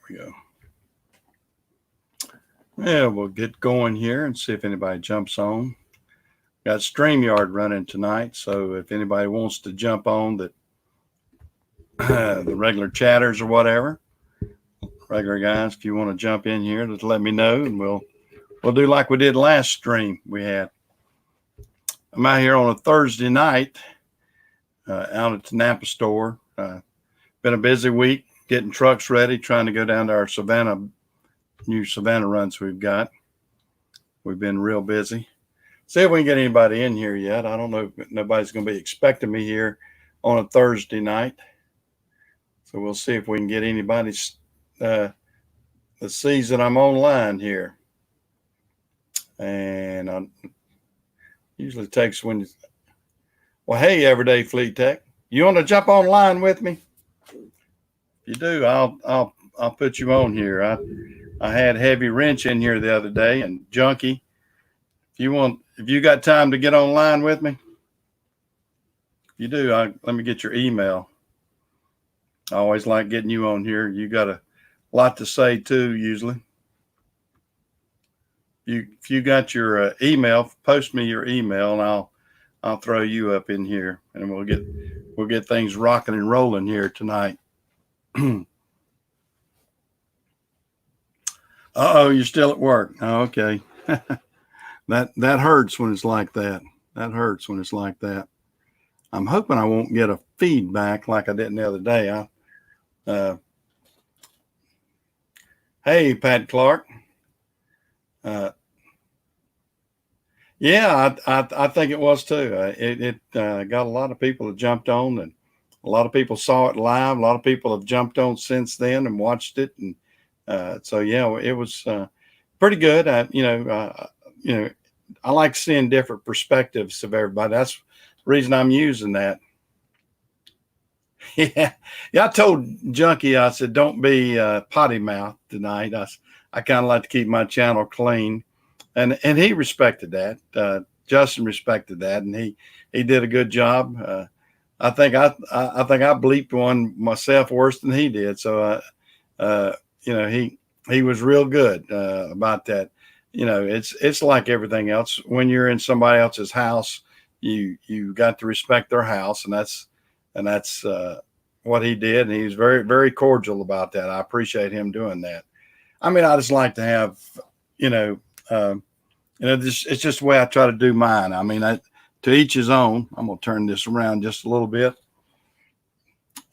We go. Yeah, we'll get going here and see if anybody jumps on. Got StreamYard running tonight, so if anybody wants to jump on the regular chatters or whatever, regular guys, if you want to jump in here, just let me know, and we'll do like we did last stream we had. I'm out here on a Thursday night, out at the Napa store. Been a busy week getting trucks ready, trying to go down to our new Savannah runs we've got. We've been real busy. See if we can get anybody in here yet. I don't know if nobody's going to be expecting me here on a Thursday night. So we'll see if we can get anybody that sees that I'm online here. And I usually takes when well, hey, Everyday Fleet Tech, you want to jump online with me? If you do, I'll put you on here. I had Heavy Wrench in here the other day and Junkie. If you got time to get online with me, if you do, let me get your email. I always like getting you on here. You got a lot to say too, usually. If you got your email, post me your email, and I'll throw you up in here, and we'll get things rocking and rolling here tonight. Uh-oh, you're still at work. Oh, okay. That hurts when it's like that. That hurts when it's like that. I'm hoping I won't get a feedback like I did the other day. Hey, Pat Clark. Yeah, I think it was too. It got a lot of people that jumped on, and a lot of people saw it live. A lot of people have jumped on since then and watched it, and so yeah, it was pretty good. I like seeing different perspectives of everybody. That's the reason I'm using that. Yeah, I told Junkie, I said, don't be potty mouth tonight. I kind of like to keep my channel clean, and he respected that. Justin respected that, and he did a good job. I think I bleeped one myself worse than he did. So he was real good about that. It's like everything else. When you're in somebody else's house, you got to respect their house, and that's what he did. And he was very, very cordial about that. I appreciate him doing that. I mean, I just like to have, it's just the way I try to do mine. I mean, to each his own. I'm going to turn this around just a little bit.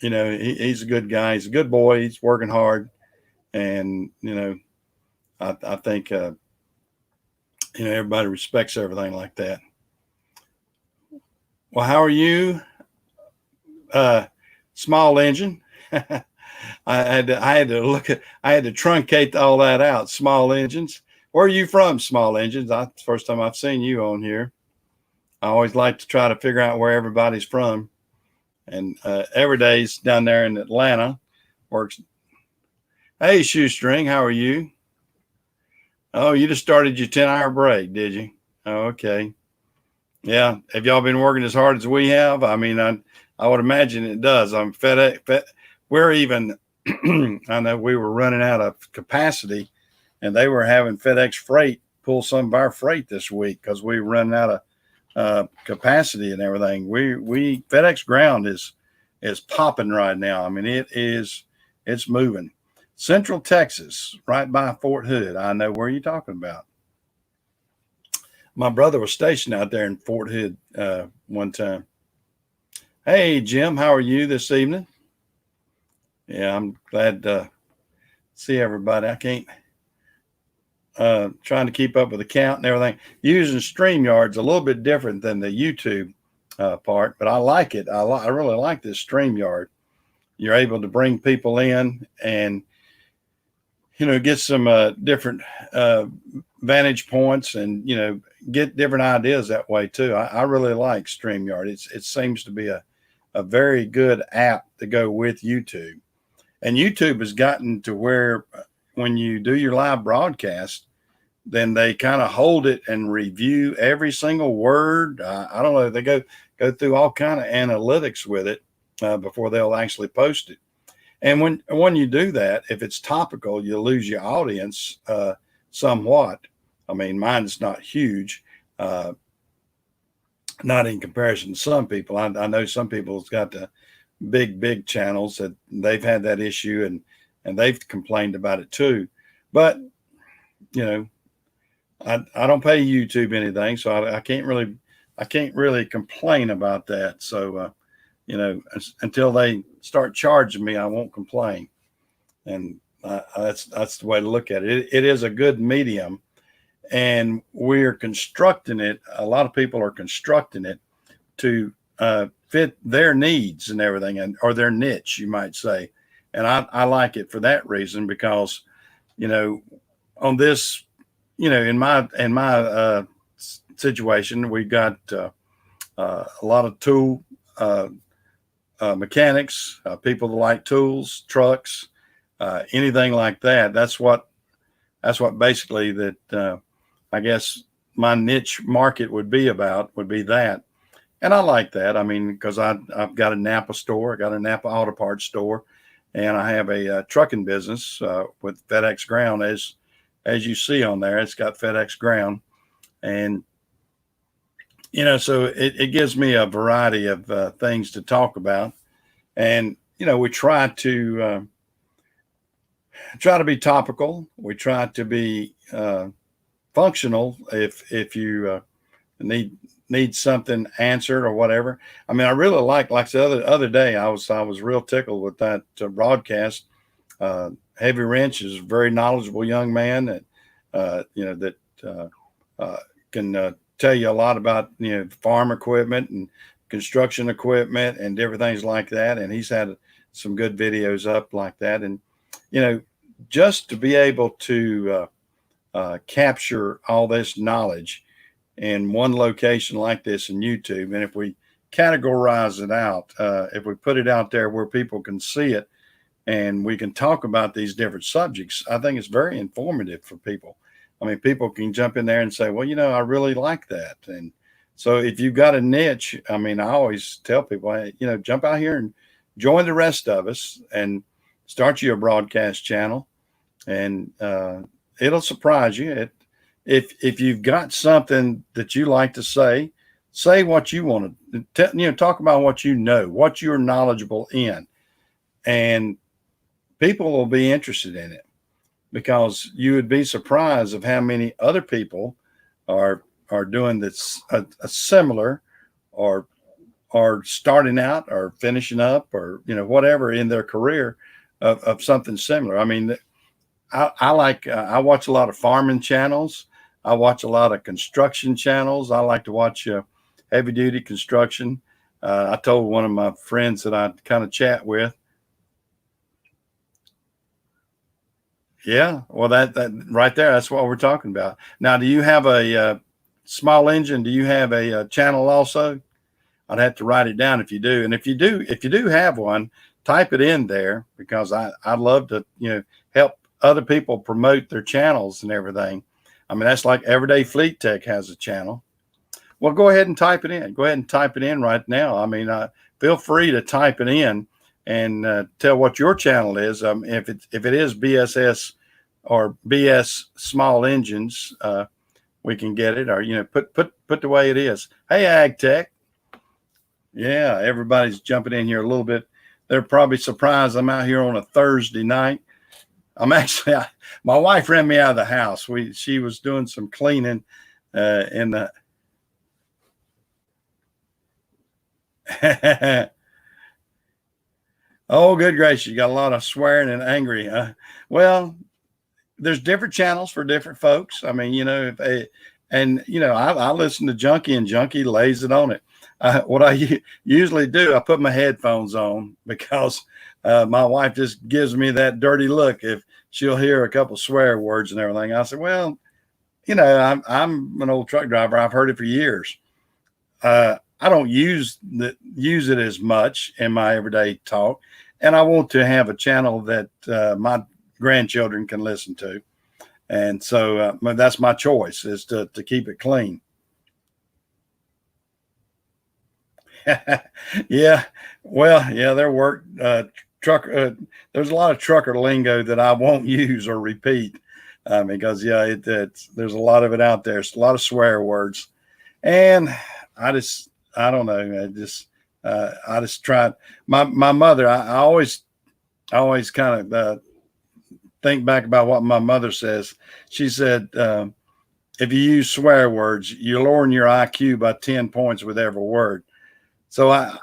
He's a good guy. He's a good boy. He's working hard. And, I think, everybody respects everything like that. Well, how are you? Small engine. I had to truncate all that out. Small engines. Where are you from, Small Engines? That's the first time I've seen you on here. I always like to try to figure out where everybody's from. And Everyday's down there in Atlanta. Works. Hey, Shoestring, how are you? Oh, you just started your 10-hour break, did you? Oh, okay. Yeah. Have y'all been working as hard as we have? I mean, I would imagine it does. I'm FedEx. We're even, I know we were running out of capacity, and they were having FedEx Freight pull some of our freight this week because we were running out of capacity and everything. We FedEx Ground is popping right now. I mean, it's moving. Central Texas, right by Fort Hood. I know where you're talking about. My brother was stationed out there in Fort Hood one time. Hey, Jim, how are you this evening? Yeah, I'm glad to see everybody. I can't trying to keep up with the count and everything. Using StreamYard's a little bit different than the YouTube part, but I like it. I really like this StreamYard. You're able to bring people in and get some different vantage points and get different ideas that way too. I really like StreamYard. It seems to be a very good app to go with YouTube. And YouTube has gotten to where when you do your live broadcast, then they kind of hold it and review every single word. I don't know. They go through all kind of analytics with it before they'll actually post it. And when you do that, if it's topical, you lose your audience somewhat. I mean, mine's not huge, not in comparison to some people. I know some people's got the big channels that they've had that issue, and they've complained about it too. But you know, I don't pay YouTube anything, so I can't really complain about that. So until they start charging me, I won't complain. And that's the way to look at it. It is a good medium, and we're constructing it. A lot of people are constructing it to fit their needs and everything, or their niche, you might say. And I like it for that reason, because on this, in my situation, we got a lot of tool mechanics, people that like tools, trucks, anything like that. That's what basically that I guess my niche market would be that. And I like that. I mean, because I've got a Napa store, I got a Napa auto parts store, and I have a trucking business with FedEx Ground. As you see on there, it's got FedEx Ground, and so it gives me a variety of things to talk about. And we try to be topical. We try to be functional if you need something answered or whatever. I mean, I really like the other day, I was real tickled with that broadcast. Heavy Wrench is a very knowledgeable young man that can tell you a lot about farm equipment and construction equipment and different things like that. And he's had some good videos up like that. And just to be able to capture all this knowledge in one location like this in YouTube, and if we categorize it out, if we put it out there where people can see it and we can talk about these different subjects, I think it's very informative for people. I mean, people can jump in there and say, well, I really like that. And so if you've got a niche, I mean, I always tell people, hey, jump out here and join the rest of us and start you a broadcast channel, and it'll surprise you. If you've got something that you like to say what you want to, talk about what what you're knowledgeable in, and people will be interested in it, because you would be surprised of how many other people are doing this a similar, or starting out or finishing up, or whatever in their career of something similar. I mean, I watch a lot of farming channels. I watch a lot of construction channels. I like to watch heavy duty construction. I told one of my friends that I kind of chat with. Yeah, well, that right there, that's what we're talking about. Now, do you have a small engine? Do you have a channel also? I'd have to write it down if you do. And if you do have one, type it in there, because I'd love to help other people promote their channels and everything. I mean, that's like Everyday Fleet Tech has a channel. Well, go ahead and type it in. Go ahead and type it in right now. I mean, feel free to type it in and tell what your channel is. If it is BSS or BS Small Engines, we can get it, or put the way it is. Hey, Ag Tech. Yeah, everybody's jumping in here a little bit. They're probably surprised I'm out here on a Thursday night. I'm actually, my wife ran me out of the house. She was doing some cleaning in the. Oh, good gracious! You got a lot of swearing and angry. Well, there's different channels for different folks. I mean, I listen to Junkie, and Junkie lays it on it. What I usually do, I put my headphones on, because my wife just gives me that dirty look if she'll hear a couple swear words and everything. I said, well, I'm an old truck driver. I've heard it for years. I don't use it as much in my everyday talk, and I want to have a channel that my grandchildren can listen to, and so that's my choice, is to keep it clean. Yeah, well, yeah, they're trucker. There's a lot of trucker lingo that I won't use or repeat because yeah, there's a lot of it out there. It's a lot of swear words, and I just I don't know. I just tried. My mother. I always kind of think back about what my mother says. She said, if you use swear words, you're lowering your IQ by 10 points with every word. So I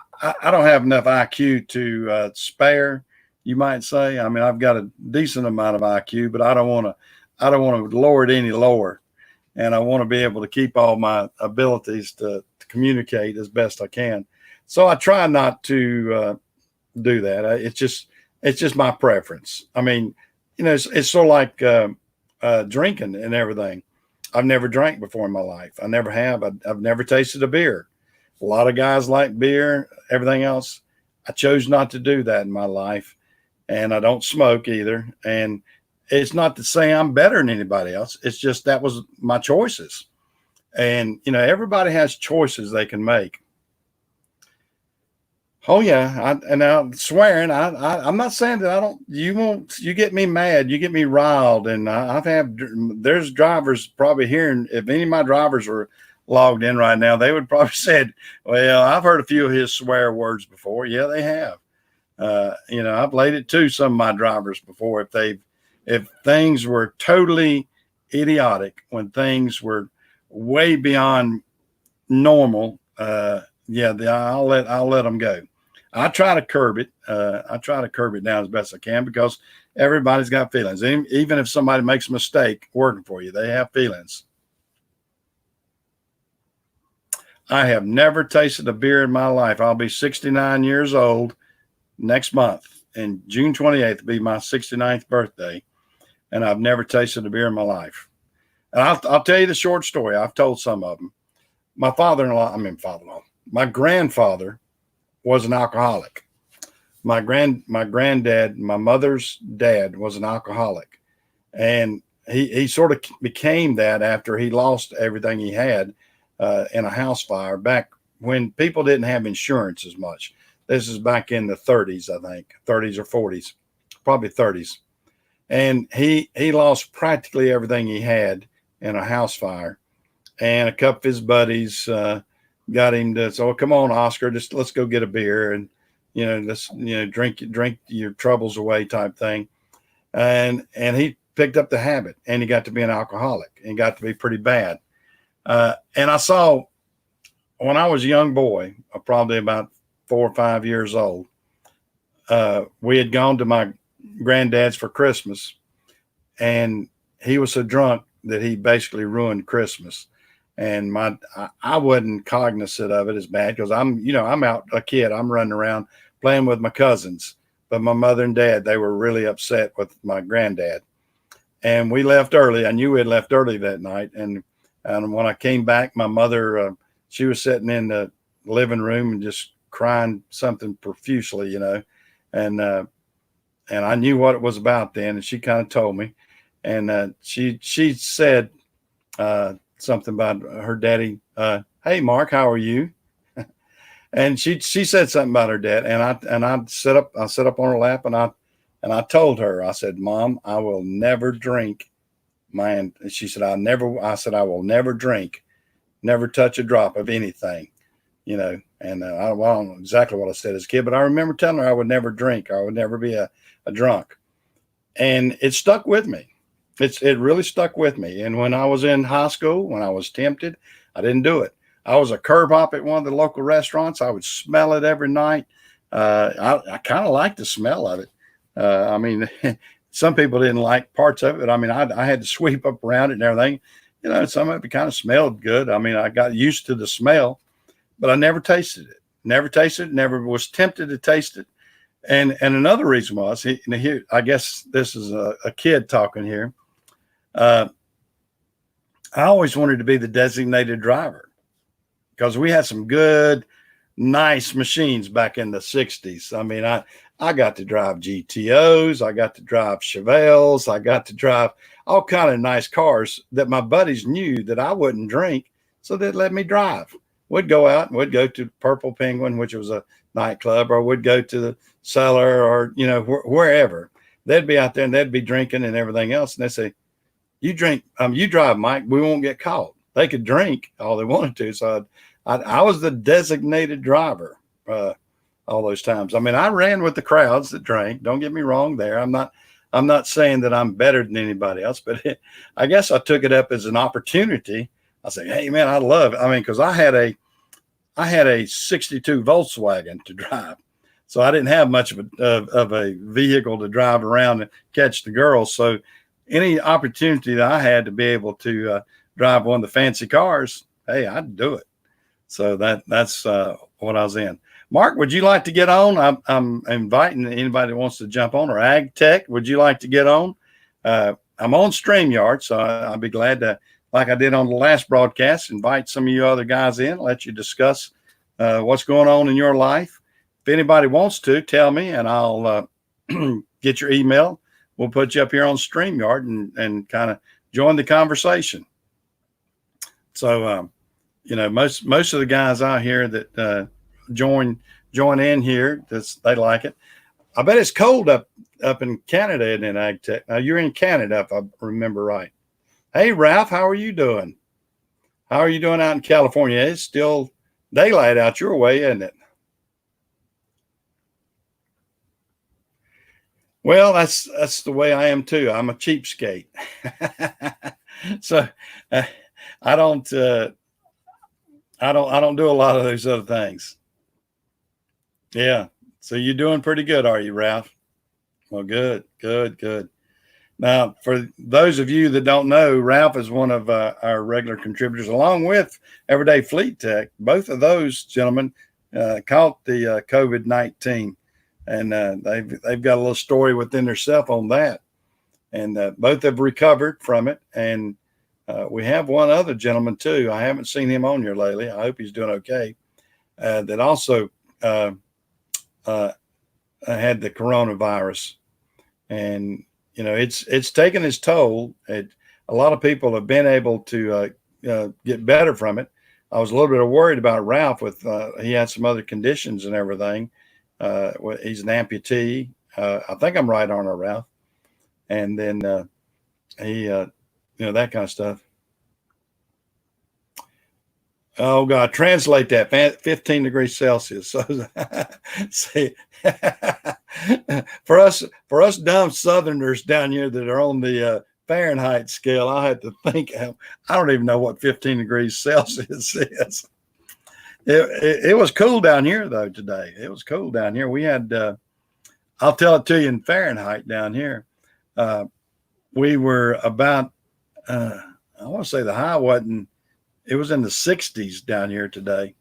don't have enough IQ to spare, you might say. I mean, I've got a decent amount of IQ, but I don't want to lower it any lower. And I want to be able to keep all my abilities to communicate as best I can. So I try not to do that. It's just my preference. I mean, it's sort of like drinking and everything. I've never drank before in my life. I never have. I've never tasted a beer. A lot of guys like beer, everything else. I chose not to do that in my life. And I don't smoke either. And it's not to say I'm better than anybody else. It's just that was my choices. And, everybody has choices they can make. Oh yeah, and now swearing. I'm not saying that I don't. You won't. You get me mad. You get me riled. And I've had. There's drivers probably hearing. If any of my drivers were logged in right now, they would probably said, "Well, I've heard a few of his swear words before." Yeah, they have. I've laid it to some of my drivers before. If things were totally idiotic, when things were way beyond normal, yeah, I'll let them go. I try to curb it. I try to curb it down as best I can because everybody's got feelings. Even if somebody makes a mistake working for you, they have feelings. I have never tasted a beer in my life. I'll be 69 years old next month, and June 28th will be my 69th birthday, and I've never tasted a beer in my life. And I'll tell you the short story. I've told some of them. My father-in-law, my grandfather was an alcoholic. My granddad, my mother's dad, was an alcoholic, and he sort of became that after he lost everything he had in a house fire back when people didn't have insurance as much. This is back in the 30s, I think, 30s or 40s, probably 30s, and he lost practically everything he had in a house fire, and a couple of his buddies got him to, so come on, Oscar, just let's go get a beer and let's drink your troubles away type thing. And he picked up the habit, and he got to be an alcoholic and got to be pretty bad. And I saw when I was a young boy, probably about 4 or 5 years old, we had gone to my granddad's for Christmas, and he was so drunk that he basically ruined Christmas. And I wasn't cognizant of it as bad because I'm out a kid. I'm running around playing with my cousins. But my mother and dad, they were really upset with my granddad. And we left early. I knew we had left early that night. And when I came back, my mother, she was sitting in the living room and just crying something profusely, And I knew what it was about then. And she kind of told me. And she said, something about her daddy. Hey, Mark, how are you? And she said something about her dad, and I sat up on her lap, and I told her, I said, Mom, I will never drink. And she said, I said, I will never drink, never touch a drop of anything, And I don't know exactly what I said as a kid, but I remember telling her I would never drink, I would never be a drunk, and it stuck with me. It really stuck with me. And when I was in high school, when I was tempted, I didn't do it. I was a curb hop at one of the local restaurants. I would smell it every night. I kind of liked the smell of it. I mean, some people didn't like parts of it. I mean, I had to sweep up around it and everything. Some of it kind of smelled good. I mean, I got used to the smell, but I never tasted it. Never was tempted to taste it. And another reason was, here, I guess this is a kid talking here. I always wanted to be the designated driver because we had some good, nice machines back in the 60s. I mean, I got to drive GTOs. I got to drive Chevelles. I got to drive all kind of nice cars that my buddies knew that I wouldn't drink, so they'd let me drive. we'd go out and we'd go to Purple Penguin, which was a nightclub, or we'd go to the Cellar, or wherever. They'd be out there and they'd be drinking and everything else, and they say, "You drink, you drive, Mike. We won't get caught." They could drink all they wanted to, so I was the designated driver all those times. I mean, I ran with the crowds that drank. Don't get me wrong there. I'm not saying that I'm better than anybody else, but I guess I took it up as an opportunity. I say, "Hey, man, I love it." I mean, because I had a '62 Volkswagen to drive, so I didn't have much of a vehicle to drive around and catch the girls. So any opportunity that I had to be able to drive one of the fancy cars, hey, I'd do it. So that's what I was in. Mark, would you like to get on? I'm inviting anybody that wants to jump on, or Ag Tech, would you like to get on? I'm on StreamYard, so I'll be glad to, like I did on the last broadcast, invite some of you other guys in, let you discuss what's going on in your life. If anybody wants to, tell me, and I'll get your email. We'll put you up here on StreamYard and kind of join the conversation. So, most of the guys out here that join in here, they like it. I bet it's cold up in Canada and in Ag Tech. Now, you're in Canada, if I remember right. Hey, Ralph, how are you doing? How are you doing out in California? It's still daylight out your way, isn't it? Well, that's the way I am too. I'm a cheapskate. So I don't do a lot of those other things. Yeah. So you're doing pretty good, are you, Ralph? Well, good. Now, for those of you that don't know, Ralph is one of our regular contributors, along with Everyday Fleet Tech. Both of those gentlemen caught the COVID-19, and they've got a little story within themselves on that. And both have recovered from it. And we have one other gentleman too. I haven't seen him on here lately. I hope he's doing okay. That also had the coronavirus, and it's taken its toll. A lot of people have been able to get better from it. I was a little bit worried about Ralph with he had some other conditions and everything. He's an amputee. I think I'm right on it, Ralph. And then he, that kind of stuff. Oh God, translate that 15 degrees Celsius. So see, for us dumb Southerners down here that are on the Fahrenheit scale, I had to think. I don't even know what 15 degrees Celsius is. It was cool down here though today. It was cool down here. We had, I'll tell it to you in Fahrenheit down here. We were about, I want to say the high wasn't. It was in the 60s down here today.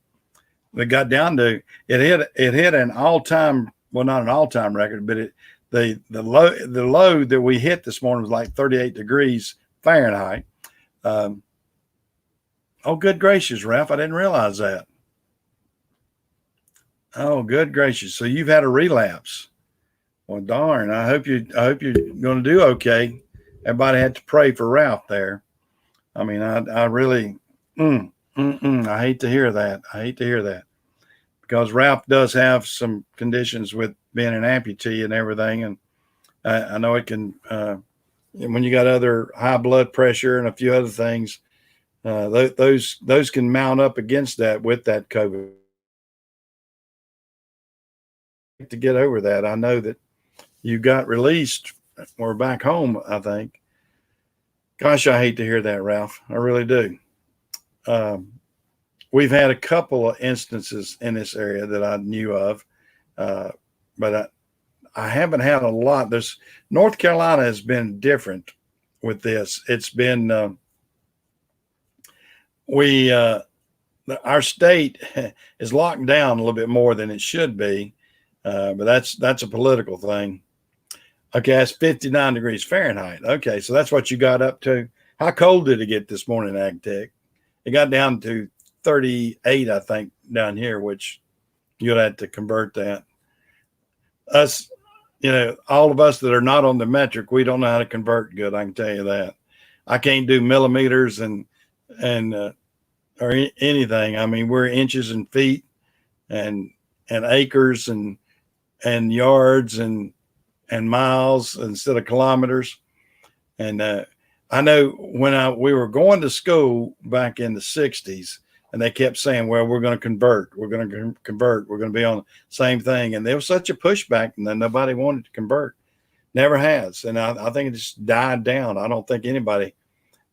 We got down to it hit an all-time, well, not an all-time record, but the low that we hit this morning was like 38 degrees Fahrenheit. Oh, good gracious, Ralph! I didn't realize that. Oh, good gracious! So you've had a relapse. Well, darn! I hope you're going to do okay. Everybody had to pray for Ralph there. I mean, I really. I hate to hear that. Because Ralph does have some conditions with being an amputee and everything. And I know it can, when you got other high blood pressure and a few other things, those can mount up against that with that COVID. To get over that, I know that you got released or back home, I think. Gosh, I hate to hear that, Ralph. I really do. We've had a couple of instances in this area that I knew of, but I haven't had a lot. North Carolina has been different with this. It's been our state is locked down a little bit more than it should be, but that's a political thing. Okay, that's 59 degrees Fahrenheit. Okay, so that's what you got up to. How cold did it get this morning, Ag Tech? It got down to 38, I think, down here, which you'll have to convert that. Us, all of us that are not on the metric, we don't know how to convert good. I can tell you that. I can't do millimeters and or anything. I mean, we're inches and feet and acres and yards and miles instead of kilometers. And I know when we were going to school back in the 60s, and they kept saying, well, we're going to convert. We're going to convert. We're going to be on the same thing. And there was such a pushback, and then nobody wanted to convert. Never has. And I think it just died down. I don't think anybody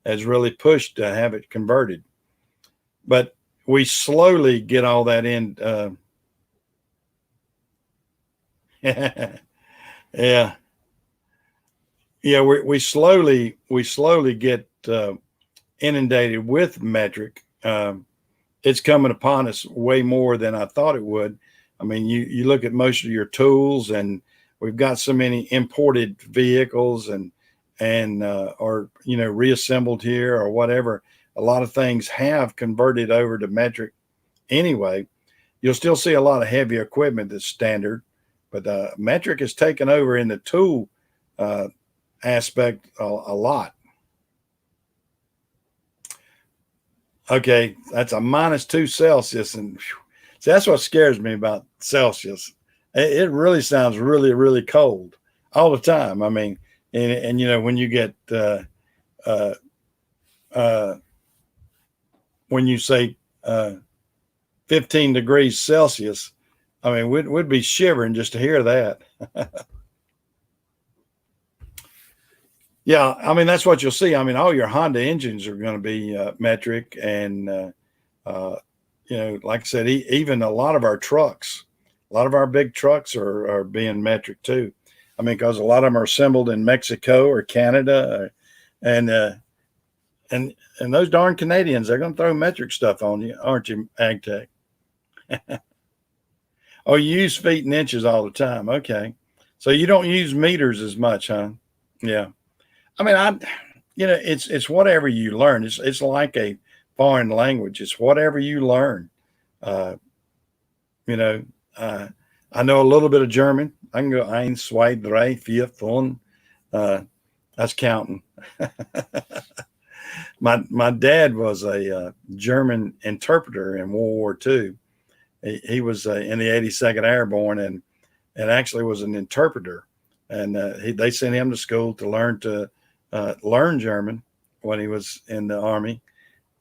has really pushed to have it converted. But we slowly get all that in. Yeah. Yeah, we slowly get inundated with metric. It's coming upon us way more than I thought it would. I mean, you look at most of your tools, and we've got so many imported vehicles and or reassembled here or whatever. A lot of things have converted over to metric anyway. You'll still see a lot of heavy equipment that's standard, but metric has taken over in the tool aspect a lot. Okay, that's a -2 Celsius, and see, that's what scares me about Celsius. It really sounds really, really cold all the time. I mean, and when you get when you say 15 degrees Celsius, I mean, we'd be shivering just to hear that. Yeah, I mean, that's what you'll see. I mean, all your Honda engines are going to be metric, and like I said, even a lot of our trucks, a lot of our big trucks are being metric too. I mean, because a lot of them are assembled in Mexico or Canada, and those darn Canadians, they're going to throw metric stuff on you, aren't you, AgTech? Oh, you use feet and inches all the time. Okay, so you don't use meters as much, huh? Yeah. I mean, it's whatever you learn. It's like a foreign language. It's whatever you learn. Uh, I know a little bit of German. I can go eins, zwei, drei, vier, fünf. That's counting. My dad was a German interpreter in World War II. He was in the 82nd Airborne and actually was an interpreter. And they sent him to school to learn German when he was in the Army,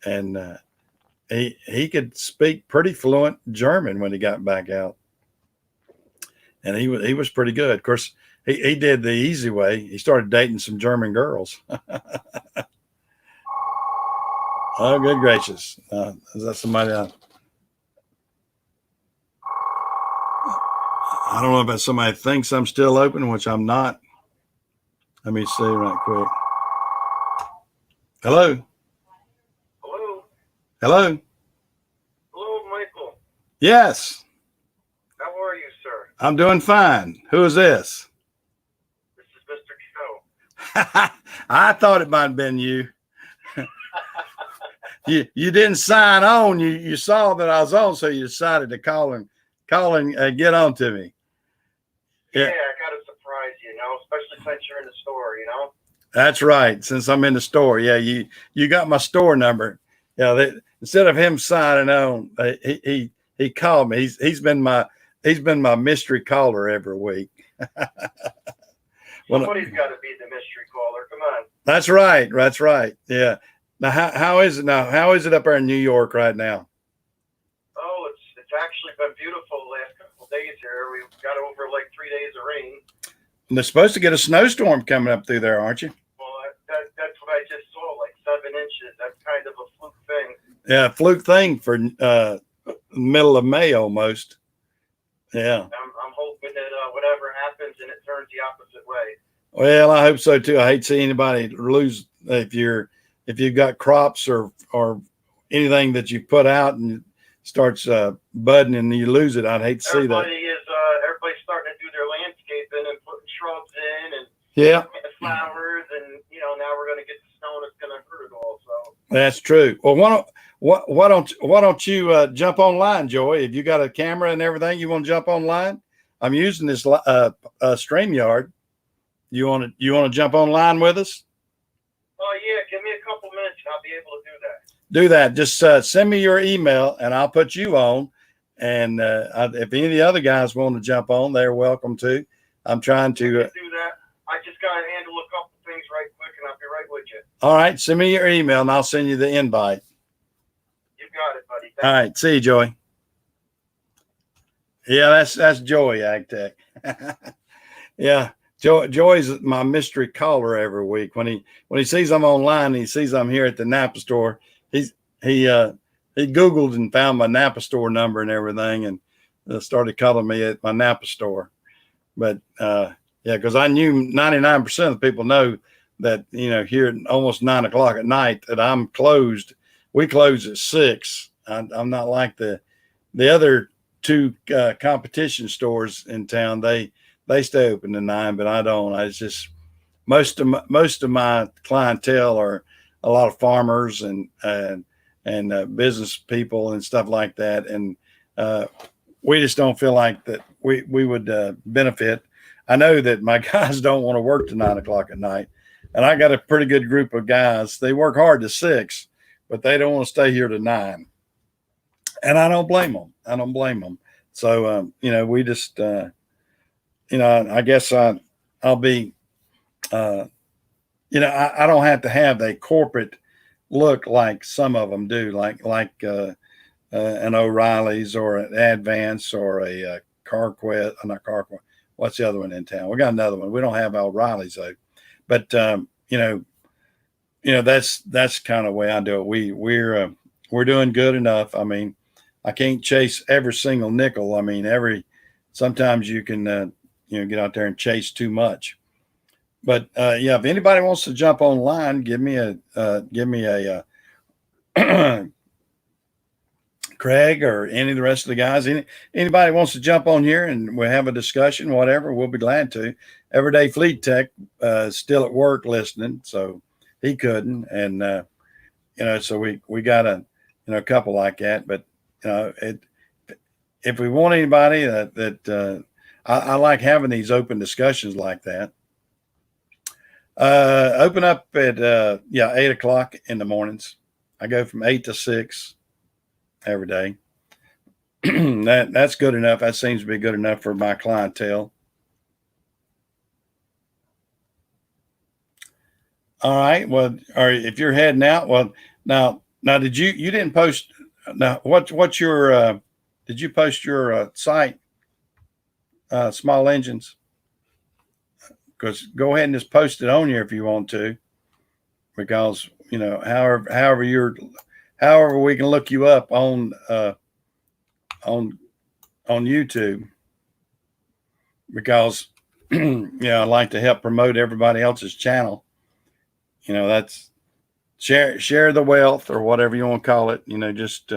and he could speak pretty fluent German when he got back out, and he was pretty good. Of course, he did the easy way. He started dating some German girls. Oh, good gracious! Is that somebody? I don't know if that's somebody thinks I'm still open, which I'm not. Let me see right quick. Hello. Hello. Hello. Hello, Michael. Yes. How are you, sir? I'm doing fine. Who is this? This is Mr. Joe. I thought it might have been you. You didn't sign on. You saw that I was on, so you decided to call and get on to me. Yeah, I got to surprise you, especially since you're in the store, That's right. Since I'm in the store, yeah, you got my store number. Yeah, instead of him signing on, he called me. He's been my mystery caller every week. Somebody's got to be the mystery caller. Come on. That's right. That's right. Yeah. Now, how is it now? How is it up there in New York right now? Oh, it's actually been beautiful the last couple of days here. We've got over like 3 days of rain. And they're supposed to get a snowstorm coming up through there, aren't you? Well, that's what I just saw, like 7 inches. That's kind of a fluke thing. Yeah, fluke thing for middle of May almost. Yeah. I'm hoping that whatever happens and it turns the opposite way. Well, I hope so too. I hate to see anybody lose if you've got crops or anything that you put out and it starts budding and you lose it. I'd hate to see that. Everybody's starting to do their landscaping and putting shrubs in and flowers, and now we're going to get the snow and it's going to hurt it all. So that's true. Well, why don't you jump online, Joey? If you got a camera and everything, you want to jump online? I'm using this StreamYard. You want to jump online with us? Oh yeah, give me a couple minutes and I'll be able to do that. do that. Just send me your email and I'll put you on. And if any of the other guys want to jump on, they're welcome to. I'm trying to do that. I just got to handle a couple things right quick, and I'll be right with you. All right. Send me your email, and I'll send you the invite. You got it, buddy. All right. See you, Joey. Yeah, that's Joey, AgTech. Yeah. Joey's my mystery caller every week. When he sees I'm online, he sees I'm here at the Napa store. He Googled and found my Napa store number and everything, and started calling me at my Napa store. But yeah, because I knew 99% of the people know that, here at almost 9 o'clock at night that I'm closed. We close at 6. I'm not like the other two competition stores in town. They stay open to 9, but I don't. It's just most of my clientele are a lot of farmers and business people and stuff like that. And we just don't feel like that we would benefit. I know that my guys don't want to work to 9 o'clock at night. And I got a pretty good group of guys. They work hard to 6, but they don't want to stay here to 9. And I don't blame them. So, we just, I guess I'll be, I don't have to have a corporate look like some of them do, like an O'Reilly's or an Advance or a CarQuest, not CarQuest. What's the other one in town? We got another one. We don't have O'Reilly's though, but that's kind of the way I do it. We're doing good enough. I mean, I can't chase every single nickel. I mean, sometimes you can get out there and chase too much. But yeah, if anybody wants to jump online, give me a Craig or any of the rest of the guys. Anybody wants to jump on here and we'll have a discussion, whatever, we'll be glad to. Everyday Fleet Tech still at work listening, so he couldn't. And so we got a couple like that. But if we want anybody that I like having these open discussions like that. Open up at 8 o'clock in the mornings. I go from 8 to 6 every day. That's good enough. That seems to be good enough for my clientele. All right. Well, or if you're heading out, well, now did you didn't post? Now what's your did you post your site? Small engines? Because go ahead and just post it on here if you want to, because however we can look you up on YouTube, because I like to help promote everybody else's channel. That's share the wealth or whatever you want to call it. Just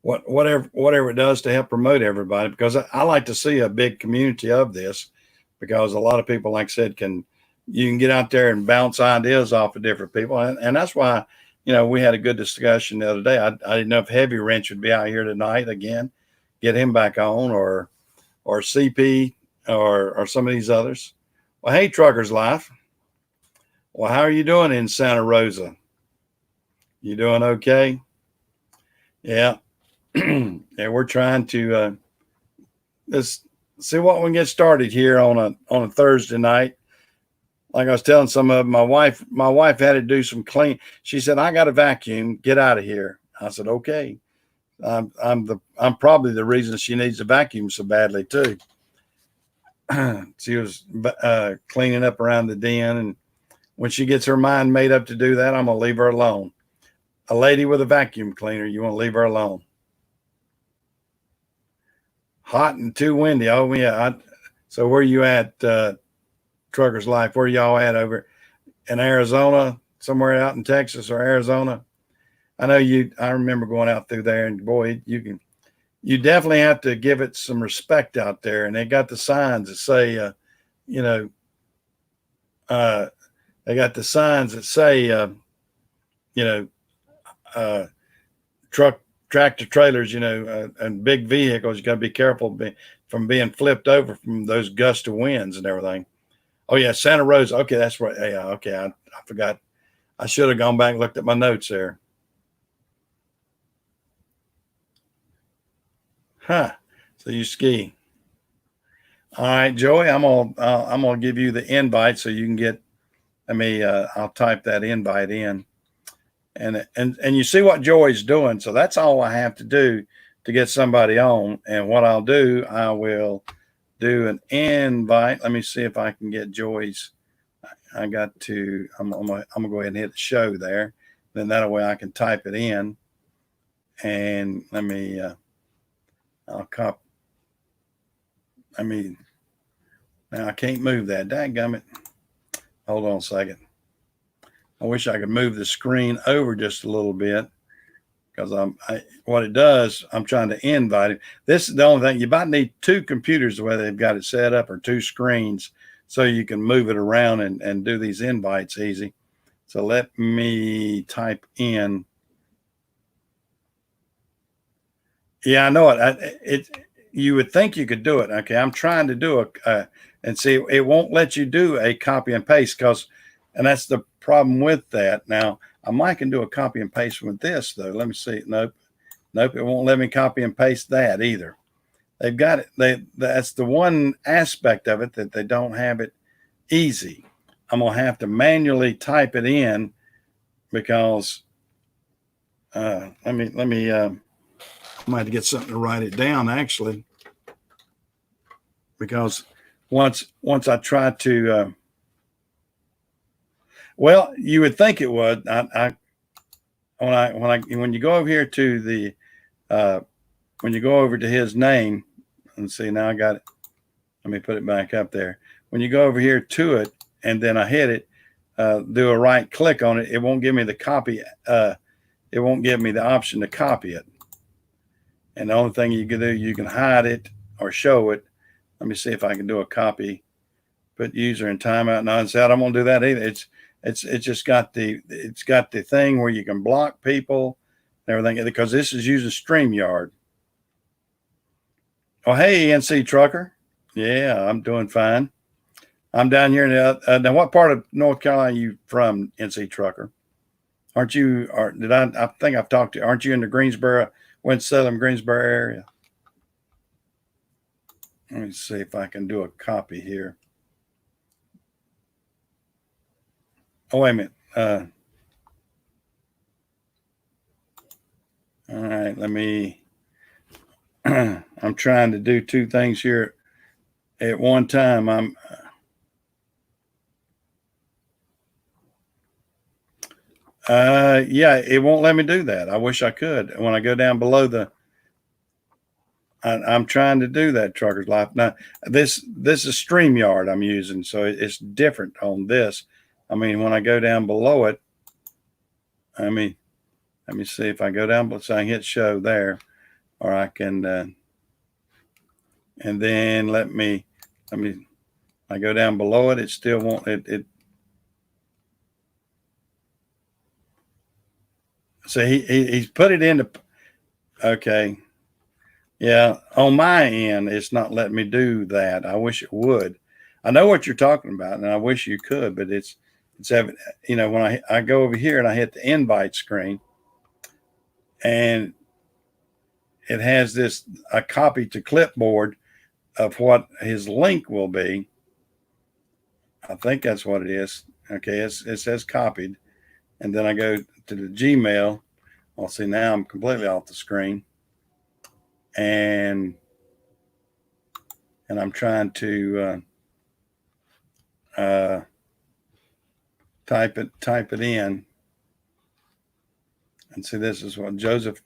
whatever it does to help promote everybody, because I like to see a big community of this, because a lot of people, like I said, you can get out there and bounce ideas off of different people. And that's why, we had a good discussion the other day. I didn't know if Heavy Wrench would be out here tonight again, get him back on, or CP or some of these others. Well, hey, Truckers Life. Well, how are you doing in Santa Rosa? You doing okay? Yeah. Yeah, we're trying to let's see what we can get started here on a Thursday night. Like I was telling some of them, my wife had to do some clean. She said, "I got a vacuum. Get out of here." I said, "Okay." I'm probably the reason she needs a vacuum so badly too. She was cleaning up around the den, and when she gets her mind made up to do that, I'm gonna leave her alone. A lady with a vacuum cleaner, you want to leave her alone. Hot and too windy. Oh yeah. So where you at, Truckers Life? Where y'all at over in Arizona? Somewhere out in Texas or Arizona? I know I remember going out through there, and boy, you definitely have to give it some respect out there. And they got the signs that say, they got the signs that say, tractor trailers, and big vehicles. You got to be careful from being flipped over from those gust of winds and everything. Oh yeah, Santa Rosa. Okay, that's right. Yeah, okay, I forgot. I should have gone back and looked at my notes there. Huh. So you ski. All right, Joey, I'm gonna give you the invite so you can get. I'll type that invite in, and you see what Joey's doing. So that's all I have to do to get somebody on. And what I'll do, I will do an invite. Let me see if I can get Joey's. I'm gonna go ahead and hit the show there. Then that way I can type it in. And I'll copy. Now I can't move that. Dadgummit. Hold on a second. I wish I could move the screen over just a little bit because what it does, I'm trying to invite it. This is the only thing. You might need two computers the way they've got it set up, or two screens, so you can move it around and do these invites easy. So let me type in. Yeah, I know it. You would think you could do it. Okay, I'm trying to do and see, it won't let you do a copy and paste and that's the problem with that. Now, I might can do a copy and paste with this though. Let me see. Nope, it won't let me copy and paste that either. They've got it. That's the one aspect of it that they don't have it easy. I'm gonna have to manually type it in because I might have to get something to write it down actually, because once I try to, well, you would think it would. When you go over here to the when you go over to his name, and see, now I got it. Let me put it back up there. When you go over here to it, and then I hit it, do a right click on it, it won't give me the copy. It won't give me the option to copy it. And the only thing you can do, you can hide it or show it. Let me see if I can do a copy. Put user in timeout. No, I don't want to do that either. It's just got the thing where you can block people and everything, because this is using StreamYard. Oh, hey, NC Trucker. Yeah, I'm doing fine. I'm down here in now, what part of North Carolina are you from, NC Trucker? Aren't you? Or I think I've talked to you. Aren't you in the Greensboro, Winston-Salem, Greensboro area? Let me see if I can do a copy here. Oh, wait a minute. All right, let me. I'm trying to do two things here at one time. Yeah, it won't let me do that. I wish I could. When I go down below I'm trying to do that, Trucker's Life. Now, this is StreamYard I'm using, so it's different on this. When I go down below it, let me see if I go down below, so I can hit show there, or I can, and then I go down below it, it still won't, so he's put it into, okay. Yeah, on my end, it's not letting me do that. I wish it would. I know what you're talking about, and I wish you could, but it's when I go over here and I hit the invite screen, and it has a copy to clipboard of what his link will be. I think that's what it is. Okay, it says copied, and then I go to the Gmail. I'll see, now I'm completely off the screen, and I'm trying to type it in, and see, this is what Joseph.w.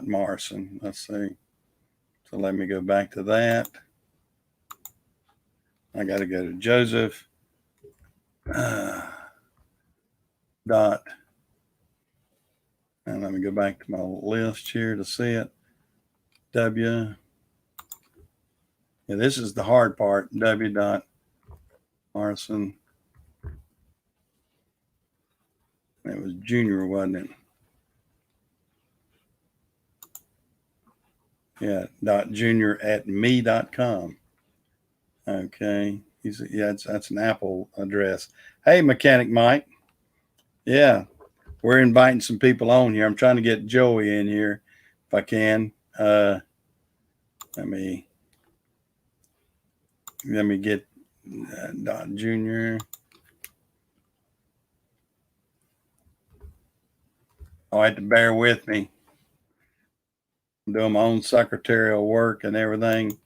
Morrison. Let's see. So let me go back to that. I got to go to Joseph dot, and let me go back to my list here to see it. W. Yeah, this is the hard part. W. Morrison. It was Junior, wasn't it? Yeah, .junior@me.com. Okay. That's an Apple address. Hey, Mechanic Mike. Yeah, we're inviting some people on here. I'm trying to get Joey in here if I can. Let me get Don Jr. I have to bear with me. I'm doing my own secretarial work and everything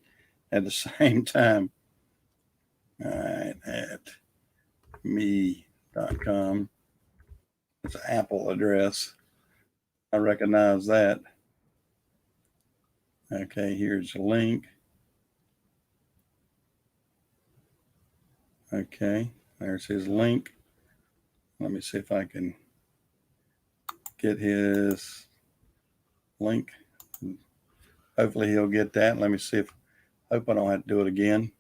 at the same time. All right, at me.com. It's an Apple address. I recognize that. Okay, here's a link. Okay, there's his link. Let me see if I can get his link. Hopefully he'll get that. Let me see if, hope I don't have to do it again.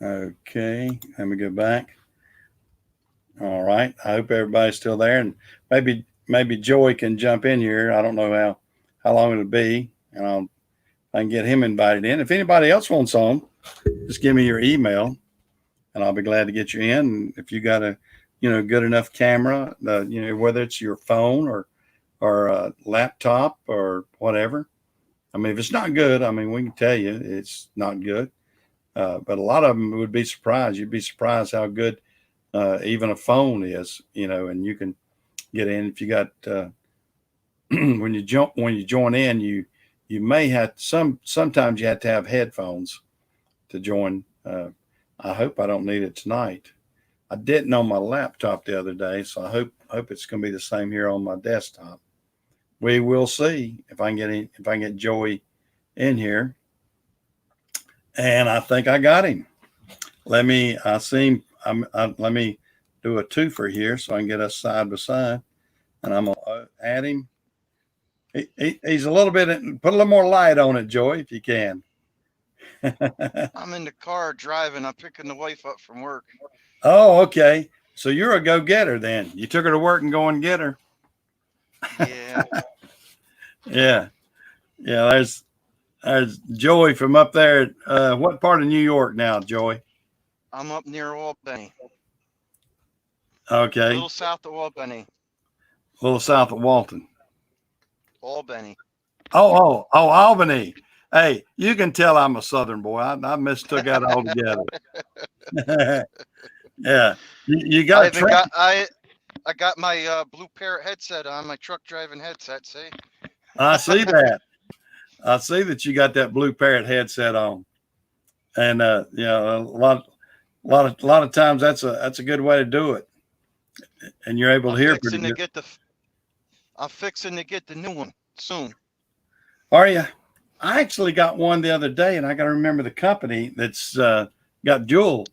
Okay, let me go back. All right, I hope everybody's still there, and maybe Joey can jump in here. I don't know how long it'll be, and I can get him invited in. If anybody else wants on, just give me your email, and I'll be glad to get you in. And if you got a good enough camera, whether it's your phone or a laptop or whatever. I mean, if it's not good, I mean, we can tell you it's not good. But a lot of them would be surprised. You'd be surprised how good even a phone is, and you can get in. If you got when you join in, you may have sometimes you have to have headphones to join. I hope I don't need it tonight. I didn't on my laptop the other day, so I hope it's going to be the same here on my desktop. We will see if I can get Joey in here. And I think I got him. Let me do a twofer here so I can get us side by side. And I'm gonna add him. He's a little bit. Put a little more light on it, Joey, if you can. I'm in the car driving. I'm picking the wife up from work. Oh, okay. So you're a go-getter then. You took her to work and go and get her. Yeah. Yeah. There's Joey from up there. What part of New York now, Joey? I'm up near Albany. Okay. A little south of Albany. A little south of Walton. Albany. Oh, Albany. Hey, you can tell I'm a Southern boy. I mistook that altogether. Yeah. You got I got my Blue Parrot headset on, my truck driving headset, see? I see that. I see that you got that Blue Parrot headset on. And a lot of times that's a good way to do it. And you're able to hear pretty good. I'm fixing to get the new one soon. Are you? I actually got one the other day, and I got to remember the company that's got dual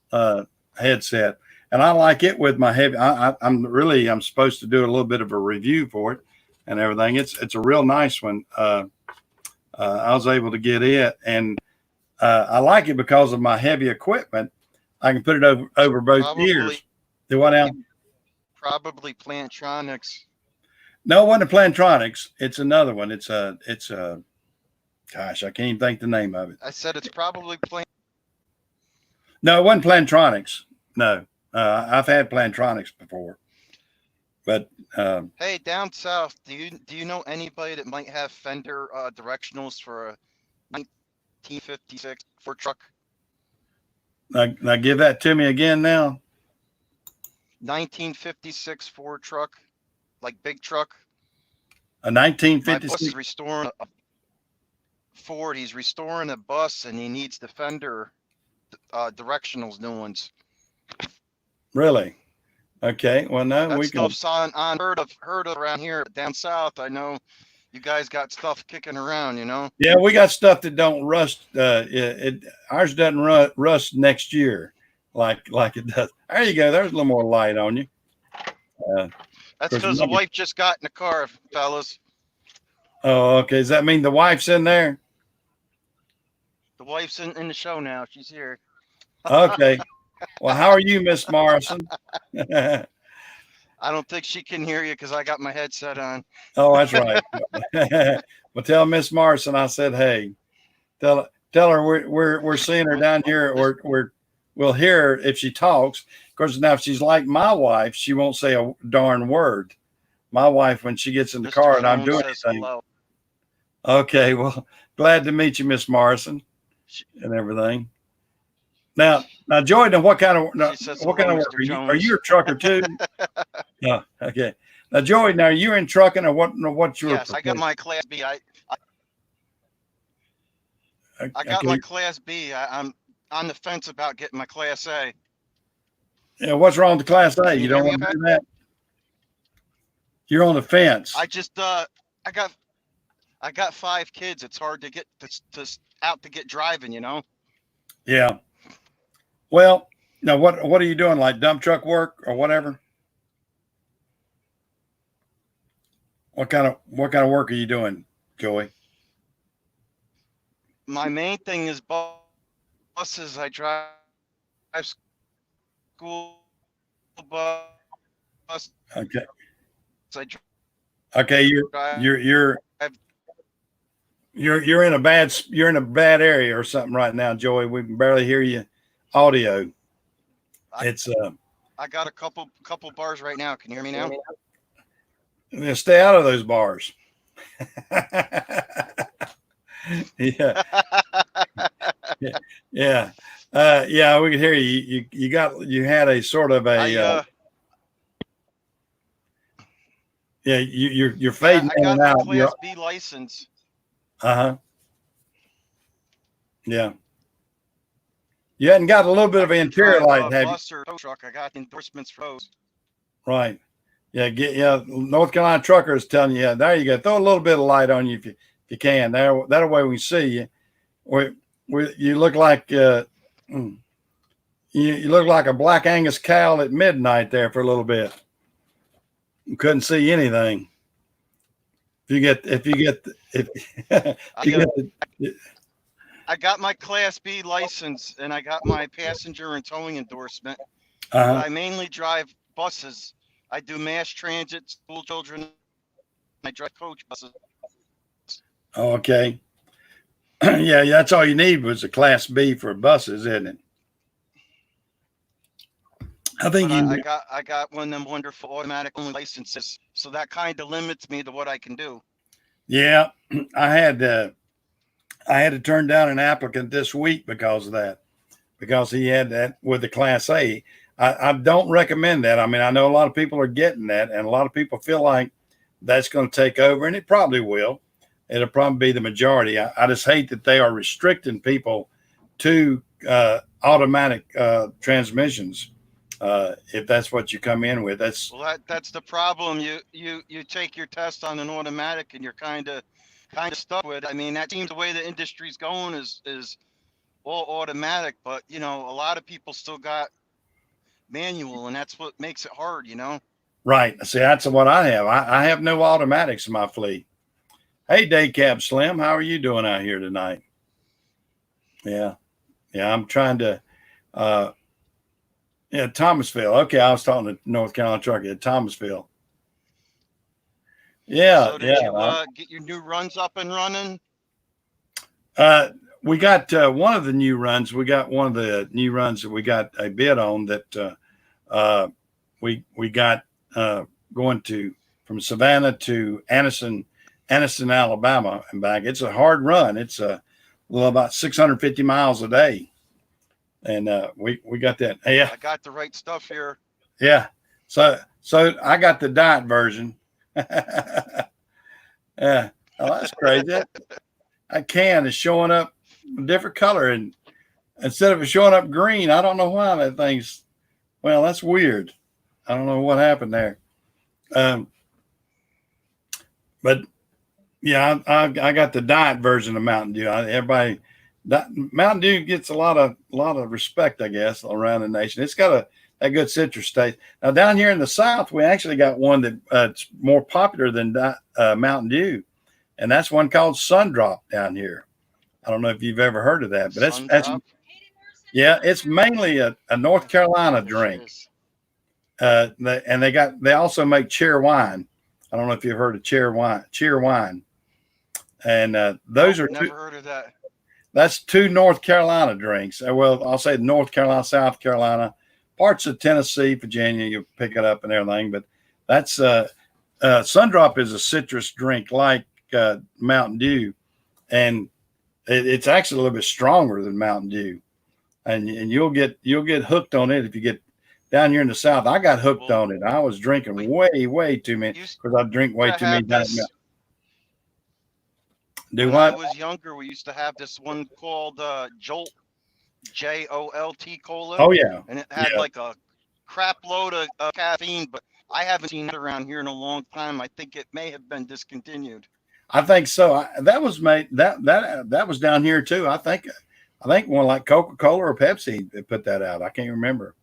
headset, and I like it with my heavy. I'm supposed to do a little bit of a review for it and everything. It's a real nice one. I was able to get it, and I like it because of my heavy equipment. I can put it over both ears. Do what now? Probably Plantronics. No, it wasn't a Plantronics. It's another one. It's a gosh, I can't even think the name of it. I said it's probably No, it wasn't Plantronics. No, I've had Plantronics before, but hey, down south, do you know anybody that might have Fender directionals for a 1956 Ford truck? Now give that to me again now. 1956 Ford truck, like big truck. A 1956. My boss is restoring a Ford. He's restoring a bus, and he needs the Fender directionals, new ones. Really? Okay. Well, no, that stuff's unheard of around here. Down south, I know you guys got stuff kicking around. Yeah, we got stuff that don't rust. Ours doesn't rust next year, like it does. There you go. There's a little more light on you. That's because the wife just got in the car, fellas. Oh, okay. Does that mean the wife's in there? The wife's in the show now. She's here. Okay. Well, how are you, Miss Morrison? I don't think she can hear you because I got my headset on. Oh, that's right. Well, tell Miss Morrison I said, hey, tell her we're seeing her down here. We'll hear her if she talks. Of course, now if she's like my wife, she won't say a darn word. My wife, when she gets in the Mr. car and I'm Jones doing says anything. hello. Okay, well, glad to meet you, Miss Morrison, and everything. Now, Joy, now what kind of work are you a trucker too? No, okay. Now, Joey, now you're in trucking, or what's your? Yes, I got my Class B. I got my Class B. I'm on the fence about getting my Class A. Yeah, what's wrong with the Class A? Can You don't want to do that? You're on the fence. I got 5 kids. It's hard to get to out to get driving, you know? Yeah. Well, now what are you doing? Like dump truck work or whatever? What kind of work are you doing, Joey? My main thing is buses. I drive school bus. Okay. I Okay, you're in a bad area or something right now, Joey. We can barely hear you audio. I got a couple bars right now. Can you hear me now? Stay out of those bars. Yeah. Yeah. Yeah, we can hear you. You had a sort of a you're fading in and out. I got my Class B license. Yeah. You hadn't got a little bit of interior light, have you? Bus or tow truck. I got endorsements for those. Right. Yeah. North Carolina truckers telling you, there you go. Throw a little bit of light on you if you can. That way we can see you. You look like you look like a black Angus cow at midnight there for a little bit. You couldn't see anything. I got my Class B license and I got my passenger and towing endorsement. I mainly drive buses. I do mass transit, school children. I drive coach buses. Oh, okay. Yeah, that's all you need was a Class B for buses, isn't it? I think I got one of them wonderful automatic only licenses, so that kind of limits me to what I can do. Yeah, I had to turn down an applicant this week because of that, because he had that with the Class A. I don't recommend that. I mean, I know a lot of people are getting that, and a lot of people feel like that's going to take over, and it probably will. It'll probably be the majority. I just hate that they are restricting people to automatic transmissions. If that's what you come in with, that's the problem. You take your test on an automatic, and you're kind of stuck with it. I mean, that seems the way the industry's going is all automatic, but a lot of people still got manual, and that's what makes it hard, Right. See, that's what I have. I have no automatics in my fleet. Hey, Day Cab Slim, how are you doing out here tonight? Yeah, I'm trying to Thomasville. Okay, I was talking to North Carolina trucker at Thomasville. Yeah. So did you get your new runs up and running? We got one of the new runs. We got one of the new runs that we got a bid on that we got going to from Savannah to Anniston, Alabama and back. It's a hard run. It's about 650 miles a day. And we got that. Yeah, I got the right stuff here. Yeah, so I got the diet version. Yeah, oh, that's crazy. That can is showing up a different color, and instead of it showing up green, I don't know why that thing's. Well, that's weird. I don't know what happened there. But yeah, I got the diet version of Mountain Dew. Mountain Dew gets a lot of respect, I guess, around the nation. It's got a good citrus taste. Now down here in the South, we actually got one that's more popular than Mountain Dew, and that's one called Sundrop down here. I don't know if you've ever heard of that, but it's mainly a North Carolina drink. They also make Cheer wine. I don't know if you've heard of Cheer wine, and those are never heard of that. That's two North Carolina drinks. Well, I'll say North Carolina, South Carolina, parts of Tennessee, Virginia. You'll pick it up and everything, but that's Sundrop is a citrus drink like Mountain Dew, and it's actually a little bit stronger than Mountain Dew, and you'll get hooked on it if you get down here in the South. I got hooked on it. I was drinking way too many because I drink way too many. When I was younger, we used to have this one called Jolt, Jolt cola. Oh yeah, and it had like a crap load of caffeine, but I haven't seen it around here in a long time. I think it may have been discontinued. I think so. That was made that was down here too. I think one like Coca-Cola or Pepsi put that out. I can't remember.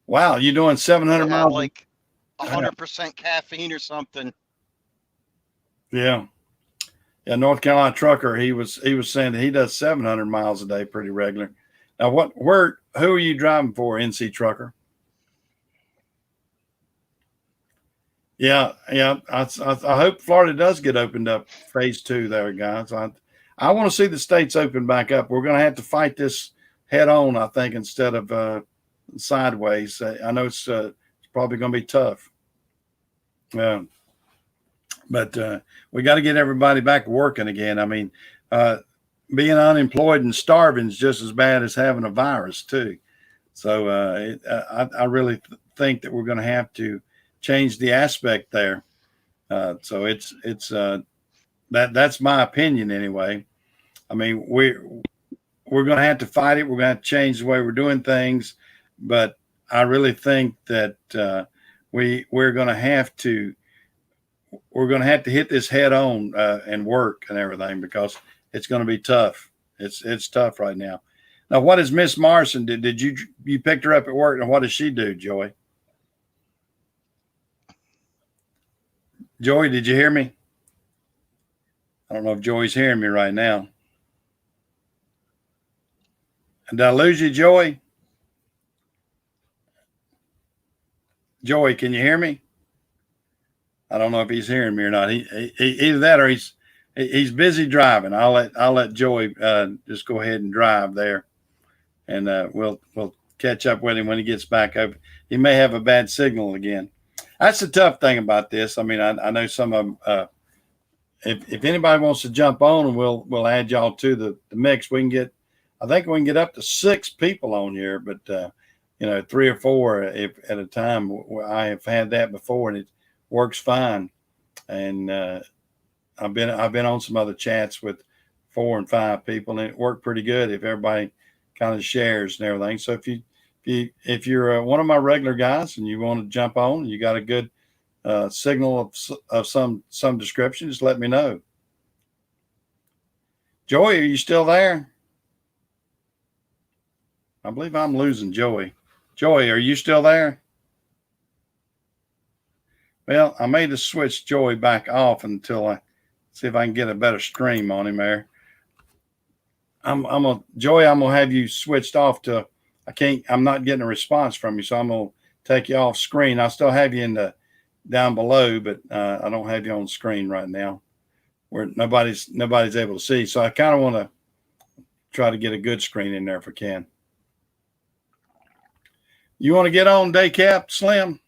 Wow, you doing 700 miles? Like 100% caffeine or something. Yeah. North Carolina trucker. He was saying that he does 700 miles a day pretty regular. Now, who are you driving for, NC Trucker? Yeah. I hope Florida does get opened up phase 2 there, guys. I want to see the states open back up. We're going to have to fight this head on, I think, instead of sideways. I know it's probably going to be tough. But we got to get everybody back working again. I mean, being unemployed and starving is just as bad as having a virus too. So I really think that we're going to have to change the aspect there. So it's that's my opinion anyway. I mean, we're going to have to fight it. We're going to have to change the way we're doing things. But I really think that we're going to have to hit this head on and work and everything, because it's going to be tough. It's tough right now. Now, what is Miss Morrison? Did you picked her up at work, and what does she do, Joey? Joey, did you hear me? I don't know if Joey's hearing me right now. Did I lose you, Joey? Joey, can you hear me? I don't know if he's hearing me or not. He either that or he's busy driving. I'll let Joey just go ahead and drive there, and we'll catch up with him when he gets back up. He may have a bad signal again. That's the tough thing about this. I mean, I know some of them. If anybody wants to jump on, and we'll add y'all to the mix. I think we can get up to 6 people on here, but 3 or 4 at a time. I have had that before, and it works fine. And I've been on some other chats with 4 and 5 people, and it worked pretty good if everybody kind of shares and everything. So if you're one of my regular guys and you want to jump on, you got a good signal of some description, just let me know. Joey, are you still there? I believe I'm losing Joey. Joey, are you still there? Well, I made the switch Joey back off until I see if I can get a better stream on him there. Joey, I'm gonna have you switched off to. I'm not getting a response from you, so I'm gonna take you off screen. I still have you in the down below, but I don't have you on screen right now, where nobody's able to see. So I kind of want to try to get a good screen in there if I can. You want to get on, Daycap Slim?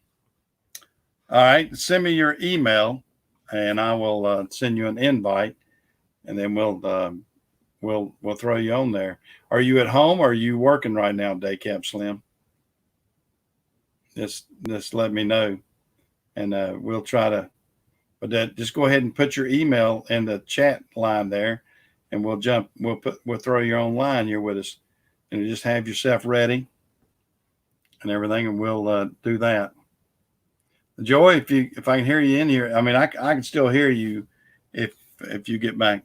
All right, send me your email, and I will send you an invite, and then we'll throw you on there. Are you at home or are you working right now, Daycap Slim? Just let me know, and we'll try to. But just go ahead and put your email in the chat line there, and we'll throw you online here with us, and just have yourself ready and everything, and we'll do that. Joey, if I can hear you in here, I mean, I can still hear you if you get back.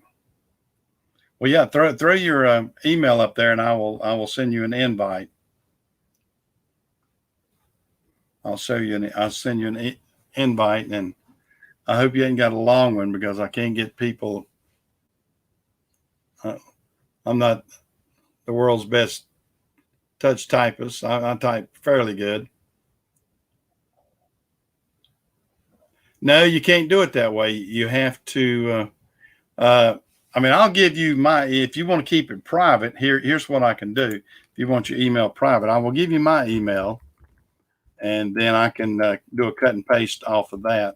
Well, yeah, throw your email up there, and I will send you an invite. I'll send you an invite, and I hope you ain't got a long one, because I can't get people. I'm not the world's best touch typist. I type fairly good. No, you can't do it that way. You have to. I mean, I'll give you my. If you want to keep it private, here's what I can do. If you want your email private, I will give you my email, and then I can do a cut and paste off of that.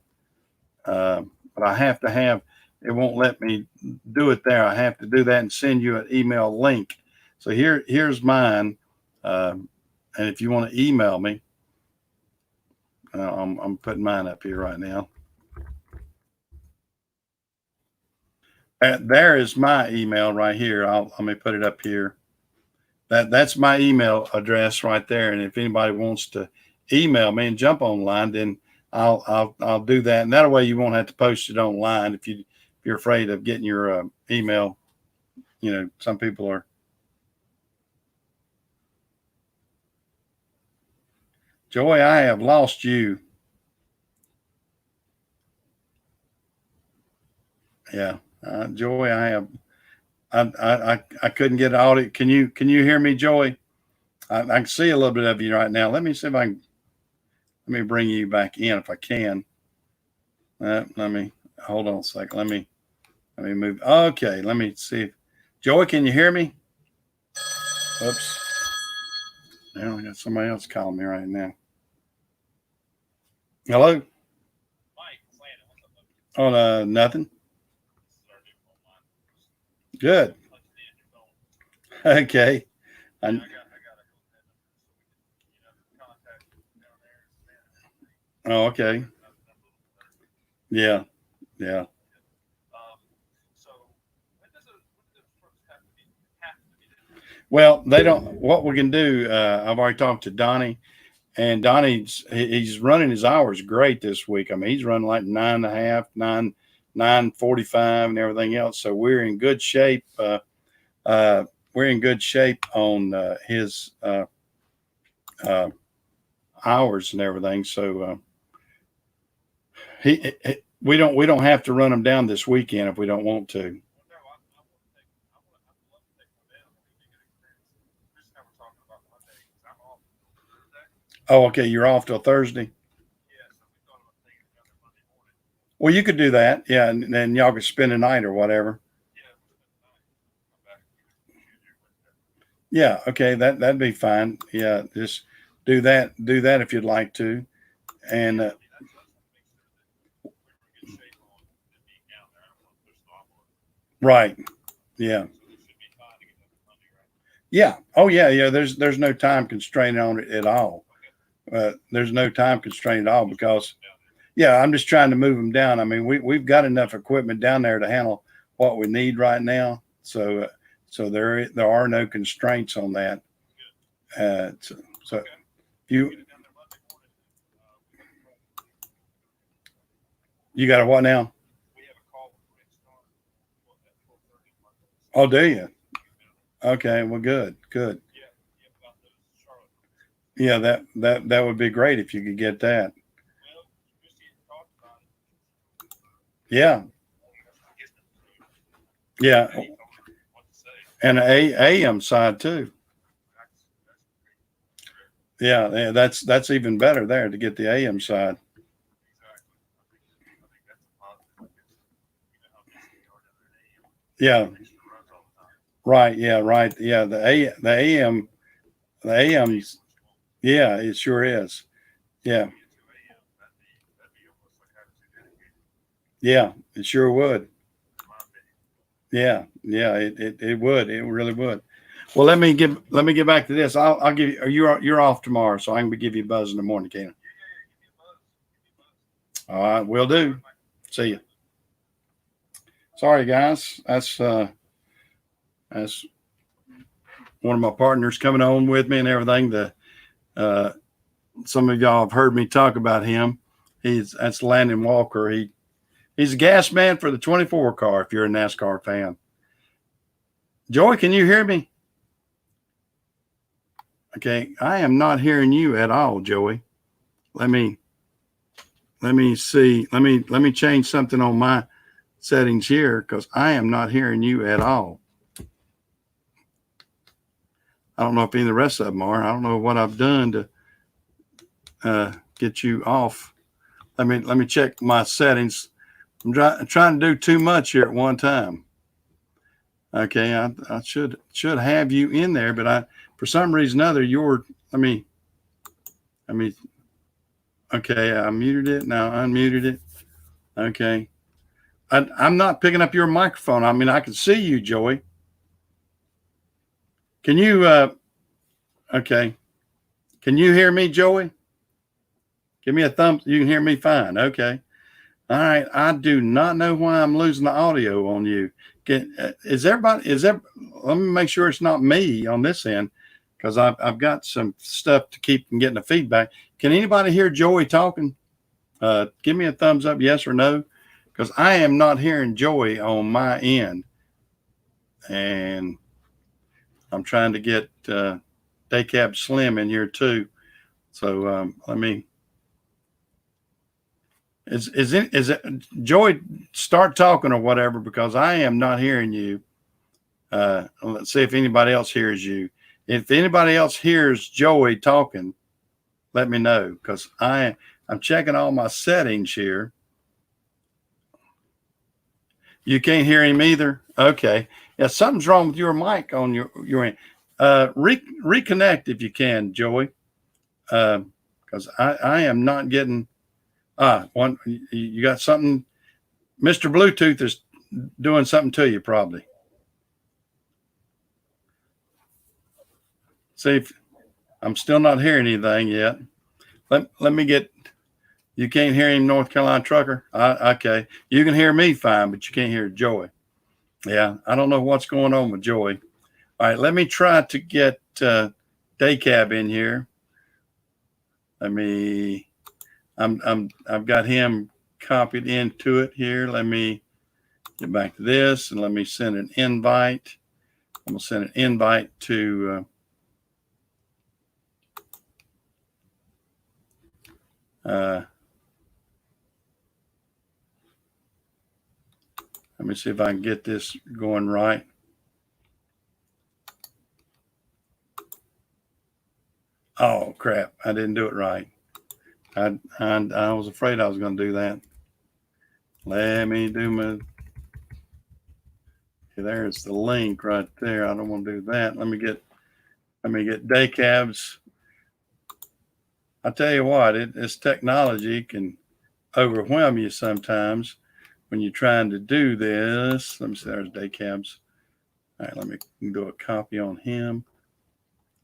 But I have to have. It won't let me do it there. I have to do that and send you an email link. So here's mine. And if you want to email me, I'm putting mine up here right now. There is my email right here. Let me put it up here. That's my email address right there. And if anybody wants to email me and jump online, then I'll do that. And that way you won't have to post it online if you're afraid of getting your email. You know, some people are. Joy, I have lost you. Yeah, Joy, I couldn't get audio. Can you hear me, Joy? I can see a little bit of you right now. Let me see if I can. Let me bring you back in if I can. Let me hold on a second. Let me move. Okay, let me see. Joy, can you hear me? Oops. Now I got somebody else calling me right now. Hello? Oh, nothing. Good. Okay. Oh, okay. Yeah. Yeah. Well, they don't. What we can do, I've already talked to Donnie, and he's running his hours great this week. I mean, he's running like 9.5, 9:45, and everything else. So we're in good shape. We're in good shape on his hours and everything. So we don't have to run him down this weekend if we don't want to. Oh, okay. You're off till Thursday. Well, you could do that. Yeah. And then y'all could spend a night or whatever. Yeah. Okay. That'd be fine. Yeah. Just do that if you'd like to. And, right. Yeah. Yeah. Oh yeah. Yeah. There's no time constraint on it at all. There's no time constraint at all because, yeah, I'm just trying to move them down. I mean, we've got enough equipment down there to handle what we need right now. So there are no constraints on that. So you got a what now? Oh, do you? Okay. Well, good. Yeah, that would be great if you could get that. Yeah. Yeah. And AM side too. Yeah, that's even better there to get the AM side. Yeah. Right. Yeah. Right. Yeah. The AM. Yeah, it sure is. Yeah. Yeah, it sure would. Yeah. Yeah. It would. It really would. Well, let me get back to this. I'll give you. You're off tomorrow, so I can give you a buzz in the morning, Kena. All right, will do. See you. Sorry, guys. That's one of my partners coming on with me and everything. Some of y'all have heard me talk about him. That's Landon Walker. He's a gas man for the 24 car. If you're a NASCAR fan, Joy, can you hear me? Okay, I am not hearing you at all, Joey. Let me see. Let me change something on my settings here because I am not hearing you at all. I don't know if any of the rest of them are. I don't know what I've done to get you off. Let me check my settings. I'm trying to do too much here at one time. Okay, I should have you in there, but for some reason or other let me okay, I muted it, now unmuted it. Okay. I'm not picking up your microphone. I mean, I can see you, Joey. Can you okay. Can you hear me, Joey? Give me a thumbs. You can hear me fine. Okay. All right. I do not know why I'm losing the audio on you. Let me make sure it's not me on this end, because I've got some stuff to keep from getting the feedback. Can anybody hear Joey talking? Give me a thumbs up, yes or no, because I am not hearing Joey on my end. And I'm trying to get Daycab Slim in here too. So let me. Is it Joey? Start talking or whatever, because I am not hearing you. Let's see if anybody else hears you. If anybody else hears Joey talking, let me know, because I'm checking all my settings here. You can't hear him either. Okay, yeah, something's wrong with your mic on your end. Reconnect if you can, Joey, because I am not getting. One, you got something. Mr. Bluetooth is doing something to you, probably. See if I'm still not hearing anything yet. Let me get. You can't hear him, North Carolina trucker. Okay, you can hear me fine, but you can't hear Joey. Yeah, I don't know what's going on with Joey. All right, let me try to get Daycab in here. I've got him copied into it here. Let me get back to this, and let me send an invite. I'm gonna send an invite to let me see if I can get this going right. Oh crap, I didn't do it right. I was afraid I was going to do that. Let me do my. Okay, there's the link right there. I don't want to do that. Let me get Daycabs. I tell you what, this technology can overwhelm you sometimes when you're trying to do this. Let me see. There's Daycabs. All right, let me do a copy on him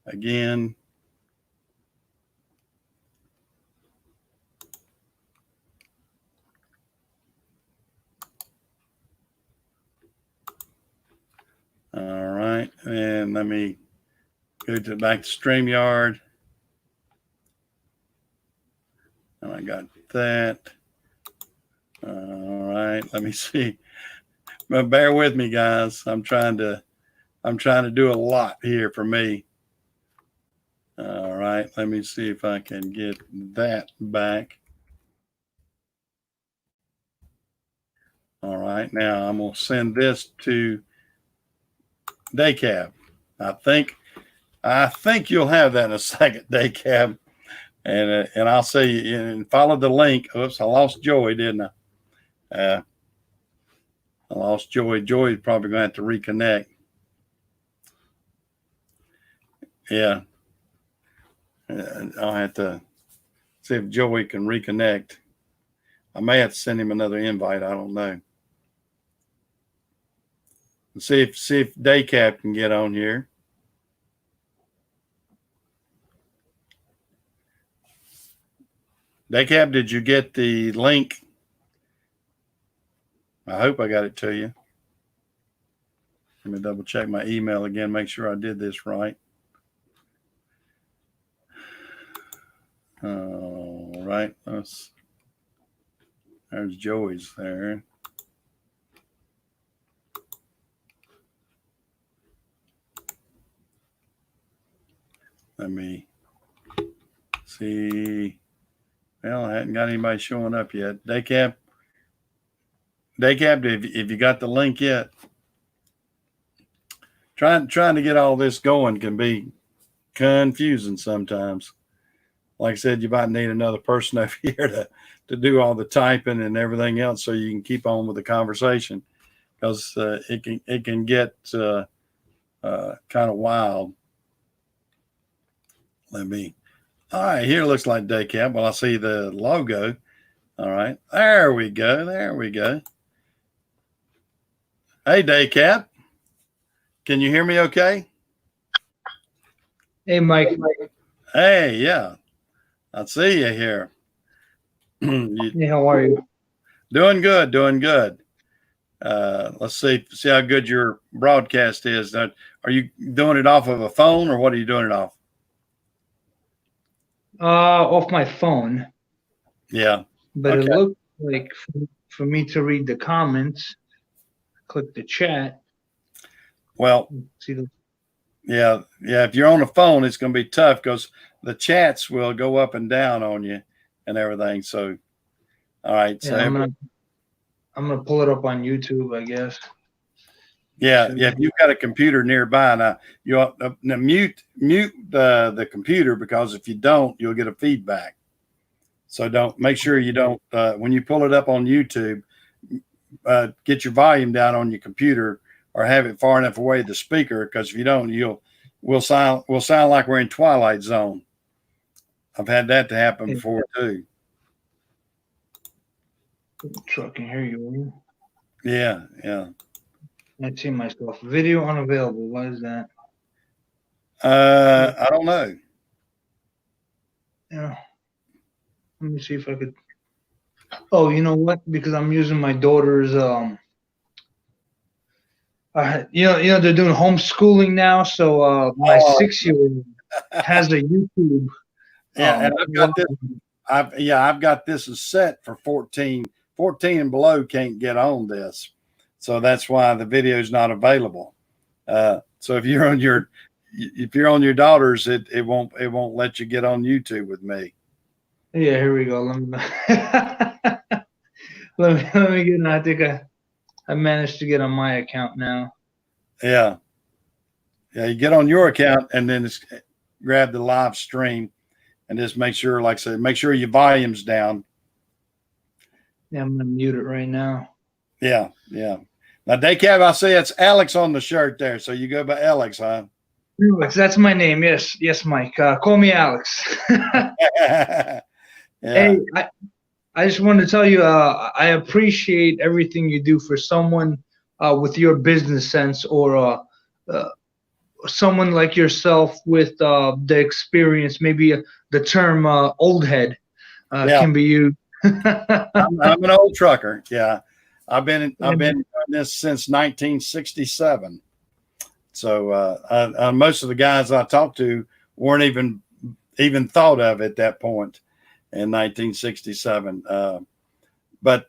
again. All right, and let me go back to StreamYard. And I got that. All right, let me see. But bear with me, guys. I'm trying to do a lot here for me. All right, let me see if I can get that back. All right, now I'm gonna send this to Daycab. I think you'll have that in a second, Daycab, and I'll see and follow the link. Oops, I lost Joey, didn't I? I lost Joey. Joey's probably going to have to reconnect. Yeah, I'll have to see if Joey can reconnect. I may have to send him another invite. I don't know. See if Daycab can get on here. Daycab, did you get the link? I hope I got it to you. Let me double check my email again, make sure I did this right. All right, there's Joey's there. Let me see. Well, I hadn't got anybody showing up yet. Daycab, if you got the link yet? Trying to get all this going can be confusing sometimes. Like I said, you might need another person over here to do all the typing and everything else, so you can keep on with the conversation, because it can get kind of wild. All right, here looks like day cap. Well, I see the logo. All right, there we go. There we go. Hey, day cap. Can you hear me okay? Hey, Mike. Hey, yeah. I see you here. Hey, how are you? Doing good, doing good. Let's see how good your broadcast is. Are you doing it off of a phone, or what are you doing it off? Off my phone. Yeah. But Okay. it looked like for me to read the comments, click the chat. Well, see the. Yeah. If you're on a phone, it's going to be tough, because the chats will go up and down on you and everything. So, all right. Yeah, So I'm gonna pull it up on YouTube, I guess. yeah. If you've got a computer nearby, now you ought to mute the computer, because if you don't, you'll get a feedback. So make sure you don't, when you pull it up on YouTube, get your volume down on your computer, or have it far enough away the speaker, because if you don't, we'll sound like we're in Twilight Zone. I've had that to happen before too. So I can hear you. Yeah. I see myself. Video unavailable. Why is that? I don't know. Yeah. Let me see if I could. Oh, you know what? Because I'm using my daughter's you know they're doing homeschooling now, so my 6-year-old has a YouTube. Yeah, and I've got this. I've got this is set for 14 and below can't get on this, so that's why the video is not available. So if you're on your daughter's, it won't let you get on YouTube with me. Yeah, here we go. Let me get. I think I managed to get on my account now. Yeah, you get on your account and then grab the live stream, and just make sure, like I said, make sure your volume's down. Yeah, I'm gonna mute it right now. Yeah. Now, Daycab, I see it's Alex on the shirt there, so you go by Alex, huh? Alex, that's my name. Yes, Mike. Call me Alex. Yeah. Hey, I just wanted to tell you, I appreciate everything you do for someone with your business sense, or someone like yourself with the experience. Maybe the term old head can be used. I'm an old trucker. Yeah, I've been doing this since 1967. So most of the guys I talked to weren't even thought of at that point in 1967. But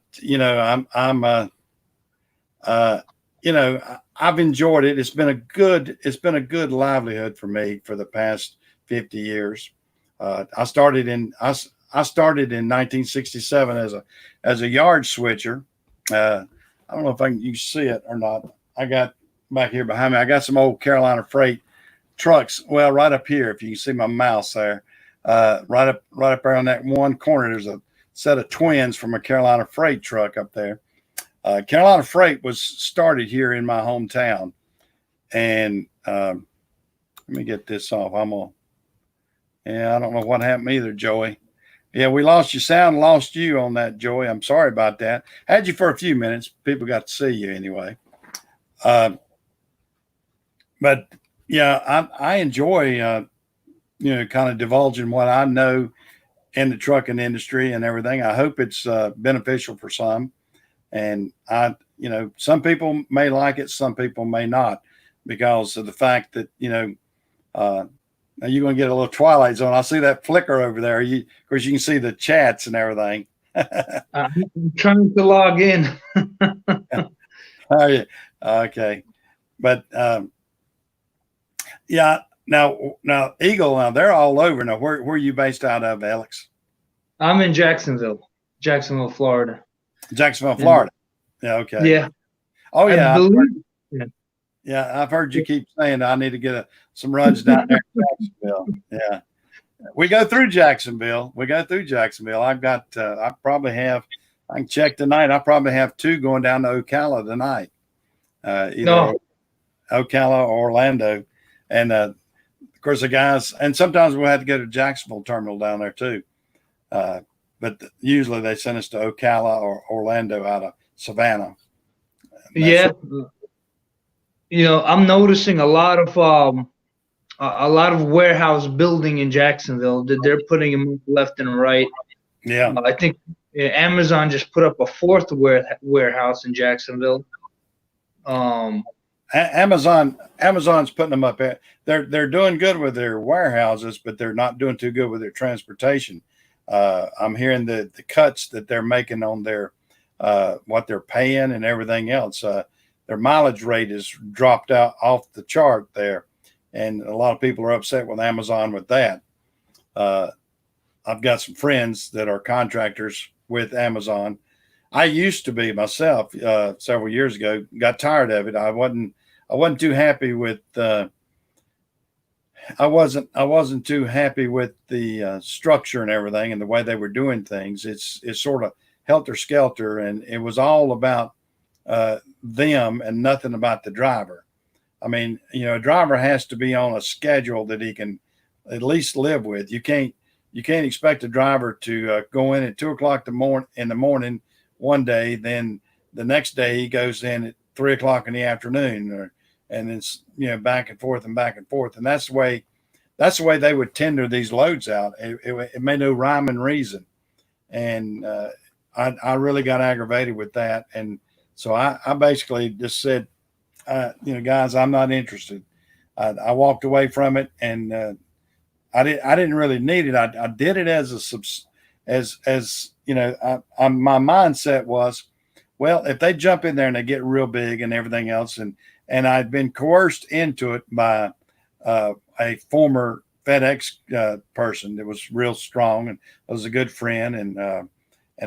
I've enjoyed it. It's been a good livelihood for me for the past 50 years. I started in 1967 as a yard switcher. I don't know if you see it or not. I got back here behind me, I got some old Carolina Freight trucks. Well, right up here, if you can see my mouse there, right up there on that one corner, there's a set of twins from a Carolina Freight truck up there. Carolina Freight was started here in my hometown, and let me get this off. I don't know what happened either, Joey. Yeah, we lost your sound, lost you on that, Joey. I'm sorry about that. Had you for a few minutes. People got to see you anyway. But yeah, I enjoy kind of divulging what I know in the trucking industry and everything. I hope it's beneficial for some. And some people may like it, some people may not, because of the fact that, now you're going to get a little Twilight Zone. I see that flicker over there. Of course, you can see the chats and everything. I'm trying to log in. Oh, yeah. Okay. But yeah, now Eagle, they're all over. Now, where are you based out of, Alex? I'm in Jacksonville, Florida. Jacksonville, Florida. Yeah. Okay. Yeah. Oh, yeah. Yeah, I've heard you keep saying I need to get some runs down there in Jacksonville. Yeah, we go through Jacksonville. I've got. I probably have. I can check tonight. I probably have 2 going down to Ocala tonight. Either No. Ocala or Orlando, and of course the guys. And sometimes we'll have to go to Jacksonville terminal down there too. But usually they send us to Ocala or Orlando out of Savannah. Yeah. I'm noticing a lot of warehouse building in Jacksonville that they're putting them up left and right. Yeah. I think Amazon just put up a 4th warehouse in Jacksonville. Amazon's putting them up. They're doing good with their warehouses, but they're not doing too good with their transportation. I'm hearing the cuts that they're making on their what they're paying and everything else. Their mileage rate has dropped out off the chart there, and a lot of people are upset with Amazon with that. I've got some friends that are contractors with Amazon. I used to be myself several years ago. Got tired of it. I wasn't too happy with. I wasn't too happy with the structure and everything and the way they were doing things. It's sort of helter skelter, and it was all about them and nothing about the driver. I mean, a driver has to be on a schedule that he can at least live with. You can't expect a driver to go in at 2:00 in the morning one day, then the next day he goes in at 3:00 in the afternoon, and it's back and forth, and that's the way they would tender these loads out. It made no rhyme and reason, and I really got aggravated with that, and so I basically just said, guys, I'm not interested. I walked away from it, and I didn't really need it. I did it as my mindset was, well, if they jump in there and they get real big and everything else, and I'd been coerced into it by a former FedEx person that was real strong and was a good friend, and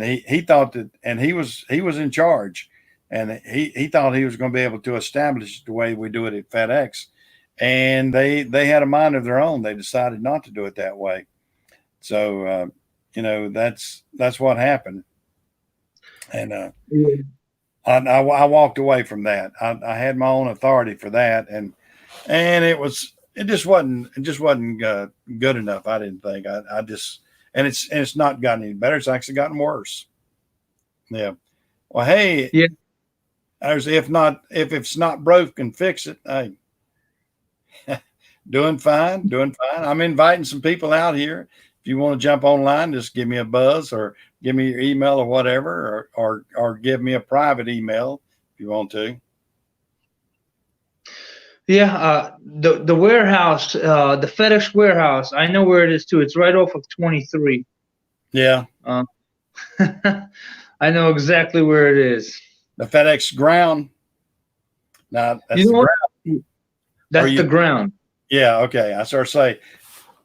he thought that, and he was in charge, and he thought he was going to be able to establish the way we do it at FedEx, and they had a mind of their own. They decided not to do it that way, so that's what happened, and I walked away from that. I had my own authority for that, and it just wasn't good enough. I didn't think. I just, and it's not gotten any better. It's actually gotten worse. Yeah. Well, hey, yeah. If it's not broken, fix it. Hey, doing fine. I'm inviting some people out here. If you want to jump online, just give me a buzz or give me your email or whatever, or give me a private email if you want to. Yeah, the warehouse, the FedEx warehouse, I know where it is too. It's right off of 23. Yeah. I know exactly where it is. The FedEx ground. Now that's That's the ground. Yeah. Okay. I sort of say,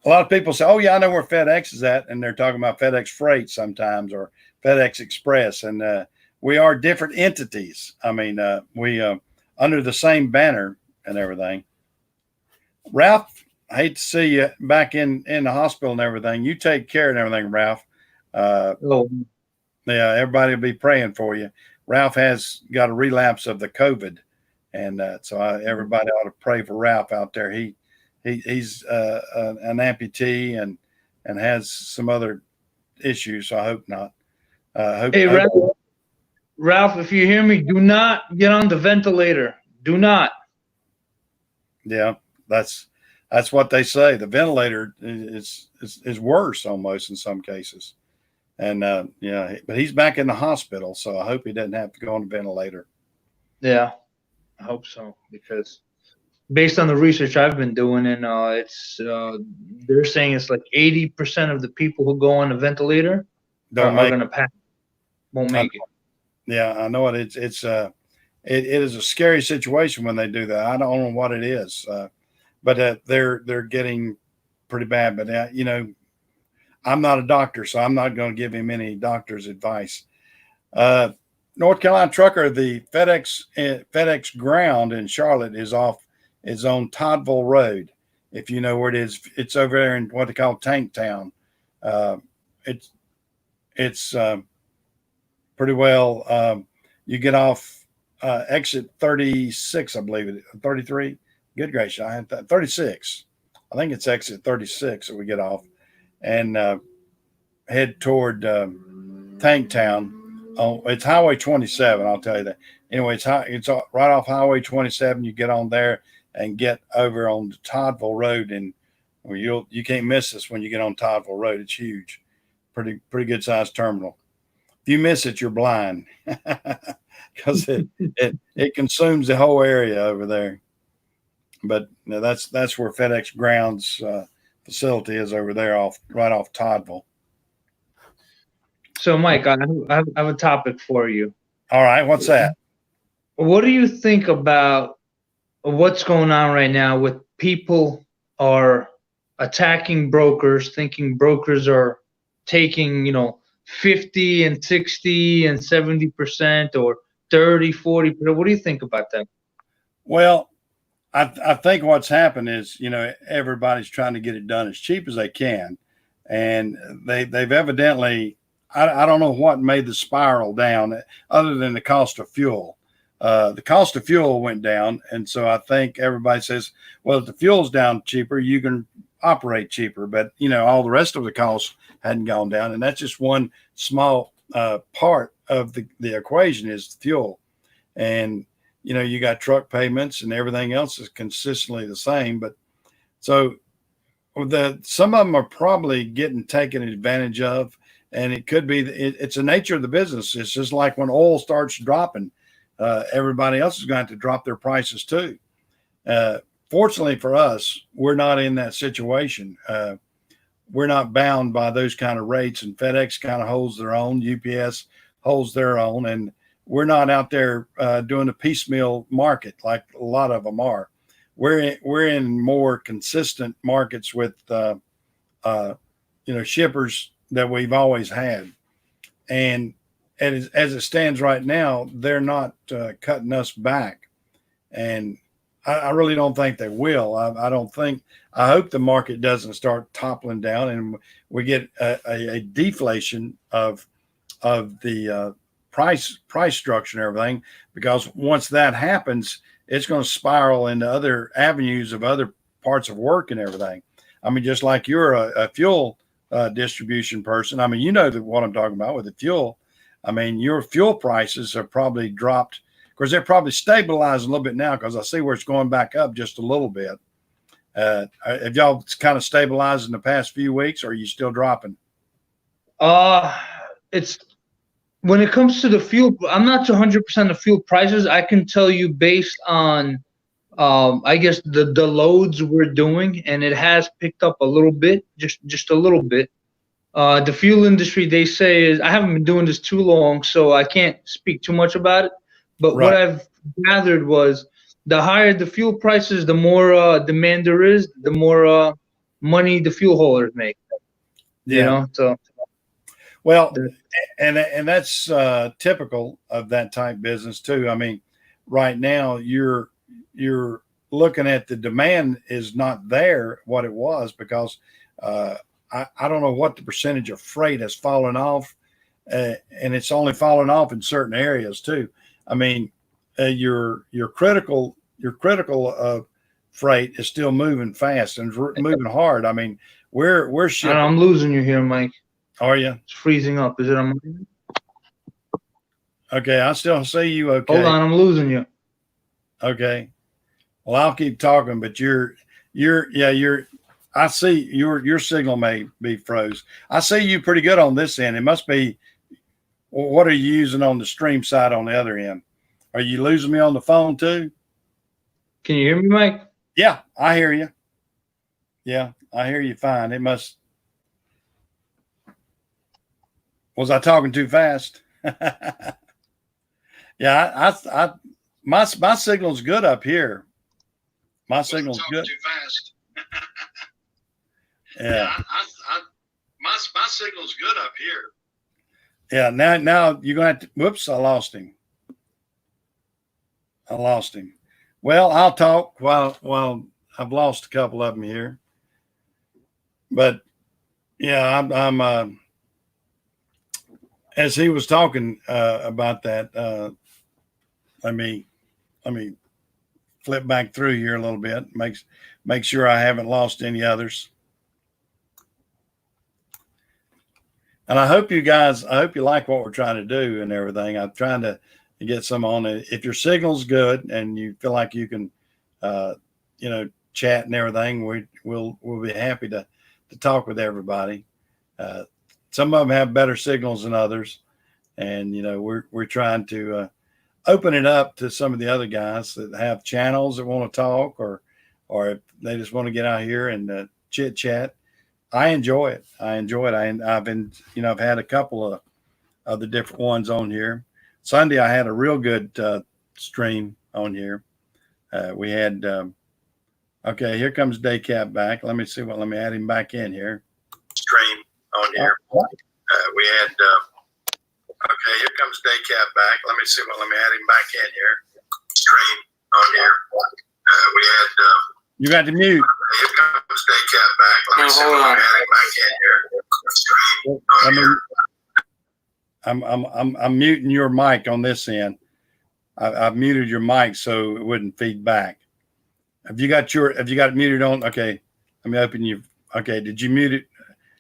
a lot of people say, "Oh yeah, I know where FedEx is at," and they're talking about FedEx Freight sometimes or FedEx Express, and we are different entities. I mean, we under the same banner and everything. Ralph, I hate to see you back in the hospital and everything. You take care and everything, Ralph. Yeah, everybody will be praying for you. Ralph has got a relapse of the COVID, and so everybody ought to pray for Ralph out there. He's an amputee and has some other issues. So I hope not. Ralph, if you hear me, do not get on the ventilator. Do not. Yeah, that's what they say. The ventilator is worse almost in some cases. And yeah, but he's back in the hospital, so I hope he doesn't have to go on the ventilator. Yeah, I hope so, because based on the research I've been doing, and it's they're saying it's like 80% of the people who go on the ventilator are going to pass, won't make it. Yeah, I know it. It is a scary situation when they do that. I don't know what it is, but they're getting pretty bad. But I'm not a doctor, so I'm not going to give him any doctor's advice. North Carolina trucker, the FedEx ground in Charlotte is on Toddville Road. If you know where it is, it's over there in what they call Tank Town. Uh, it's pretty well. You get off exit 36, I believe it. 33. Good gracious, I had 36. I think it's exit 36 that we get off and head toward Tank Town. Oh, it's Highway 27. I'll tell you that. Anyway, it's right off Highway 27. You get on there and get over on the Toddville Road, and you can't miss this when you get on Toddville Road. It's huge, pretty good sized terminal. If you miss it, you're blind because it consumes the whole area over there. But that's where FedEx Grounds facility is over there, right off Toddville. So, Mike, I have a topic for you. All right, what's that? What do you think about what's going on right now with people are attacking brokers, thinking brokers are taking, 50 and 60 and 70% or 30, 40%? What do you think about that? Well, I think what's happened is, everybody's trying to get it done as cheap as they can. And they've evidently, I don't know what made the spiral down other than the cost of fuel. The cost of fuel went down. And so I think everybody says, well, if the fuel's down cheaper, you can operate cheaper. But, all the rest of the costs hadn't gone down. And that's just one small part of the equation is fuel. And, you got truck payments and everything else is consistently the same. But so some of them are probably getting taken advantage of. And it could be, it's the nature of the business. It's just like when oil starts dropping, everybody else is going to drop their prices too. Fortunately for us, we're not in that situation. We're not bound by those kind of rates, and FedEx kind of holds their own. UPS holds their own, and we're not out there doing a piecemeal market like a lot of them are. We're in more consistent markets with shippers that we've always had, and as it stands right now, they're not cutting us back, and I really don't think they will. I hope the market doesn't start toppling down and we get a deflation of the price structure and everything, because once that happens, it's going to spiral into other avenues of other parts of work and everything. I mean, just like you're a fuel distribution person. I mean, what I'm talking about with the fuel. I mean, your fuel prices have probably dropped. Of course, they're probably stabilized a little bit now because I see where it's going back up just a little bit. Have y'all kind of stabilized in the past few weeks, or are you still dropping? It's when it comes to the fuel, I'm not 100% of fuel prices. I can tell you based on, I guess the loads we're doing, and it has picked up a little bit, just a little bit. The fuel industry, they say, is I haven't been doing this too long, so I can't speak too much about it. But Right. What I've gathered was the higher the fuel prices, the more demand there is, the more money the fuel haulers make. Yeah. So well, and that's typical of that type business too. I mean, right now you're looking at the demand is not there what it was because I don't know what the percentage of freight has fallen off, and it's only fallen off in certain areas too. I mean, your critical freight is still moving fast and moving hard. I mean, we're shipping. I'm losing you here, Mike. Are you? It's freezing up. Is it on? Okay, I still see you. Okay. Hold on, I'm losing you. Okay. Well, I'll keep talking, but I see your signal may be froze. I see you pretty good on this end. It must be. What are you using on the stream side on the other end? Are you losing me on the phone too? Can you hear me, Mike? Yeah, I hear you. Yeah, I hear you fine. It must. Was I talking too fast? Yeah, my signal's good up here. My signal's good. Too fast. Yeah. My signal's good up here. Yeah. Now you're going to have to, whoops, I lost him. Well, I'll talk while I've lost a couple of them here, but yeah, I'm as he was talking about that, let me flip back through here a little bit, make sure I haven't lost any others. And I hope you like what we're trying to do and everything. I'm trying to get some on it. If your signal's good and you feel like you can, chat and everything, we'll be happy to talk with everybody. Some of them have better signals than others, and we're trying to open it up to some of the other guys that have channels that want to talk, or if they just want to get out here and chit chat. I enjoy it. I've been, I've had a couple of the different ones on here. Sunday, I had a real good stream on here. We had, okay, here comes Daycap back. Let me add him back in here. Stream on here. We had, okay, here comes Daycap back. Let me add him back in here. Stream on here. We had, you got to mute. Here comes Daycap back. Let me see what I'm adding back in here. I'm muting your mic on this end. I've muted your mic so it wouldn't feed back. Have you got it muted on? Okay, let me open you. Okay, did you mute it?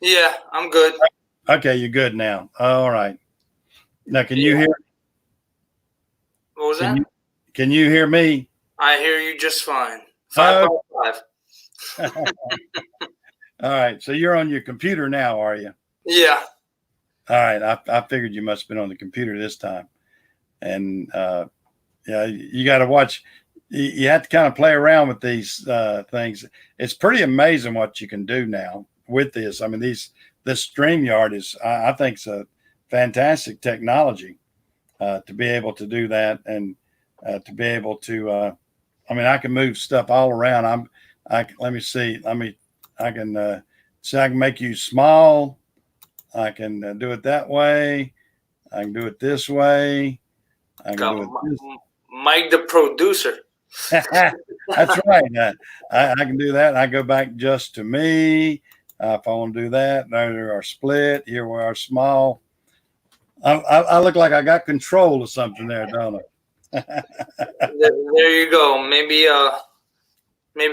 Yeah, I'm good. Okay, you're good now. All right. Now, can you hear? What was that? Can you hear me? I hear you just fine. 5.5. All right. So you're on your computer now, are you? Yeah. All right. I figured you must have been on the computer this time. And yeah, you got to watch. You have to kind of play around with these things. It's pretty amazing what you can do now with this. I mean, this StreamYard is, I think, it's a fantastic technology to be able to do that, and to be able to. I mean, I can move stuff all around. Let me see. I can make you small. I can do it that way. I can do it this way. I can do it this. Mike, the producer. That's right. I can do that. I go back just to me. If I want to do that, there are split. Here we are small. I look like I got control of something there, don't I? There you go. Maybe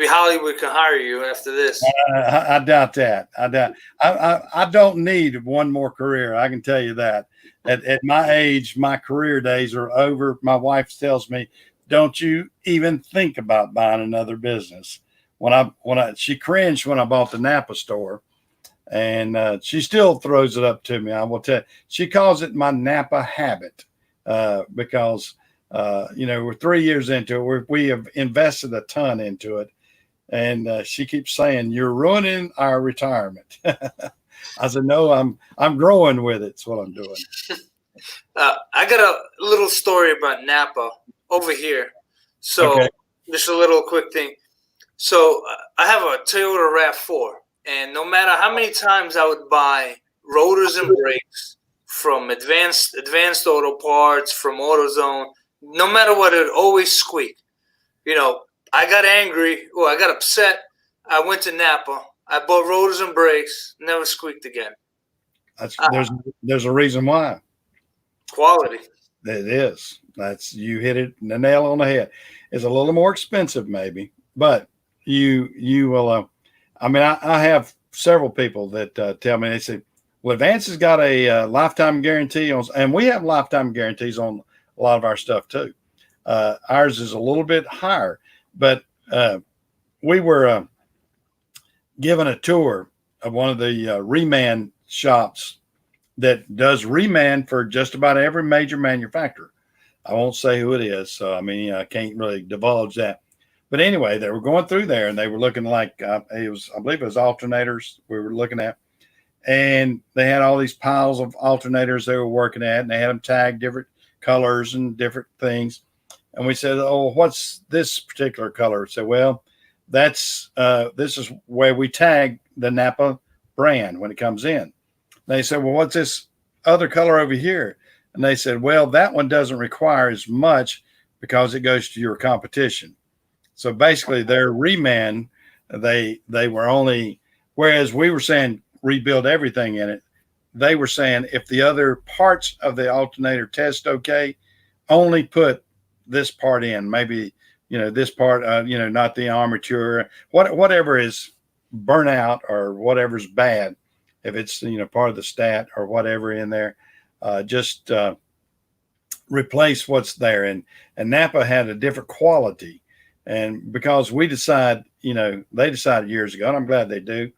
Hollywood can hire you after this. I doubt that. I don't need one more career. I can tell you that. At my age, my career days are over. My wife tells me, "Don't you even think about buying another business." She cringed when I bought the Napa store, and she still throws it up to me. I will tell you, she calls it my Napa habit because. We're 3 years into it. We have invested a ton into it. And she keeps saying, "You're ruining our retirement." I said, "No, I'm growing with it. It's what I'm doing." I got a little story about Napa over here. So okay. Just a little quick thing. So I have a Toyota RAV4, and no matter how many times I would buy rotors and brakes from Advanced Auto Parts, from AutoZone, no matter what, it would always squeak. I got angry, or I got upset. I went to Napa. I bought rotors and brakes. Never squeaked again. There's a reason why. Quality. It is. You hit it the nail on the head. It's a little more expensive, maybe, but you will. I have several people that tell me, they say, "Well, Advance has got a lifetime guarantee on," and we have lifetime guarantees on a lot of our stuff too. Ours is a little bit higher, but we were given a tour of one of the reman shops that does reman for just about every major manufacturer. I won't say who it is, so I can't really divulge that. But anyway, they were going through there, and they were looking like I believe it was alternators we were looking at, and they had all these piles of alternators they were working at, and they had them tagged different colors and different things. And we said, "Oh, what's this particular color?" So, well, this is where we tag the Napa brand when it comes in. They said, "Well, what's this other color over here. And they said, well, that one doesn't require as much because it goes to your competition. So basically their reman, they were only, whereas we were saying rebuild everything in it, they were saying if the other parts of the alternator test okay, only put this part in, maybe, this part, not the armature, whatever is burnout or whatever's bad, if it's, part of the stat or whatever in there, just replace what's there. And Napa had a different quality. And because we decide, they decided years ago, and I'm glad they do,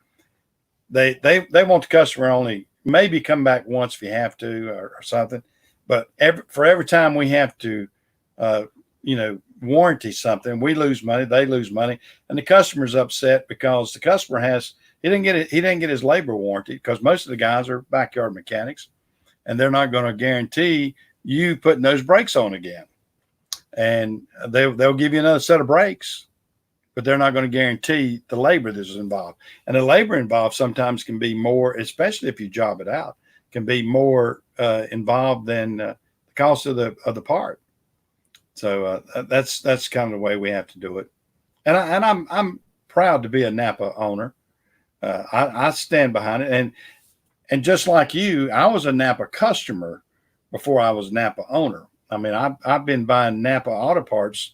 they want the customer only maybe come back once if you have to or something. But for every time we have to, warranty something, we lose money, they lose money, and the customer's upset because the customer he didn't get his labor warranty because most of the guys are backyard mechanics, and they're not going to guarantee you putting those brakes on again. And they'll give you another set of brakes, but they're not going to guarantee the labor that's involved. And the labor involved sometimes can be more, especially if you job it out, can be more involved than the cost of the part. So that's kind of the way we have to do it. And I'm proud to be a Napa owner. I stand behind it. And just like you, I was a Napa customer before I was a Napa owner. I mean, I've been buying Napa auto parts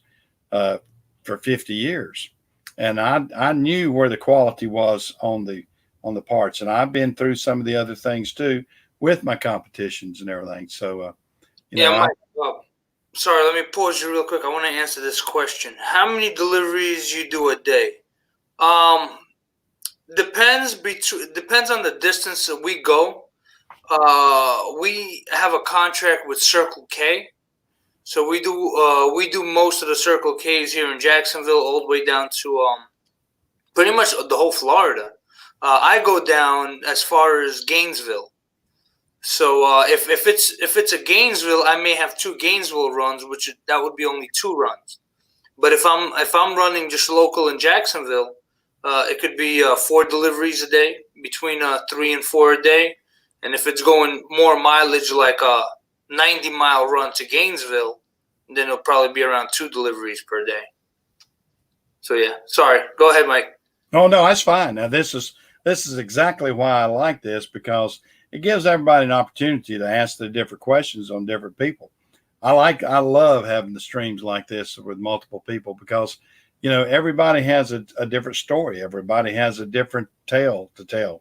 for 50 years, and I knew where the quality was on the parts, and I've been through some of the other things too with my competitions and everything. So, Mike, sorry, let me pause you real quick. I want to answer this question. How many deliveries you do a day? Depends on the distance that we go. We have a contract with Circle K. So we do most of the Circle K's here in Jacksonville, all the way down to pretty much the whole Florida. I go down as far as Gainesville. So if it's a Gainesville, I may have 2 Gainesville runs, that would be only 2 runs. But if I'm running just local in Jacksonville, it could be 4 deliveries a day, between 3 and 4 a day. And if it's going more mileage, like a 90-mile run to Gainesville, then it'll probably be around 2 deliveries per day. So yeah, sorry. Go ahead, Mike. Oh no, that's fine. Now this is exactly why I like this, because it gives everybody an opportunity to ask the different questions on different people. I love having the streams like this with multiple people because, everybody has a different story. Everybody has a different tale to tell.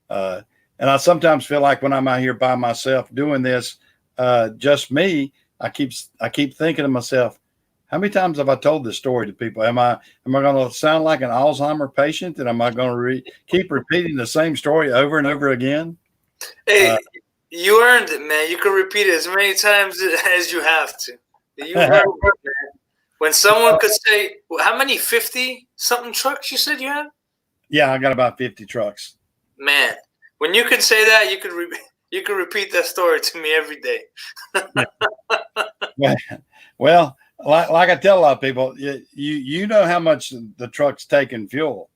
And I sometimes feel like when I'm out here by myself doing this, just me, I keep thinking to myself, how many times have I told this story to people? Am I going to sound like an Alzheimer patient? And am I going to keep repeating the same story over and over again? Hey, you earned it, man. You can repeat it as many times as you have to. You earned it, man. When someone could say, how many 50-something trucks you said you have? Yeah, I got about 50 trucks. Man, when you could say that, you could repeat that story to me every day. Well, like I tell a lot of people, you know how much the trucks take in fuel.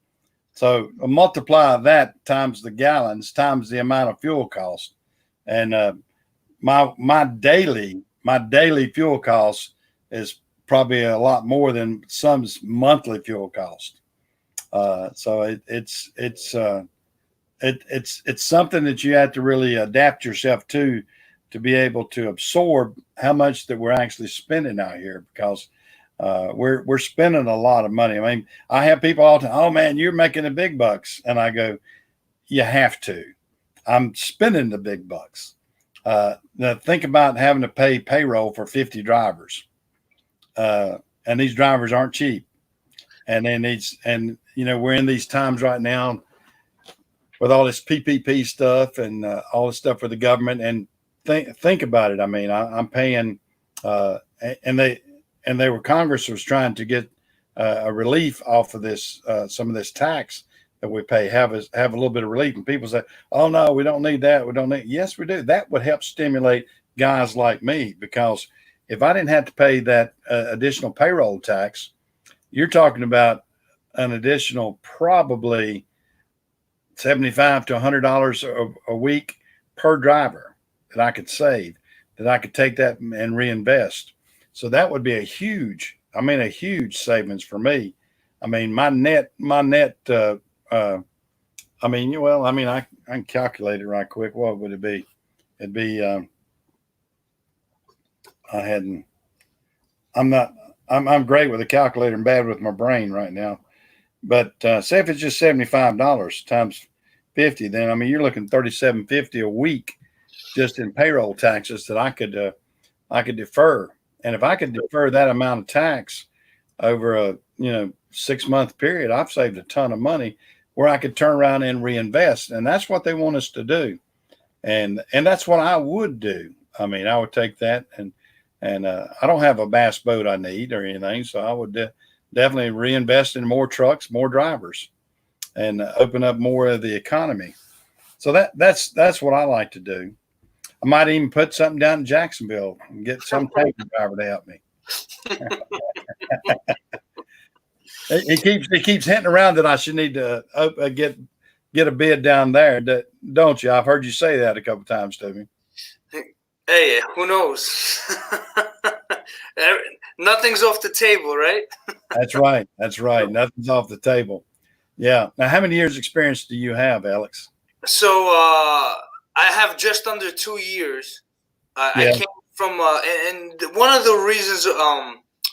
So multiply that times the gallons times the amount of fuel cost. And my daily fuel cost is probably a lot more than some's monthly fuel cost. So it's something that you have to really adapt yourself to be able to absorb how much that we're actually spending out here, because we're spending a lot of money. I mean, I have people all the time, oh man, you're making the big bucks. And I go, you have to. I'm spending the big bucks. Now think about having to pay payroll for 50 drivers. And these drivers aren't cheap. And then we're in these times right now with all this PPP stuff and all this stuff for the government. And think about it. I mean, I'm paying, Congress was trying to get a relief off of this, some of this tax that we pay, have a little bit of relief. And people say, oh no, we don't need that. We don't need. Yes, we do. That would help stimulate guys like me, because if I didn't have to pay that additional payroll tax, you're talking about an additional probably $75 to $100 a week per driver that I could save, that I could take that and reinvest. So that would be a huge savings for me. I mean, my net, I can calculate it right quick. What would it be? It'd be, I'm great with a calculator and bad with my brain right now. But say if it's just $75 times 50, then I mean you're looking $37.50 a week just in payroll taxes that I could defer. And if I could defer that amount of tax over a 6-month period, I've saved a ton of money where I could turn around and reinvest. And that's what they want us to do. And that's what I would do. I mean, I would take that and I don't have a bass boat I need or anything, so I would definitely reinvest in more trucks, more drivers, and open up more of the economy. So that's what I like to do. I might even put something down in Jacksonville and get some taxi driver to help me. It keeps hinting around that I should need to get a bid down there, don't you? I've heard you say that a couple of times to me. Hey, who knows? Nothing's off the table, right? That's right. Nothing's off the table. Yeah. Now, how many years experience do you have, Alex? So I have just under 2 years. I came from, and one of the reasons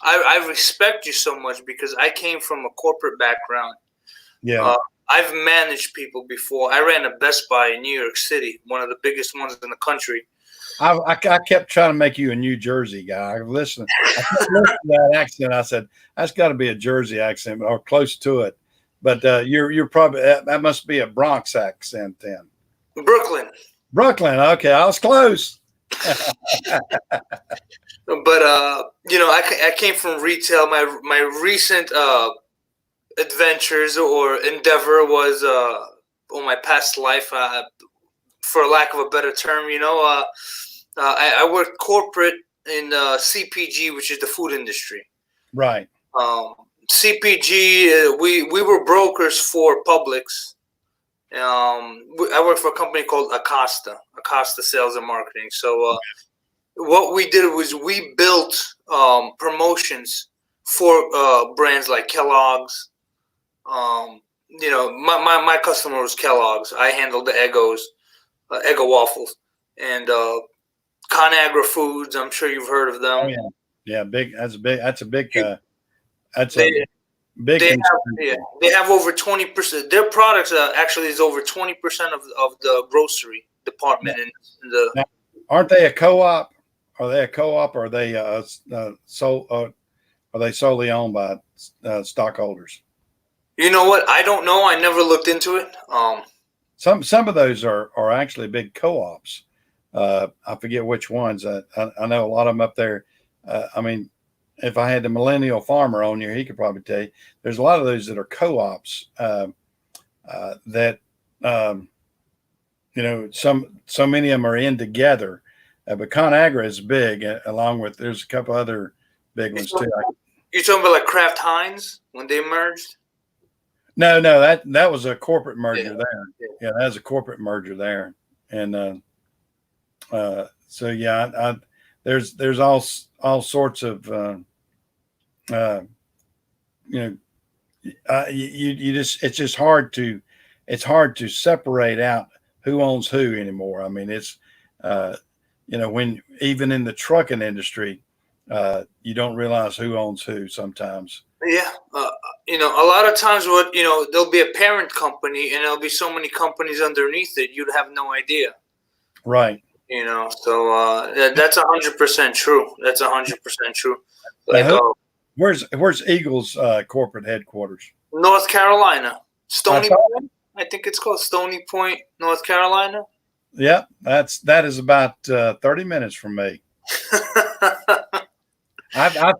I respect you so much because I came from a corporate background. Yeah. I've managed people before. I ran a Best Buy in New York City, one of the biggest ones in the country. I kept trying to make you a New Jersey guy. I kept listening to that accent. I said, that's got to be a Jersey accent or close to it. But you're probably, that must be a Bronx accent then. Brooklyn. Okay. I was close. But, I came from retail. My recent adventures or endeavor was my past life, for lack of a better term, I worked corporate in CPG, which is the food industry. Right. CPG, we were brokers for Publix. I worked for a company called Acosta Sales and Marketing. So what we did was we built promotions for brands like Kellogg's. My customer was Kellogg's. I handled the Eggos, Eggo waffles, and ConAgra Foods. I'm sure you've heard of them. Oh yeah, yeah, big. That's a big. They have over 20%. Their products actually is over 20% of the grocery department in the. Now, aren't they a co-op? Are they a co-op? Or are they are they solely owned by stockholders? You know what? I don't know. I never looked into it. Some of those are actually big co-ops. I forget which ones. I know a lot of them up there. I mean, if I had the millennial farmer on here, he could probably tell you. There's a lot of those that are co-ops that so many of them are in together. But ConAgra is big, along with there's a couple other big ones too. You're talking about like Kraft Heinz when they merged? No, that was a corporate merger there. Yeah, that was a corporate merger there, and so yeah, there's all sorts of it's just hard to separate out who owns who anymore. I mean, it's when even in the trucking industry, you don't realize who owns who sometimes. Yeah. A lot of times there'll be a parent company and there'll be so many companies underneath it, you'd have no idea. Right. So that's 100% true. That's 100% true. Like, where's Eagle's corporate headquarters? North Carolina. Stony Point. I think it's called Stony Point, North Carolina. Yeah, that is about 30 minutes from me. I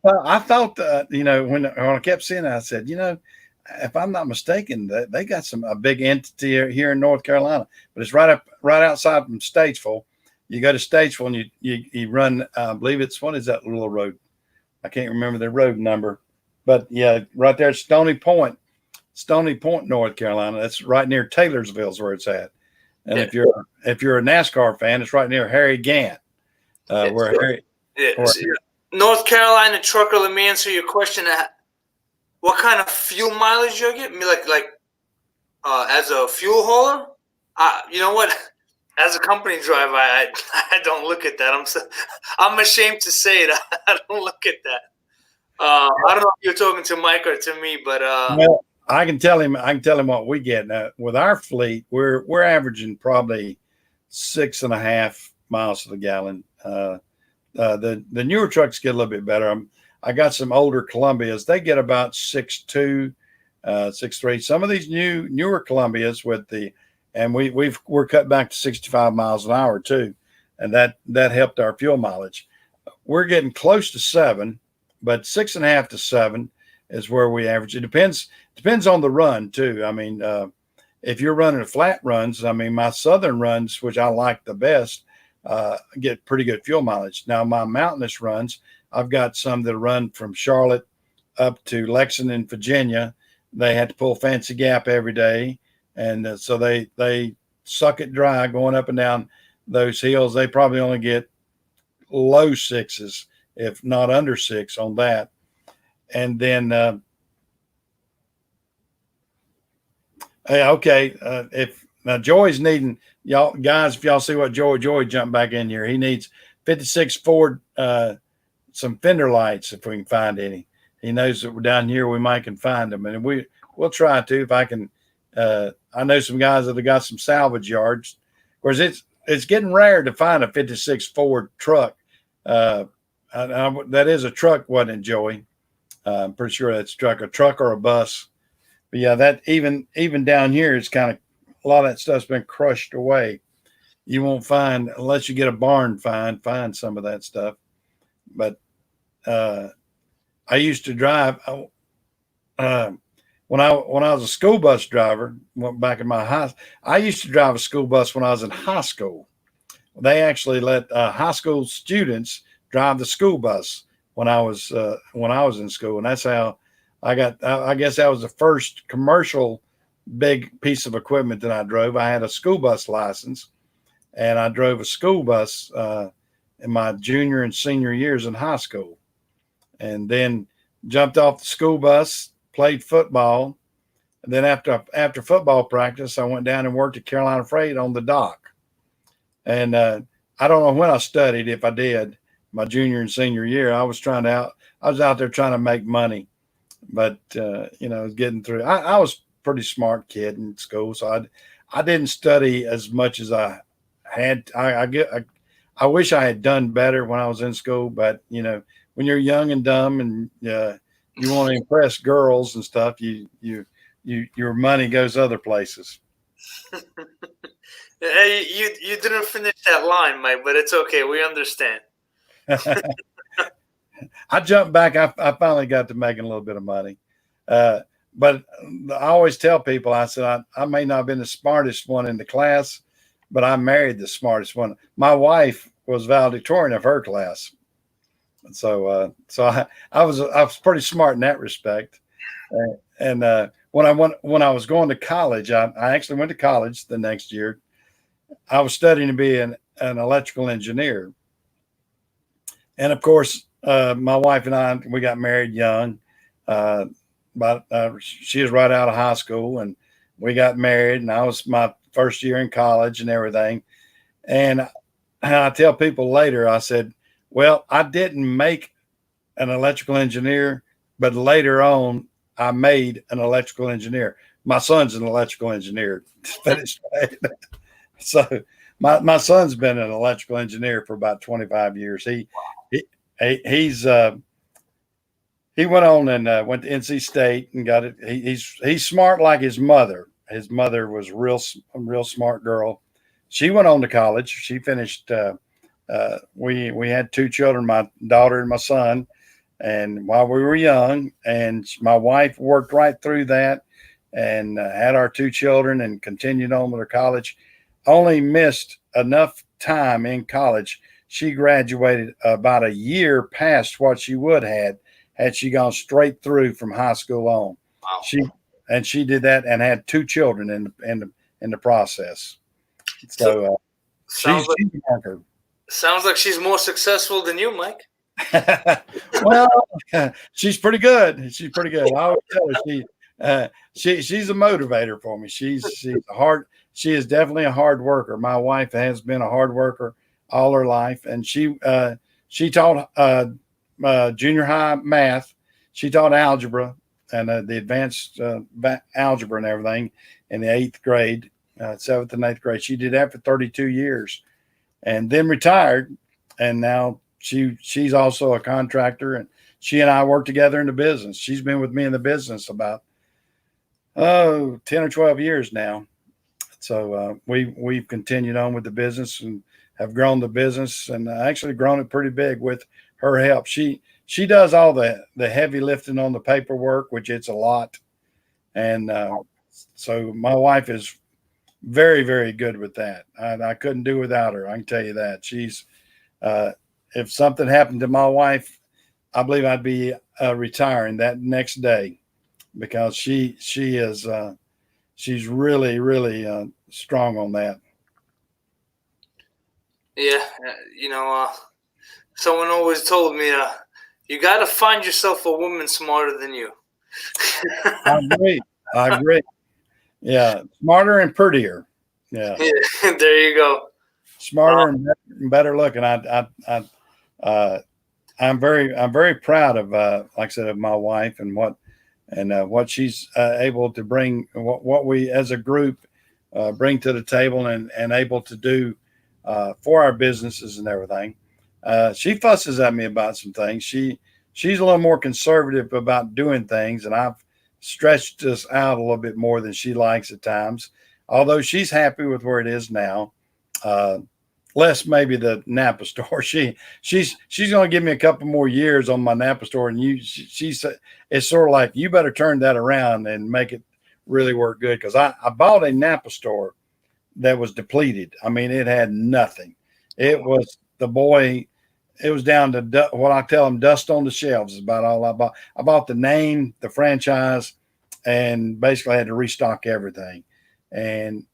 thought when I kept seeing it, I said, if I'm not mistaken, they got a big entity here in North Carolina, but it's right outside from Statesville. You go to Statesville and you run, I believe it's, what is that little road? I can't remember the road number, but yeah, right there at Stony Point, North Carolina. That's right near Taylorsville is where it's at. And if you're a NASCAR fan, it's right near Harry Gant, North Carolina trucker. Let me answer your question. What kind of fuel mileage you get? As a fuel hauler, you know what? As a company driver, I don't look at that. I'm ashamed to say it. I don't look at that. I don't know if you're talking to Mike or to me, but well, I can tell him what we get now. With our fleet. We're averaging probably 6.5 miles to the gallon. The newer trucks get a little bit better. I got some older Columbias. They get about 6.2, 6.3. Some of these newer Columbias we're cut back to 65 miles an hour too, and that helped our fuel mileage. We're getting close to 7, but 6.5 to 7 is where we average. It depends on the run too. I mean, if you're running flat runs, I mean, my southern runs, which I like the best, get pretty good fuel mileage. Now my mountainous runs, I've got some that run from Charlotte up to Lexington, Virginia. They had to pull Fancy Gap every day, and so they suck it dry going up and down those hills. They probably only get low 6s, if not under 6 on that. And then if now Joey's needing, y'all guys, if y'all see what Joey jumped back in here, he needs 56 Ford some fender lights if we can find any. He knows that we're down here, we might can find them, and we'll try to if I can. I know some guys that have got some salvage yards. Of course, it's getting rare to find a 56 Ford truck. That is a truck, wasn't it, Joey? I'm pretty sure that's a truck or a bus. But yeah, that even down here, it's kind of a lot of that stuff's been crushed away. You won't find, unless you get a barn find some of that stuff. But I used to drive when I was a school bus driver. Back in I used to drive a school bus when I was in high school. They actually let high school students drive the school bus when I was in school, and that's how I got. I guess that was the first commercial big piece of equipment that I drove. I had a school bus license, and I drove a school bus in my junior and senior years in high school, and then jumped off the school bus, played football, and then after football practice, I went down and worked at Carolina Freight on the dock. And I don't know when I studied, if I did, my junior and senior year. I was out there trying to make money, but getting through. I was a pretty smart kid in school, so I didn't study as much as I had. I wish I had done better when I was in school, but when you're young and dumb and you want to impress girls and stuff, your money goes other places. Hey, you didn't finish that line, Mike, but it's okay. We understand. I jumped back. I finally got to making a little bit of money. But I always tell people, I said, I may not have been the smartest one in the class, but I married the smartest one. My wife was valedictorian of her class. So I was pretty smart in that respect. And when I was going to college, I actually went to college the next year. I was studying to be an electrical engineer. And of course, my wife and we got married young. She was right out of high school, and we got married, and I was my first year in college and everything. And I tell people later, I said, well, I didn't make an electrical engineer, but later on, I made an electrical engineer. My son's an electrical engineer. So my son's been an electrical engineer for about 25 years. He went on and went to NC State and got it. He's smart like his mother. His mother was a real smart girl. She went on to college. She finished. We had 2 children, my daughter and my son, and while we were young, and my wife worked right through that and had our 2 children and continued on with her college. Only missed enough time in college. She graduated about a year past what she would had she gone straight through from high school on. Wow. She did that and had 2 children in the process. So sounds she's a marker. Sounds like she's more successful than you, Mike. Well, she's pretty good. She's pretty good. I always tell her she's a motivator for me. She is definitely a hard worker. My wife has been a hard worker all her life, and she taught junior high math. She taught algebra and the advanced algebra and everything in the 8th grade, 7th and 8th grade. She did that for 32 years, and then retired, and now she's also a contractor, and she and I work together in the business. She's been with me in the business about 10 or 12 years now. So we've continued on with the business and have grown the business, and actually grown it pretty big with her help. She does all the heavy lifting on the paperwork, which it's a lot, and so my wife is very, very good with that. I couldn't do without her. I can tell you that. She's if something happened to my wife, I believe I'd be retiring that next day, because she's really, really strong on that. Yeah, someone always told me, you got to find yourself a woman smarter than you. I agree. Yeah, smarter and prettier. Yeah. There you go. Smarter and better looking. I'm very proud of like I said, of my wife and what she's able to bring, what we as a group bring to the table and able to do for our businesses and everything. She fusses at me about some things. She's a little more conservative about doing things, and I've stretched us out a little bit more than she likes at times. Although she's happy with where it is now. Less maybe the Napa store. She's going to give me a couple more years on my Napa store, and it's sort of like, you better turn that around and make it really work good, because I bought a Napa store that was depleted. I mean, it had nothing. It was it was down to what I tell them, dust on the shelves is about all I bought. I bought the name, the franchise, and basically had to restock everything. And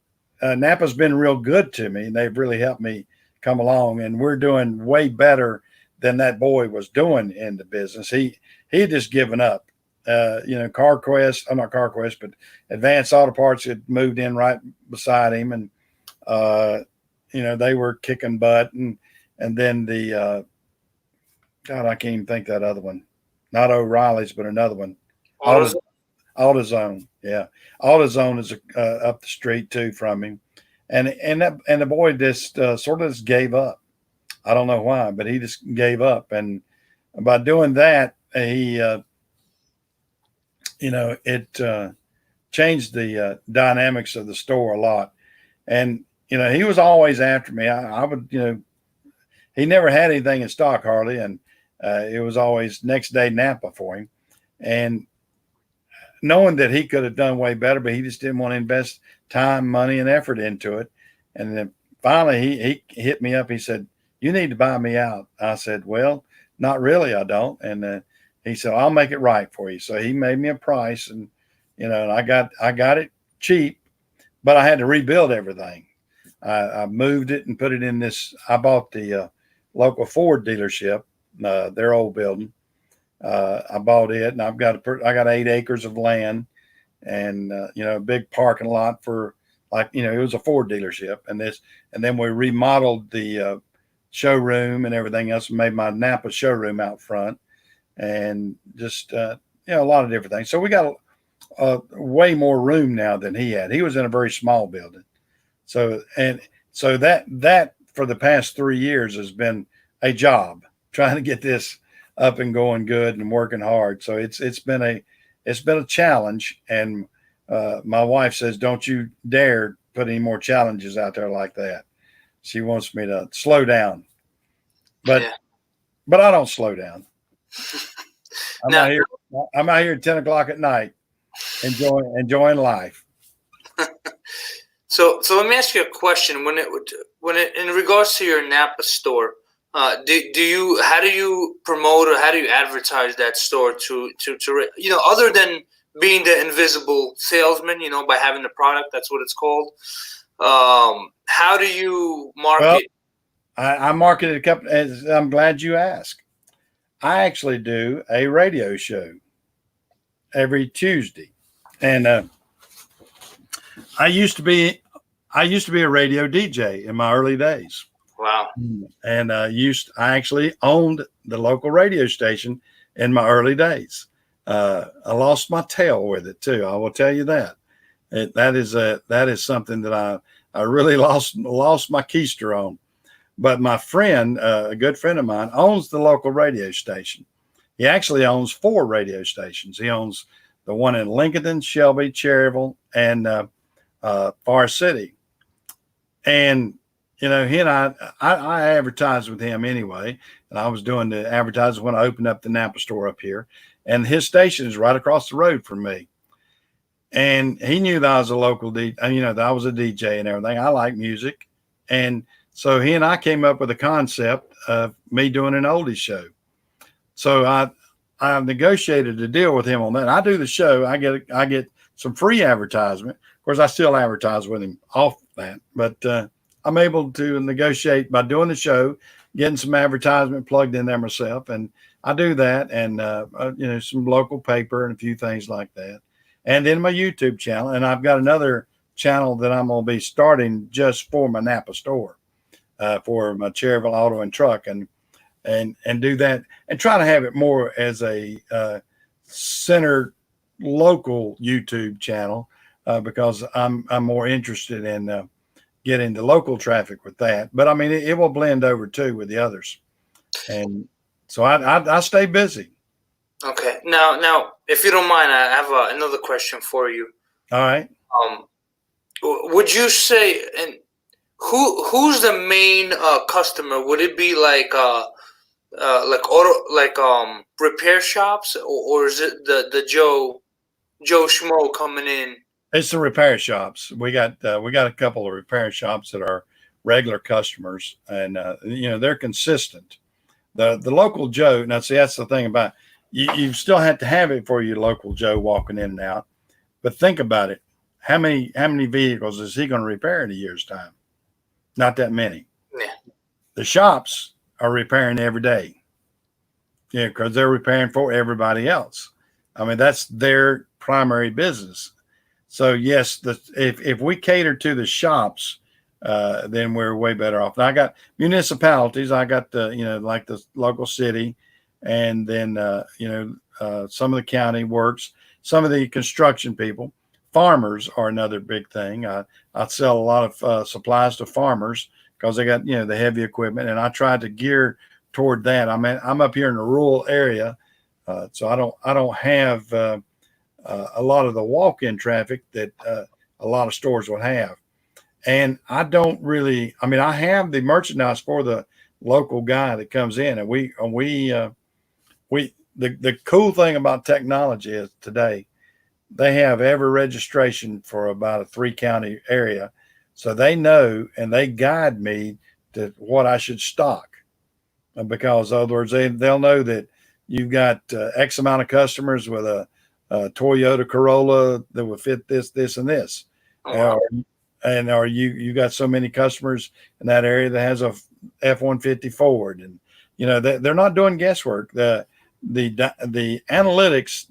Napa's been real good to me, and they've really helped me come along, and we're doing way better than that boy was doing in the business. He had just given up. CarQuest, not CarQuest, but Advanced Auto Parts had moved in right beside him, and they were kicking butt, and then the God, I can't even think that other one, not O'Reilly's, but another one, AutoZone. Yeah, AutoZone is up the street too from him, and the boy just sort of just gave up. I don't know why, but he just gave up, and by doing that, he it changed the dynamics of the store a lot. And he was always after me. I would, he never had anything in stock hardly, and it was always next day Napa for him. And knowing that he could have done way better, but he just didn't want to invest time, money, and effort into it. And then finally he hit me up. He said, "You need to buy me out." I said, "Well, not really, I don't." And he said, "I'll make it right for you." So he made me a price, and and I got it cheap, but I had to rebuild everything. I moved it and put it in this. I bought the local Ford dealership, their old building. I bought it, and I got 8 acres of land, and a big parking lot for, like, it was a Ford dealership, and then we remodeled the showroom and everything else, and made my Napa showroom out front, and just a lot of different things. So we got way more room now than he had. He was in a very small building. So that for the past 3 years has been a job trying to get this up and going good and working hard. So it's been a challenge. And my wife says, "Don't you dare put any more challenges out there like that." She wants me to slow down, but I don't slow down. I'm out here at 10 o'clock at night, enjoying life. So let me ask you a question. When it in regards to your Napa store, how do you promote, or how do you advertise that store to other than being the invisible salesman, by having the product, that's what it's called. how do you market? Well, I marketed a couple. I'm glad you asked. I actually do a radio show every Tuesday, and I used to be a radio DJ in my early days. Wow. And I actually owned the local radio station in my early days. I lost my tail with it too. I will tell you that. That is something that I really lost my keister on. But my friend, a good friend of mine, owns the local radio station. He actually owns 4 radio stations. He owns the one in Lincoln, Shelby, Cherryville, and Forest City. And he and I advertised with him anyway, and I was doing the advertising when I opened up the Napa store up here, and his station is right across the road from me. And he knew that I was a local DJ, that I was a DJ and everything. I like music, and so he and I came up with a concept of me doing an oldies show. So I negotiated a deal with him on that. I do the show. I get some free advertisement. Of course, I still advertise with him off that, but I'm able to negotiate by doing the show, getting some advertisement plugged in there myself, and I do that, and some local paper and a few things like that, and then my YouTube channel, and I've got another channel that I'm going to be starting just for my Napa store. For my Cherryville Auto and Truck, and do that, and try to have it more as a centered local YouTube channel, because I'm more interested in getting the local traffic with that. But I mean, it will blend over too with the others, and so I stay busy. Okay, now, if you don't mind, I have another question for you. All right. Would you say and who's the main customer? Would it be like repair shops, or is it the Joe Schmo coming in? It's the repair shops. We got a couple of repair shops that are regular customers, and they're consistent. The local Joe. Now, see, that's the thing about you still have to have it for your local Joe walking in and out. But think about it. How many vehicles is he going to repair in a year's time? Not that many. Yeah. The shops are repairing every day. Yeah, because they're repairing for everybody else. I mean, that's their primary business. So yes, if we cater to the shops, then we're way better off. Now, I got municipalities. I got like the local city, and then some of the county works. Some of the construction people. Farmers are another big thing. I sell a lot of supplies to farmers because they got the heavy equipment, and I try to gear toward that. I mean, I'm up here in a rural area, so I don't have a lot of the walk-in traffic that a lot of stores would have, and I don't really. I mean, I have the merchandise for the local guy that comes in, and the cool thing about technology is today. They have every registration for about a 3-county area. So they know, and they guide me to what I should stock. Because in other words, they'll know that you've got X amount of customers with a Toyota Corolla that will fit this, and this. Oh, wow. Or you got so many customers in that area that has a F-150 Ford. And, they're not doing guesswork. The analytics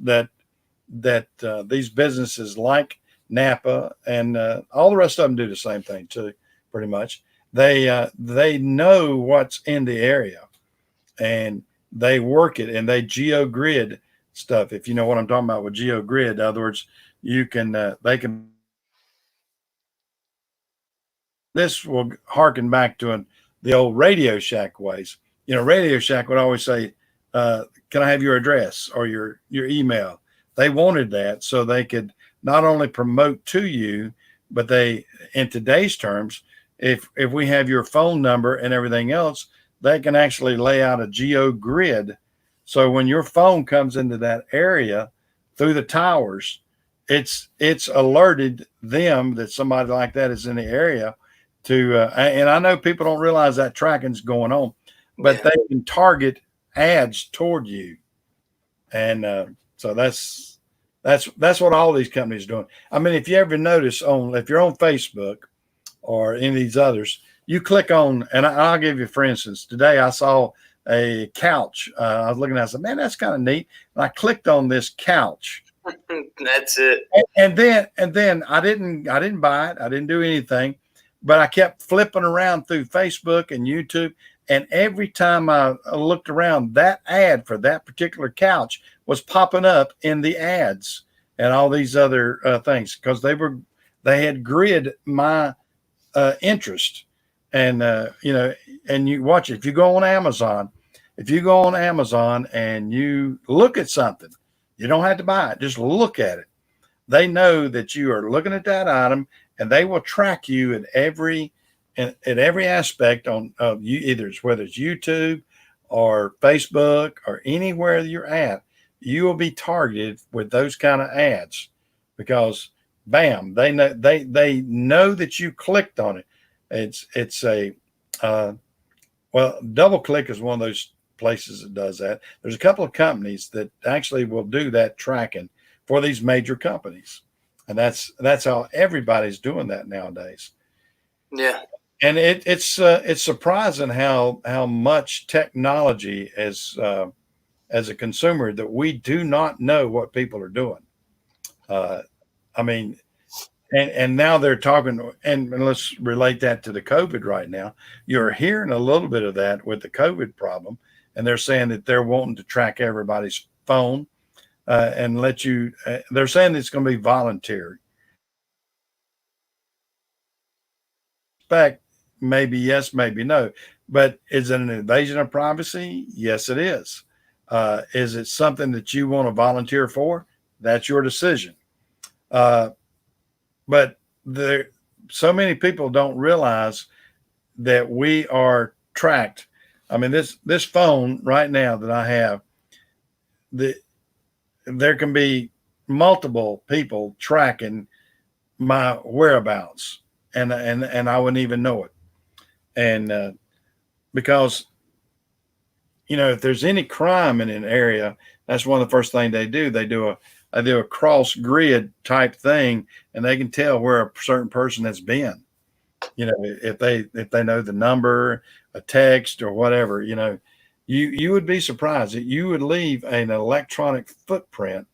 that these businesses like Napa and all the rest of them do the same thing too, pretty much. They know what's in the area, and they work it, and they geo-grid stuff. If you know what I'm talking about with geo-grid, in other words, they can. This will harken back to the old Radio Shack ways. Radio Shack would always say, "Can I have your address or your email?" They wanted that so they could not only promote to you, but in today's terms, if we have your phone number and everything else, they can actually lay out a geo grid. So when your phone comes into that area through the towers, it's alerted them that somebody like that is in the area and I know people don't realize that tracking's going on, but they can target ads toward you. And, so that's what all these companies are doing. I mean, if you ever notice if you're on Facebook or any of these others, you click on, and I'll give you, for instance, today I saw a couch. I was looking at it, I said, man, that's kind of neat. And I clicked on this couch. That's it. And then I didn't buy it. I didn't do anything, but I kept flipping around through Facebook and YouTube. And every time I looked around, that ad for that particular couch was popping up in the ads and all these other things, because they had grid my interest. And and you watch it. If you go on Amazon and you look at something, you don't have to buy it. Just look at it. They know that you are looking at that item, and they will track you at every aspect on you, whether it's YouTube or Facebook or anywhere you're at. You will be targeted with those kind of ads, because bam, they know that you clicked on it. It's a DoubleClick is one of those places that does that. There's a couple of companies that actually will do that tracking for these major companies, and that's how everybody's doing that nowadays. Yeah, and it's surprising how much technology as a consumer that we do not know what people are doing. I mean, and now they're talking, and let's relate that to the COVID right now. You're hearing a little bit of that with the COVID problem, and they're saying that they're wanting to track everybody's phone and let you. They're saying it's going to be voluntary. Fact, maybe yes, maybe no. But is it an invasion of privacy? Yes, it is. Is it something that you want to volunteer for? That's your decision. But so many people don't realize that we are tracked. I mean, this phone right now that I have, there can be multiple people tracking my whereabouts, and I wouldn't even know it. And because, if there's any crime in an area, that's one of the first things they do. They do a cross grid type thing, and they can tell where a certain person has been. If they know the number, a text, or whatever. You would be surprised that you would leave an electronic footprint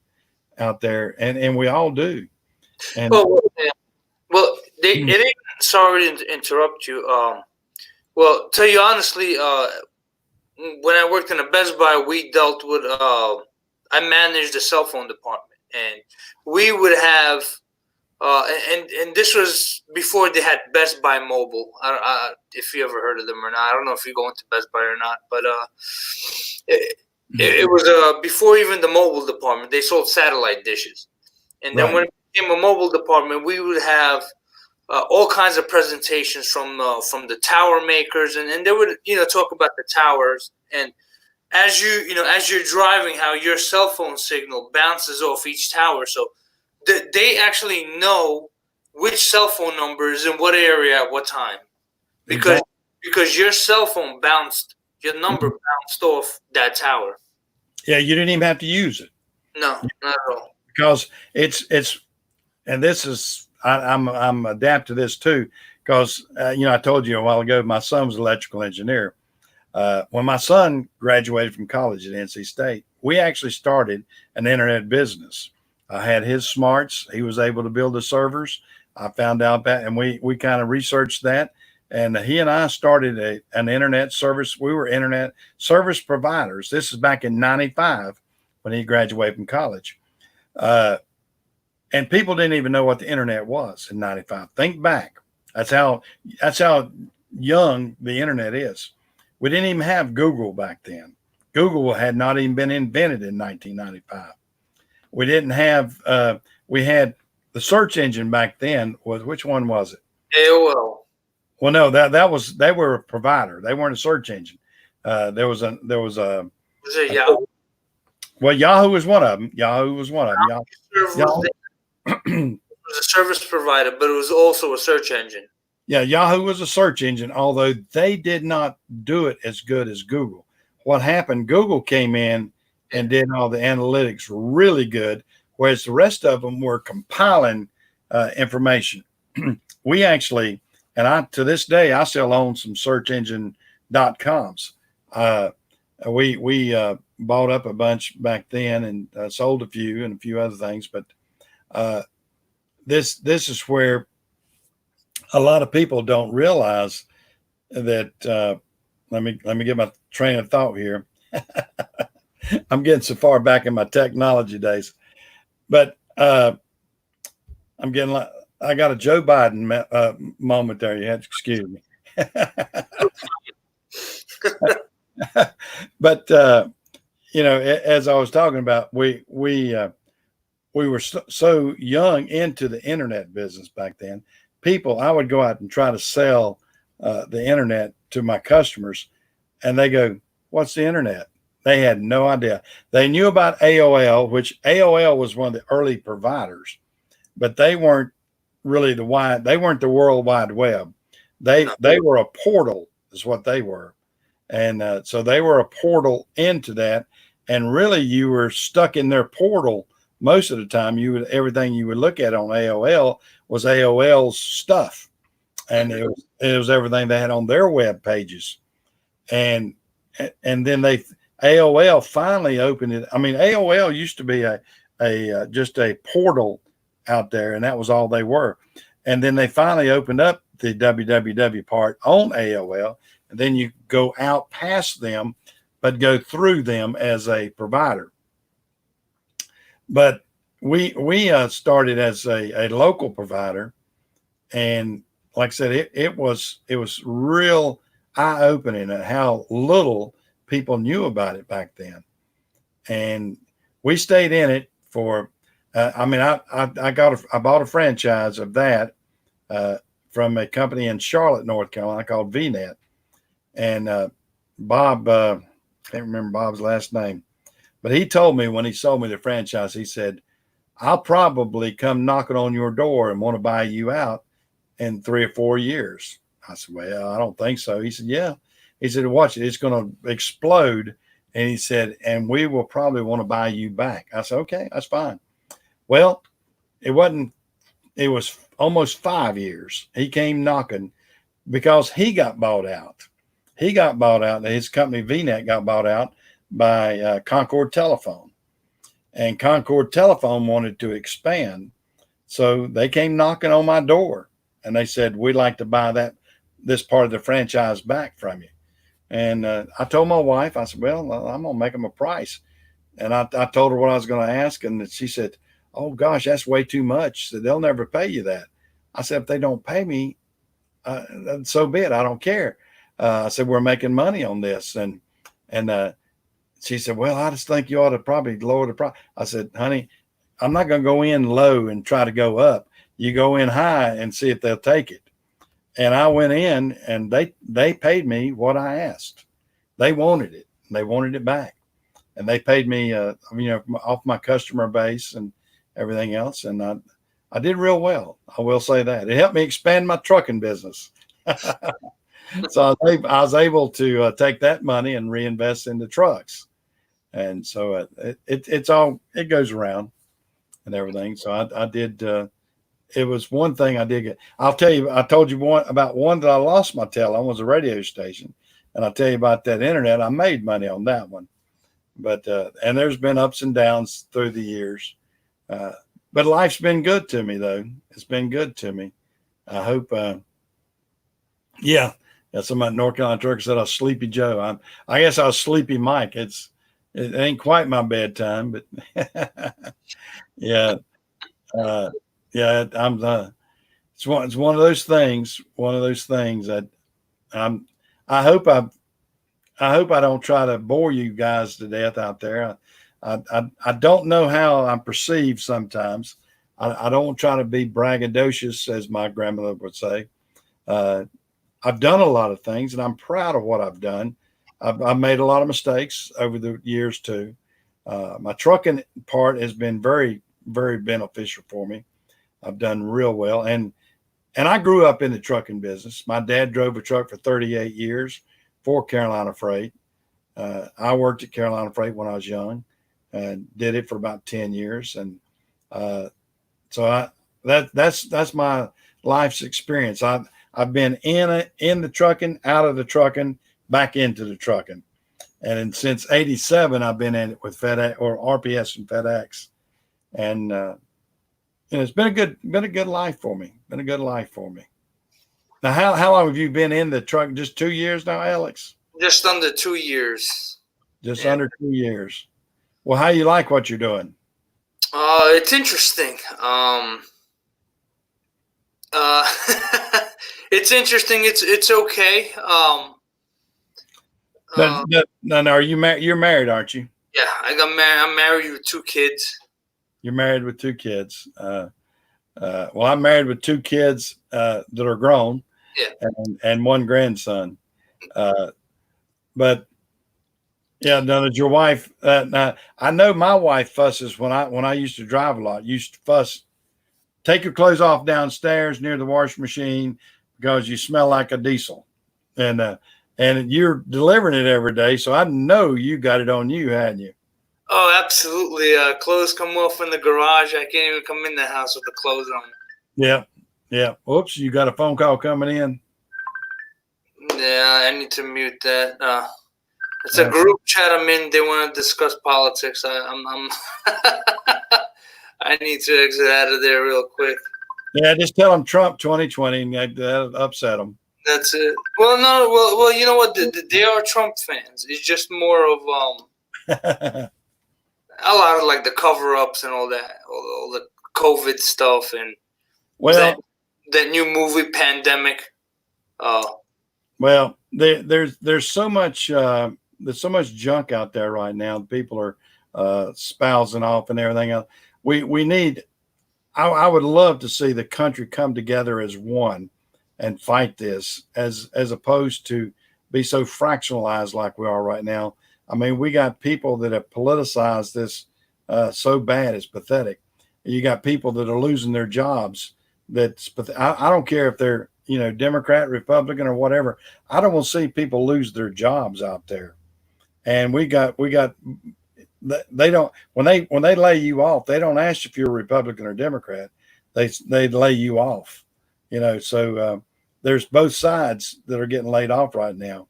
out there, and we all do. And well, sorry to interrupt you. Well, tell you honestly, when I worked in a Best Buy, we dealt with. I managed the cell phone department, and we would have, and this was before they had Best Buy Mobile. If you ever heard of them or not, I don't know if you go into Best Buy or not, but it was before even the mobile department. They sold satellite dishes, and then when it became a mobile department, we would have all kinds of presentations from the tower makers, and they would talk about the towers, and as you're driving, how your cell phone signal bounces off each tower. So they actually know which cell phone number is in what area at what time, because your cell phone your number bounced off that tower. Yeah, you didn't even have to use it. No, not at all. Because it's and this is I'm adapt to this too, because I told you a while ago my son was an electrical engineer. When my son graduated from college at NC State, we actually started an internet business. I had his smarts. He was able to build the servers. I found out that, and we kind of researched that. And he and I started an internet service. We were internet service providers. This is back in '95 when he graduated from college. And people didn't even know what the internet was in '95. Think back. That's how young the internet is. We didn't even have Google back then. Google had not even been invented in 1995. We didn't have, we had the search engine back then which one was it? AOL. Well, no, they were a provider. They weren't a search engine. Was it Yahoo? Well, Yahoo was one of them. Yahoo was a service provider, but it was also a search engine. Yeah, Yahoo was a search engine, although they did not do it as good as Google. What happened, Google came in and did all the analytics really good, whereas the rest of them were compiling information. We actually And to this day, I still own some search engine.coms. We bought up a bunch back then and sold a few and a few other things. But this is where a lot of people don't realize that. Let me get my train of thought here. I'm getting so far back in my technology days, but I'm getting like I got a Joe Biden moment there. You had to excuse me. But as I was talking about, we were so young into the internet business back then. I would go out and try to sell the internet to my customers, and they go, "What's the internet?" They had no idea. They knew about AOL, which AOL was one of the early providers, but they weren't really they weren't the World Wide Web. They were a portal is what they were. And so they were a portal into that. And really you were stuck in their portal most of the time. Everything you would look at on AOL was AOL's stuff. And it was everything they had on their web pages. And then AOL finally opened it. I mean, AOL used to be just a portal out there, and that was all they were. And then they finally opened up the www part on AOL, and then you go out past them, but go through them as a provider. But we started as a local provider, and like I said, it was real eye-opening at how little people knew about it back then. And we stayed in it for I bought a franchise of that from a company in Charlotte, North Carolina called VNet. And Bob, I can't remember Bob's last name, but he told me when he sold me the franchise, he said, "I'll probably come knocking on your door and want to buy you out in 3 or 4 years." I said, "Well, I don't think so." He said, "Yeah." He said, "Watch it. It's going to explode." And he said, "And we will probably want to buy you back." I said, "Okay, that's fine." Well, it was almost 5 years. He came knocking because he got bought out. His company VNet got bought out by Concord Telephone, and Concord Telephone wanted to expand. So they came knocking on my door and they said, "We'd like to buy this part of the franchise back from you." And I told my wife, I said, "Well, I'm going to make them a price." And I told her what I was going to ask. And she said, "Oh gosh, that's way too much. So they'll never pay you that." I said, "If they don't pay me, so be it. I don't care." I said, "We're making money on this." And she said, "Well, I just think you ought to probably lower the price." I said, "Honey, I'm not going to go in low and try to go up. You go in high and see if they'll take it." And I went in and they paid me what I asked. They wanted it. They wanted it back. And they paid me, off my customer base and everything else. And I did real well. I will say that. It helped me expand my trucking business. So I was able to take that money and reinvest into trucks. And so it goes around and everything. So I did. It was one thing I did get. I'll tell you, I told you about one that I lost my tail on was a radio station. And I'll tell you about that internet. I made money on that one. But and there's been ups and downs through the years. But life's been good to me, though. It's been good to me. I hope. Somebody in North Carolina trucker said I was Sleepy Joe. I guess I was Sleepy Mike. It ain't quite my bedtime, but yeah, I'm. It's one of those things. One of those things that I hope I don't try to bore you guys to death out there. I don't know how I'm perceived sometimes. I don't try to be braggadocious, as my grandmother would say. I've done a lot of things, and I'm proud of what I've done. I've made a lot of mistakes over the years too. My trucking part has been very, very beneficial for me. I've done real well, and I grew up in the trucking business. My dad drove a truck for 38 years for Carolina Freight. I worked at Carolina Freight when I was young, and did it for about 10 years, and so that's my life's experience. I've been in the trucking, out of the trucking, back into the trucking. And since 87, I've been in it with FedEx or RPS and FedEx. And it's been a good life for me. Been a good life for me. Now, how long have you been in the truck? Just 2 years now, Alex? Just under 2 years. Just under 2 years. Well, how you like what you're doing? It's interesting. It's interesting. It's okay. No, are you married? You're married, aren't you? Yeah, I got married. I'm married with 2 kids. You're married with 2 kids. Well, I'm married with 2 kids that are grown, and 1 grandson. But yeah, now that your wife, now I know my wife fusses when I used to drive a lot. Used to fuss, take your clothes off downstairs near the washing machine because you smell like a diesel, and you're delivering it every day, so I know you got it on you, hadn't you? Oh, absolutely. Clothes come off in the garage. I can't even come in the house with the clothes on. Yeah. Oops, you got a phone call coming in. Yeah, I need to mute that. It's a group chat I'm in. They want to discuss politics. I'm I need to exit out of there real quick. Yeah, just tell them Trump 2020, and that'll upset them. That's it. Well, no, well, you know what? They are Trump fans. It's just more of a lot of like the cover-ups and all that, all the COVID stuff, and that new movie Pandemic. Well, there's so much junk out there right now. People are spousing off and everything else. We need. I would love to see the country come together as one and fight this, as opposed to be so fractionalized like we are right now. I mean, we got people that have politicized this so bad, it's pathetic. You got people that are losing their jobs. I don't care if they're Democrat, Republican, or whatever. I don't want to see people lose their jobs out there. And we got they don't when they lay you off, they don't ask if you're a Republican or Democrat. They lay you off. So there's both sides that are getting laid off right now,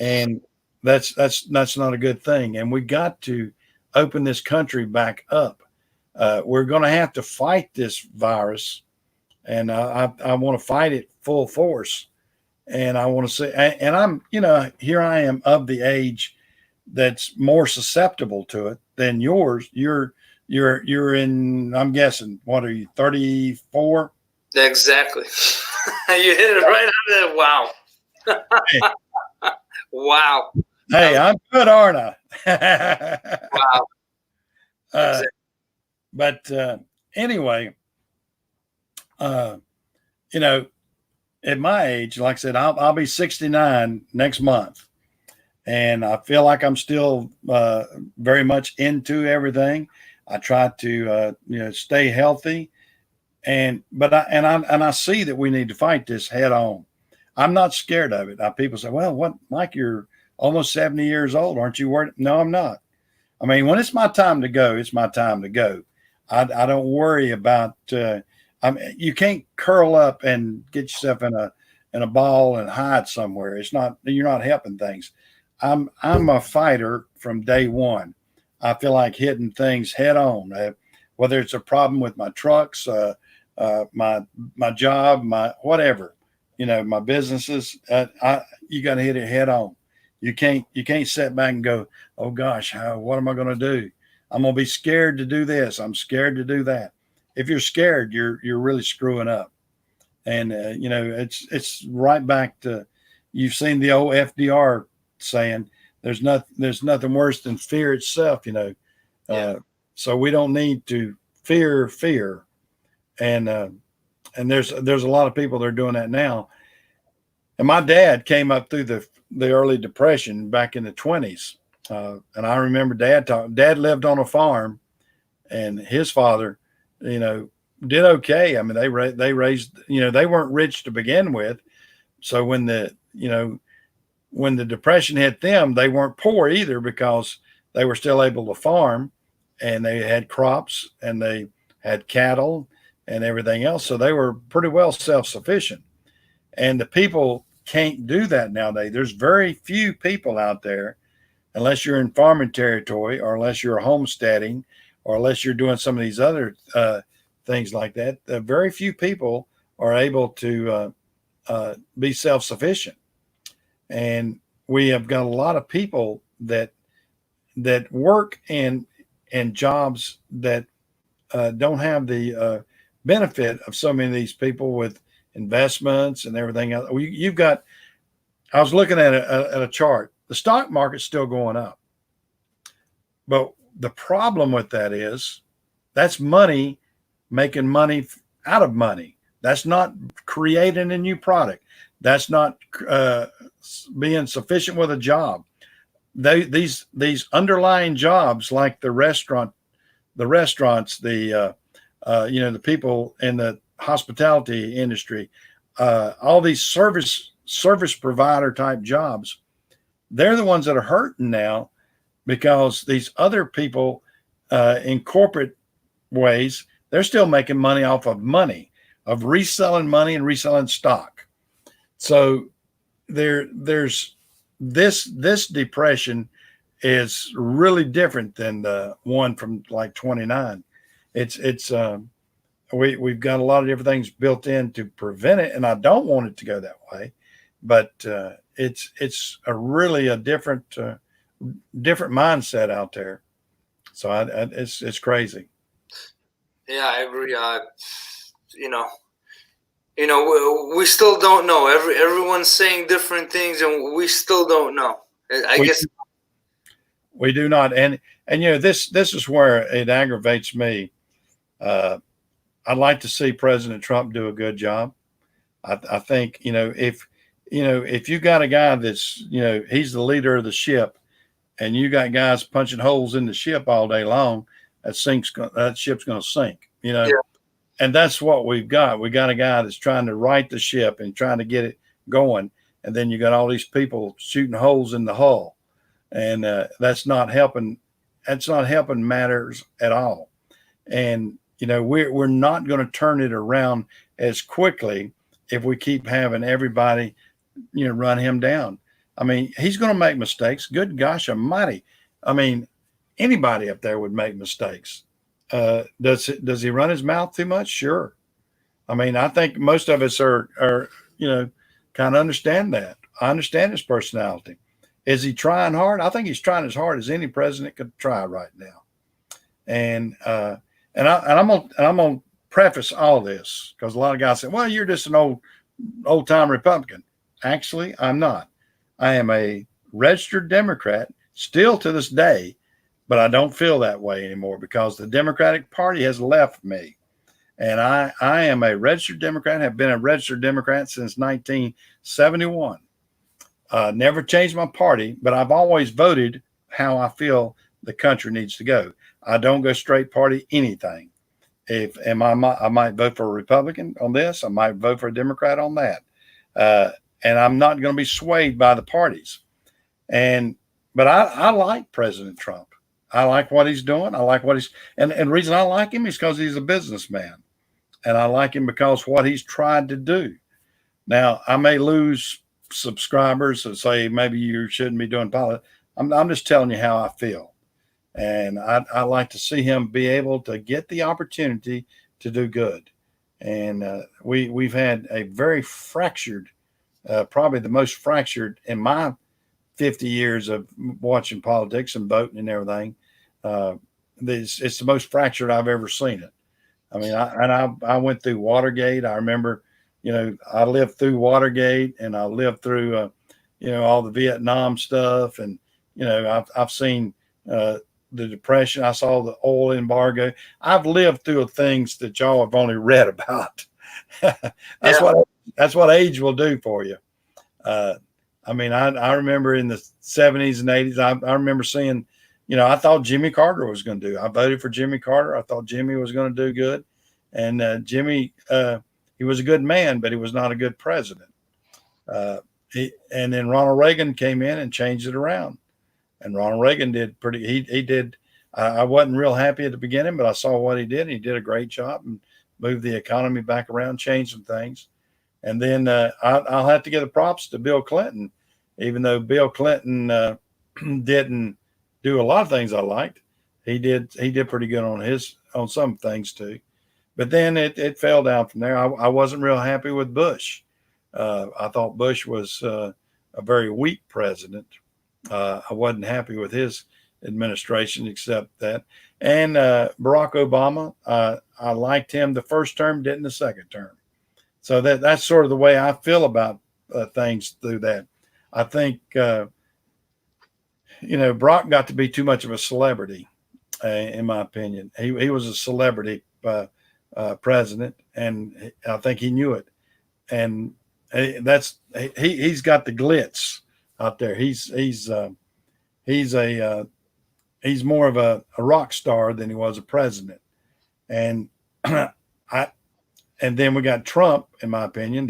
and that's not a good thing. And we got to open this country back up. We're going to have to fight this virus, and I want to fight it full force. And I want to say, and I'm here I am of the age that's more susceptible to it than yours. You're in, I'm guessing, what are you, 34? Exactly. You hit it right on there. Wow. Hey. Wow. Hey, I'm good, aren't I? Wow. Exactly. But anyway, at my age, like I said, I'll be 69 next month. And I feel like I'm still very much into everything. I try to stay healthy, but I see that we need to fight this head on. I'm not scared of it. People say, "Well, what, Mike? You're almost 70 years old. Aren't you worried?" No, I'm not. I mean, when it's my time to go, it's my time to go. I don't worry about. You can't curl up and get yourself in a ball and hide somewhere. You're not helping things. I'm a fighter from day one. I feel like hitting things head on, whether it's a problem with my trucks, my job, my whatever, my businesses. You got to hit it head on. You can't sit back and go, oh gosh, what am I going to do? I'm going to be scared to do this. I'm scared to do that. If you're scared, you're really screwing up. And it's right back to, you've seen the old FDR saying there's nothing worse than fear itself, so we don't need to fear. And there's a lot of people that are doing that now. And my dad came up through the early depression back in the 20s. And I remember dad lived on a farm, and his father, did okay. I mean, they raised, they weren't rich to begin with. So when the depression hit them, they weren't poor either, because they were still able to farm, and they had crops, and they had cattle and everything else. So they were pretty well self-sufficient. And the people can't do that nowadays. There's very few people out there, unless you're in farming territory or unless you're homesteading or unless you're doing some of these other things like that. Very few people are able to be self-sufficient. And we have got a lot of people that work in jobs that don't have the benefit of so many of these people with investments and everything else. You've got, I was looking at a chart. The stock market's still going up. But the problem with that is that's money making money out of money. That's not creating a new product. That's not being sufficient with a job. These underlying jobs like the restaurants, the people in the hospitality industry, all these service provider type jobs, they're the ones that are hurting now because these other people in corporate ways, they're still making money off of money, of reselling money and reselling stock. So there's this depression is really different than the one from like 29. We've got a lot of different things built in to prevent it, and I don't want it to go that way. But it's a different mindset out there. So it's crazy. Yeah, I agree. We still don't know. Everyone's saying different things, and we still don't know. I guess we do not. And this is where it aggravates me. I'd like to see President Trump do a good job. I think if you got a guy that's he's the leader of the ship, and you got guys punching holes in the ship all day long, that ship's going to sink. Yeah. And that's what we've got. We got a guy that's trying to right the ship and trying to get it going, and then you got all these people shooting holes in the hull, and that's not helping. That's not helping matters at all. And we're not going to turn it around as quickly if we keep having everybody, run him down. I mean, he's going to make mistakes. Good gosh almighty. I mean, anybody up there would make mistakes. Does he run his mouth too much? Sure. I mean, I think most of us are kind of understand that. I understand his personality. Is he trying hard? I think he's trying as hard as any president could try right now. And I'm gonna preface all this because a lot of guys say, "Well, you're just an old time Republican." Actually, I'm not. I am a registered Democrat still to this day, but I don't feel that way anymore because the Democratic Party has left me. And I am a registered Democrat, have been a registered Democrat since 1971. Never changed my party, but I've always voted how I feel the country needs to go. I don't go straight party anything. I might vote for a Republican on this. I might vote for a Democrat on that. And I'm not going to be swayed by the parties. But I like President Trump. I like what he's doing. I like and the reason I like him is because he's a businessman. And I like him because what he's tried to do. Now, I may lose subscribers that say maybe you shouldn't be doing politics. I'm just telling you how I feel. And I like to see him be able to get the opportunity to do good. And we've had a very fractured, probably the most fractured in my 50 years of watching politics and voting and everything. It's the most fractured I've ever seen it. I mean, I went through Watergate. I remember, I lived through Watergate, and I lived through, all the Vietnam stuff, and I've seen the Depression. I saw the oil embargo. I've lived through things that y'all have only read about. That's what age will do for you. I mean, I remember in the 70s and 80s, I remember seeing, I thought Jimmy Carter was going to do. I voted for Jimmy Carter. I thought Jimmy was going to do good. And Jimmy, he was a good man, but he was not a good president. And then Ronald Reagan came in and changed it around. And Ronald Reagan did he did. I wasn't real happy at the beginning, but I saw what he did. And he did a great job and moved the economy back around, changed some things. And then I'll have to give the props to Bill Clinton, even though Bill Clinton didn't do a lot of things I liked. He did pretty good on some things too. But then it fell down from there. I wasn't real happy with Bush. I thought Bush was a very weak president. I wasn't happy with his administration, except that. And Barack Obama, I liked him the first term, didn't the second term. So that's sort of the way I feel about things through that. I think, Barack got to be too much of a celebrity, in my opinion. He was a celebrity president, and I think he knew it. And he's got the glitz out there. He's more of a rock star than he was a president. And and then we got Trump, in my opinion,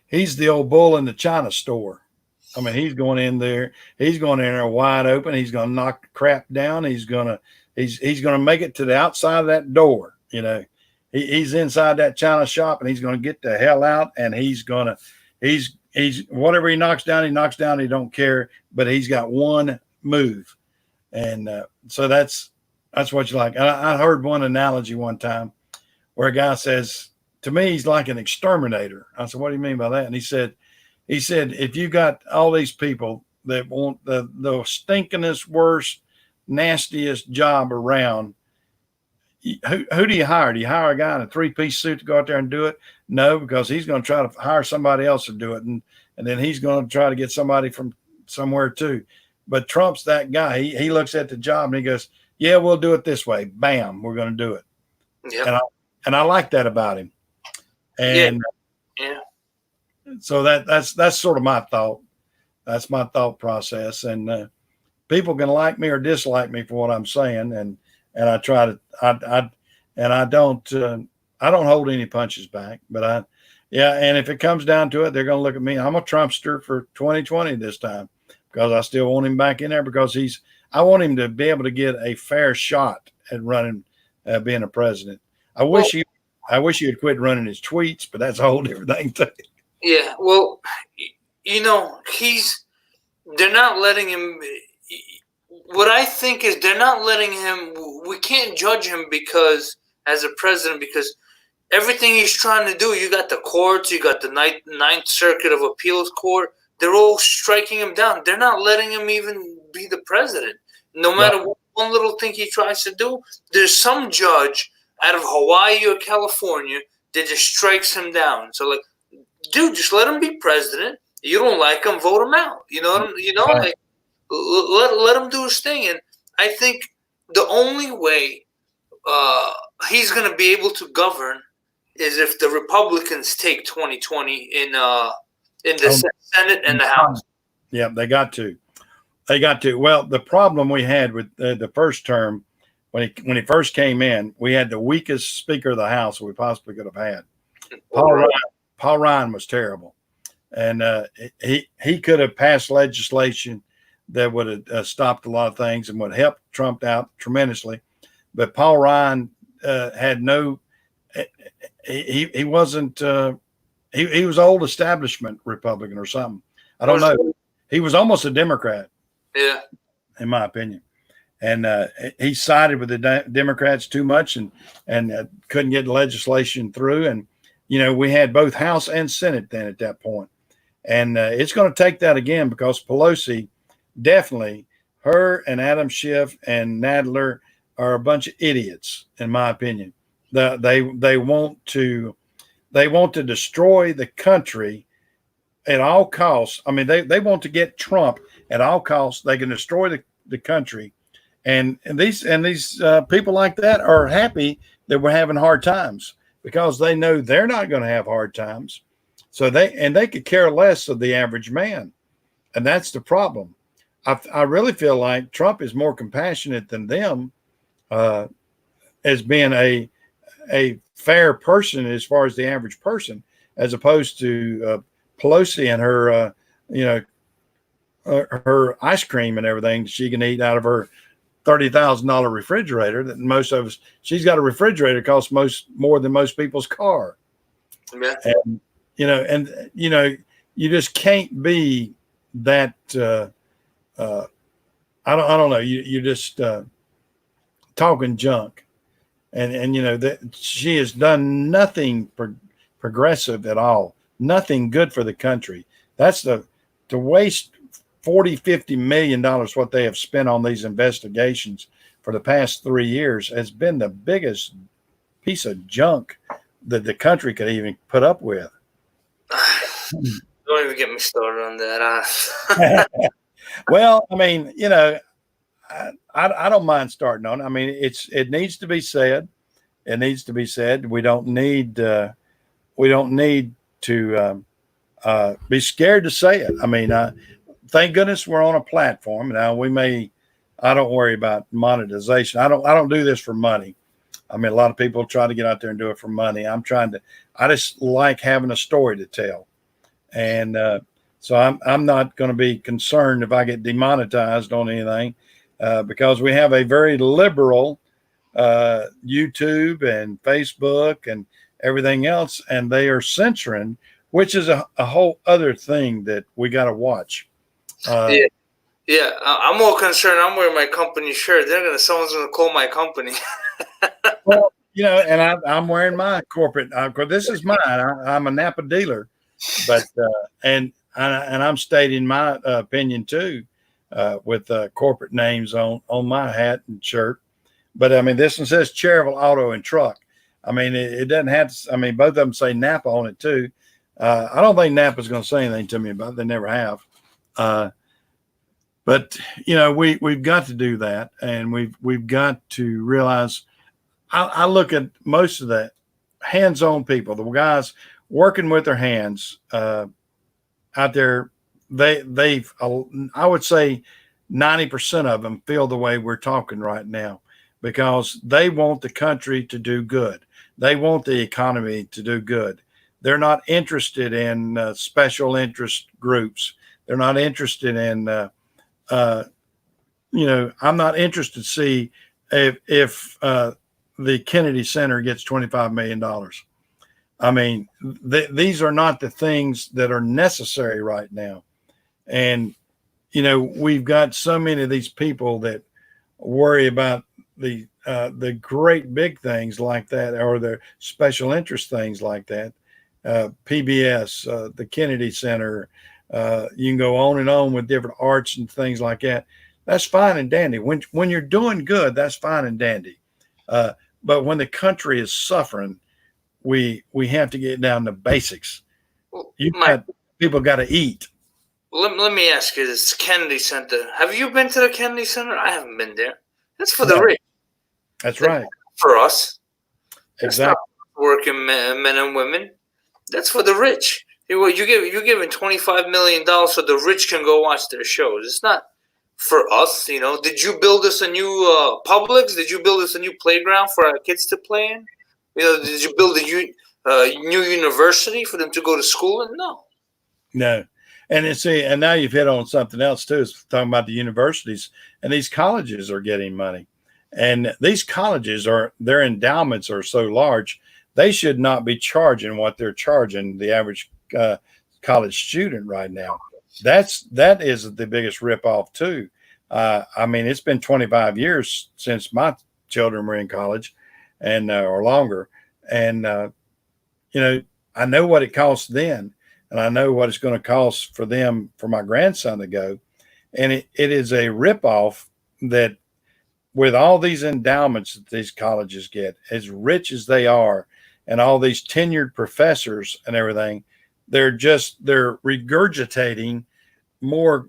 he's the old bull in the China store. I mean, he's going in there wide open. He's going to knock the crap down. He's going to make it to the outside of that door. He's inside that China shop, and he's going to get the hell out. And he's whatever he knocks down. He don't care. But he's got one move, and so that's what you like. I heard one analogy one time where a guy says, to me, he's like an exterminator. I said, what do you mean by that? And he said, if you got all these people that want the stinkingest, worst, nastiest job around, who do you hire? Do you hire a guy in a 3-piece suit to go out there and do it? No, because he's going to try to hire somebody else to do it. And then he's going to try to get somebody from somewhere too. But Trump's that guy. He looks at the job and he goes, yeah, we'll do it this way. Bam, we're going to do it. Yep. And I like that about him. And yeah. So that's sort of my thought. That's my thought process. And people can like me or dislike me for what I'm saying. And I try to, I don't hold any punches back, but and if it comes down to it, they're going to look at me. I'm a Trumpster for 2020 this time, because I still want him back in there, because I want him to be able to get a fair shot at running, being a president. I wish he had quit running his tweets, but that's a whole different thing too. Yeah, well, they're not letting him. What I think is they're not letting him. We can't judge him as a president, because everything he's trying to do, you got the courts, you got the Ninth Circuit of Appeals Court. They're all striking him down. They're not letting him even be the president. No matter what one little thing he tries to do, there's some judge out of Hawaii or California that just strikes him down. So, like, dude, just let him be president. You don't like him, vote him out. Right. Let him do his thing. And I think the only way he's going to be able to govern is if the Republicans take 2020 in the Senate and the House. Yeah, they got to. Well, the problem we had with the first term, when he first came in, we had the weakest Speaker of the House we possibly could have had. Paul Ryan was terrible, and he could have passed legislation that would have stopped a lot of things and would help Trump out tremendously. But Paul Ryan had no. He wasn't. He was old establishment Republican or something. I don't know. He was almost a Democrat. Yeah, in my opinion. And he sided with the Democrats too much and couldn't get legislation through. And, we had both House and Senate then at that point. And it's going to take that again, because Pelosi, definitely, her and Adam Schiff and Nadler are a bunch of idiots, in my opinion. They want to destroy the country at all costs. I mean, they want to get Trump at all costs. They can destroy the country. And these people like that are happy that we're having hard times, because they know they're not going to have hard times. So they could care less of the average man. And that's the problem. I really feel like Trump is more compassionate than them, as being a fair person as far as the average person, as opposed to Pelosi and her, her ice cream and everything she can eat out of her $30,000 refrigerator that most of us, she's got a refrigerator that costs more than most people's car. Yeah. And you just can't be that. I don't know. You're just talking junk, and that she has done nothing progressive at all, nothing good for the country. That's to waste 40-50 million dollars what they have spent on these investigations for the past 3 years has been the biggest piece of junk that the country could even put up with. Don't even get me started on that. Well, I mean, I don't mind starting on it. I mean, it needs to be said. It needs to be said. We don't need to be scared to say it. I mean, thank goodness we're on a platform now. I don't worry about monetization. I don't do this for money. I mean, a lot of people try to get out there and do it for money. I just like having a story to tell. And so I'm not going to be concerned if I get demonetized on anything because we have a very liberal YouTube and Facebook and everything else, and they are censoring, which is a whole other thing that we got to watch. Yeah, I'm more concerned. I'm wearing my company shirt. Someone's gonna call my company. Well, and I'm wearing my corporate. This is mine. I'm a Napa dealer, but and I'm stating my opinion too, with corporate names on my hat and shirt. But I mean, this one says Cherville Auto and Truck. I mean, it doesn't have to. I mean, both of them say Napa on it too. I don't think Napa's going to say anything to me about it. They never have. But we've got to do that, and we've got to realize. I look at most of the hands-on people, the guys working with their hands out there. They've I would say 90% of them feel the way we're talking right now because they want the country to do good. They want the economy to do good. They're not interested in special interest groups. They're not interested in I'm not interested to see if the Kennedy Center gets $25 million. I mean, these are not the things that are necessary right now. And, we've got so many of these people that worry about the great big things like that or the special interest things like that. PBS, the Kennedy Center, you can go on and on with different arts and things like that. That's fine and dandy. When you're doing good, that's fine and dandy. But when the country is suffering, we have to get down to basics. People got to eat. Let me ask you this: Kennedy Center. Have you been to the Kennedy Center? I haven't been there. That's for the rich. That's right. For us. Exactly. Working men and women. That's for the rich. You're giving $25 million so the rich can go watch their shows. It's not for us. Did you build us a new Publix? Did you build us a new playground for our kids to play in? Did you build a new university for them to go to school in? No. And now you've hit on something else too. It's talking about the universities, and these colleges are getting money, and these colleges their endowments are so large, they should not be charging what they're charging the average college student right now. That is the biggest ripoff too. I mean, it's been 25 years since my children were in college, and or longer, and I know what it cost then. And I know what it's going to cost for my grandson to go. And it is a ripoff that with all these endowments that these colleges get, as rich as they are, and all these tenured professors and everything, they're regurgitating more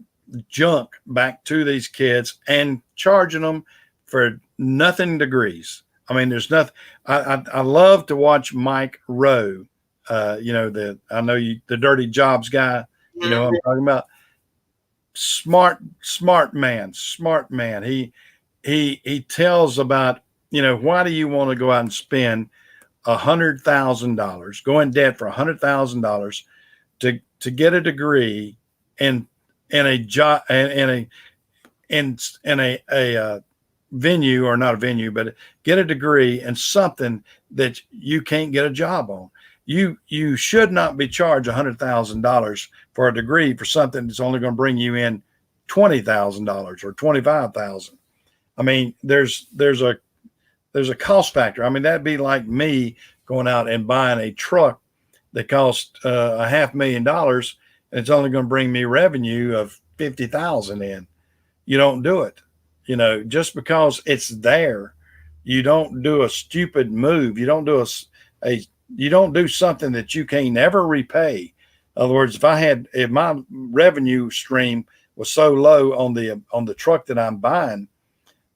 junk back to these kids and charging them for nothing degrees. I mean, there's nothing. I love to watch Mike Rowe. The Dirty Jobs guy, what I'm talking about. Smart man. He tells about, why do you want to go out and spend $100,000, go in debt for $100,000 to get a degree in a job in a venue, or not a venue, but get a degree in something that you can't get a job on. you should not be charged $100,000 for a degree for something that's only going to bring you in $20,000 or $25,000. I mean, there's a cost factor. I mean, that'd be like me going out and buying a truck that cost $500,000 and it's only going to bring me revenue of 50,000 in. You don't do it, just because it's there. You don't do a stupid move. You don't do you don't do something that you can never repay. In other words, if my revenue stream was so low on the truck that I'm buying,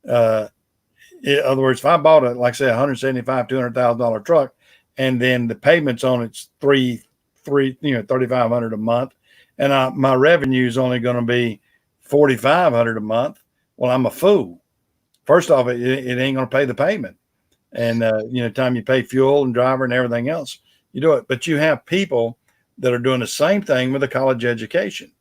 in other words, if I bought it, like say $175,000, $200,000 truck, and then the payments on it's $3,500 a month, and my revenue is only going to be $4,500 a month. Well, I'm a fool. First off, it ain't going to pay the payment, and time you pay fuel and driver and everything else, you do it. But you have people that are doing the same thing with a college education.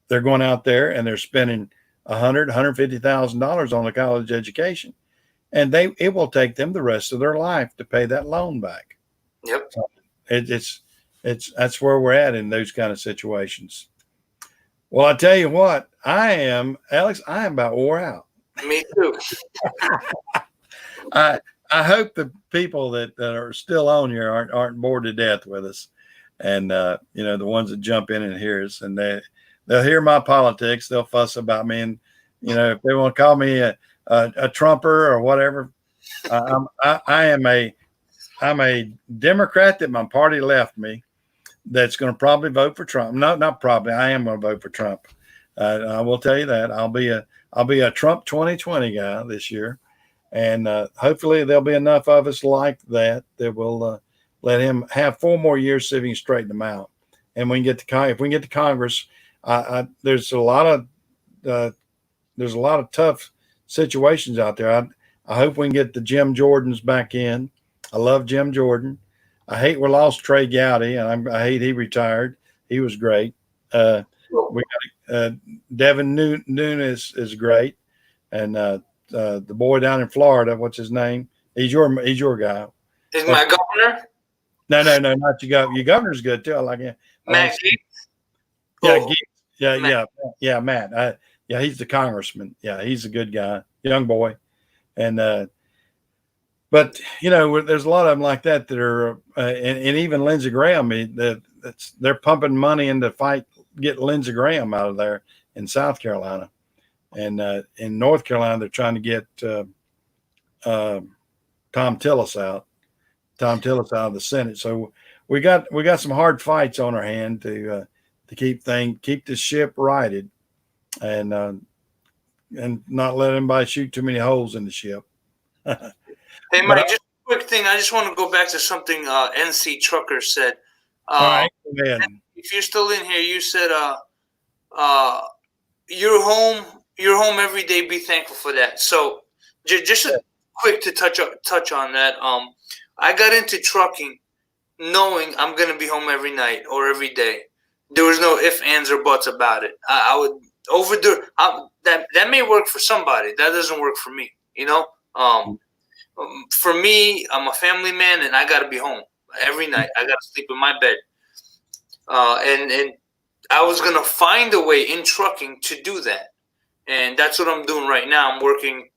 They're going out there and they're spending $150,000 on a college education, and it will take them the rest of their life to pay that loan back. Yep. So that's where we're at in those kind of situations. Well, I tell you what, Alex, I am about wore out. Me too. I hope the people that are still on here aren't bored to death with us, and the ones that jump in and hear us, and they'll hear my politics. They'll fuss about me, and if they want to call me a Trumper or whatever, I'm a Democrat that my party left me. That's going to probably vote for Trump. No, not probably. I am going to vote for Trump. I will tell you that I'll be a Trump 2020 guy this year, and hopefully there'll be enough of us like that will let him have 4 more years so he can straighten them out. And if we can get to Congress, there's a lot of tough situations out there. I hope we can get the Jim Jordans back in. I love Jim Jordan. I hate we lost Trey Gowdy, and I hate he retired. He was great. We got Devin Nunes is great, and the boy down in Florida, what's his name? He's your guy. Is my governor? No, not your governor. Your governor's good too. I like him. Matt Gaetz. Yeah, Matt. He's the congressman. Yeah, he's a good guy, young boy, and. But there's a lot of them like that are, and even Lindsey Graham. They're pumping money into get Lindsey Graham out of there in South Carolina, and in North Carolina they're trying to get Tom Tillis out of the Senate. So we got some hard fights on our hand to keep the ship righted, and not let anybody shoot too many holes in the ship. Hey, Mike, just a quick thing. I just want to go back to something NC Trucker said. All right, if you're still in here, you said you're home every day. Be thankful for that. So just quick to touch on that. I got into trucking knowing I'm going to be home every night or every day. There was no ifs, ands, or buts about it. I would overdo that may work for somebody. That doesn't work for me, For me, I'm a family man, and I got to be home every night. I got to sleep in my bed. And I was going to find a way in trucking to do that. And that's what I'm doing right now. I'm working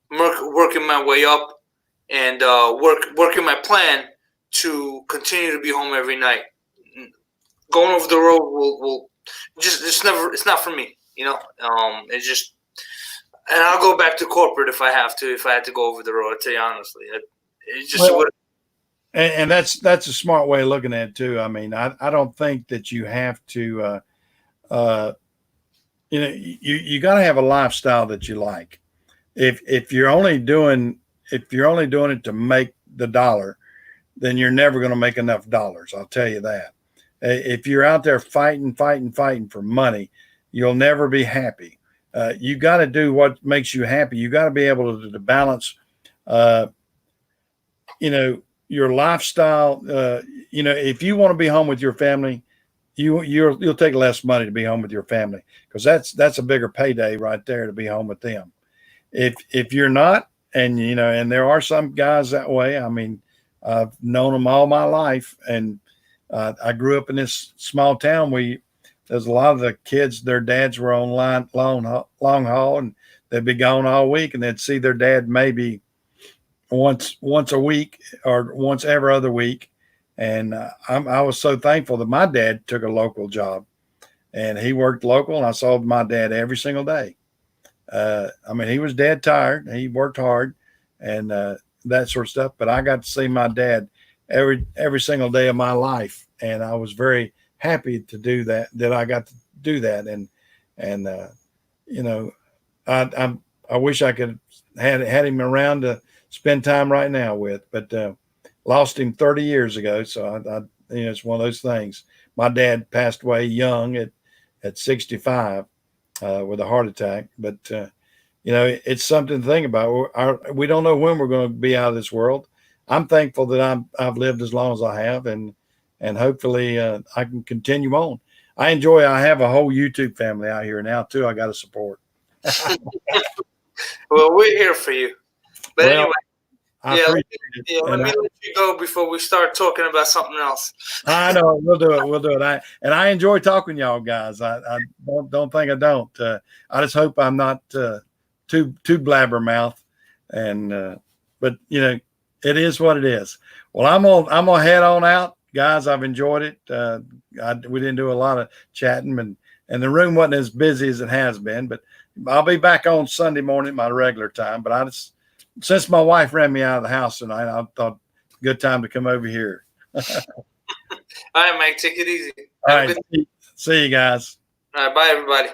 my way up and working my plan to continue to be home every night. Going over the road will it's not for me, it's just. And I'll go back to corporate if I have to. If I had to go over the road, I'll tell you honestly, it's just. And that's a smart way of looking at it too. I mean, I don't think that you have to. You got to have a lifestyle that you like. If you're only doing it to make the dollar, then you're never going to make enough dollars. I'll tell you that. If you're out there fighting for money, you'll never be happy. You got to do what makes you happy. You got to be able to balance, your lifestyle. If you want to be home with your family, you'll take less money to be home with your family, because that's a bigger payday right there to be home with them. If you're not, and there are some guys that way. I mean, I've known them all my life, and I grew up in this small town. There's a lot of the kids, their dads were on long haul, and they'd be gone all week, and they'd see their dad maybe once a week or once every other week. And I was so thankful that my dad took a local job, and he worked local, and I saw my dad every single day. I mean, he was dead tired. He worked hard and that sort of stuff. But I got to see my dad every single day of my life, and I was very happy to do that. That I got to do that, and you know, I wish I could had him around to spend time right now with, but lost him 30 years ago. So I it's one of those things. My dad passed away young at 65 with a heart attack, but it's something to think about. We don't know when we're going to be out of this world. I'm thankful that I've lived as long as I have, and hopefully I can continue on. I have a whole YouTube family out here now too. I got to support. Well, we're here for you. But anyway, let me let you go before we start talking about something else. I know we'll do it. I enjoy talking to y'all guys. I don't think I don't. I just hope I'm not too blabbermouth. And but it is what it is. Well, I'm gonna head on out, guys. I've enjoyed it. We didn't do a lot of chatting, and the room wasn't as busy as it has been. But I'll be back on Sunday morning at my regular time. But since my wife ran me out of the house tonight, I thought good time to come over here. All right, Mike, take it easy. All right, see you guys. All right, bye, everybody.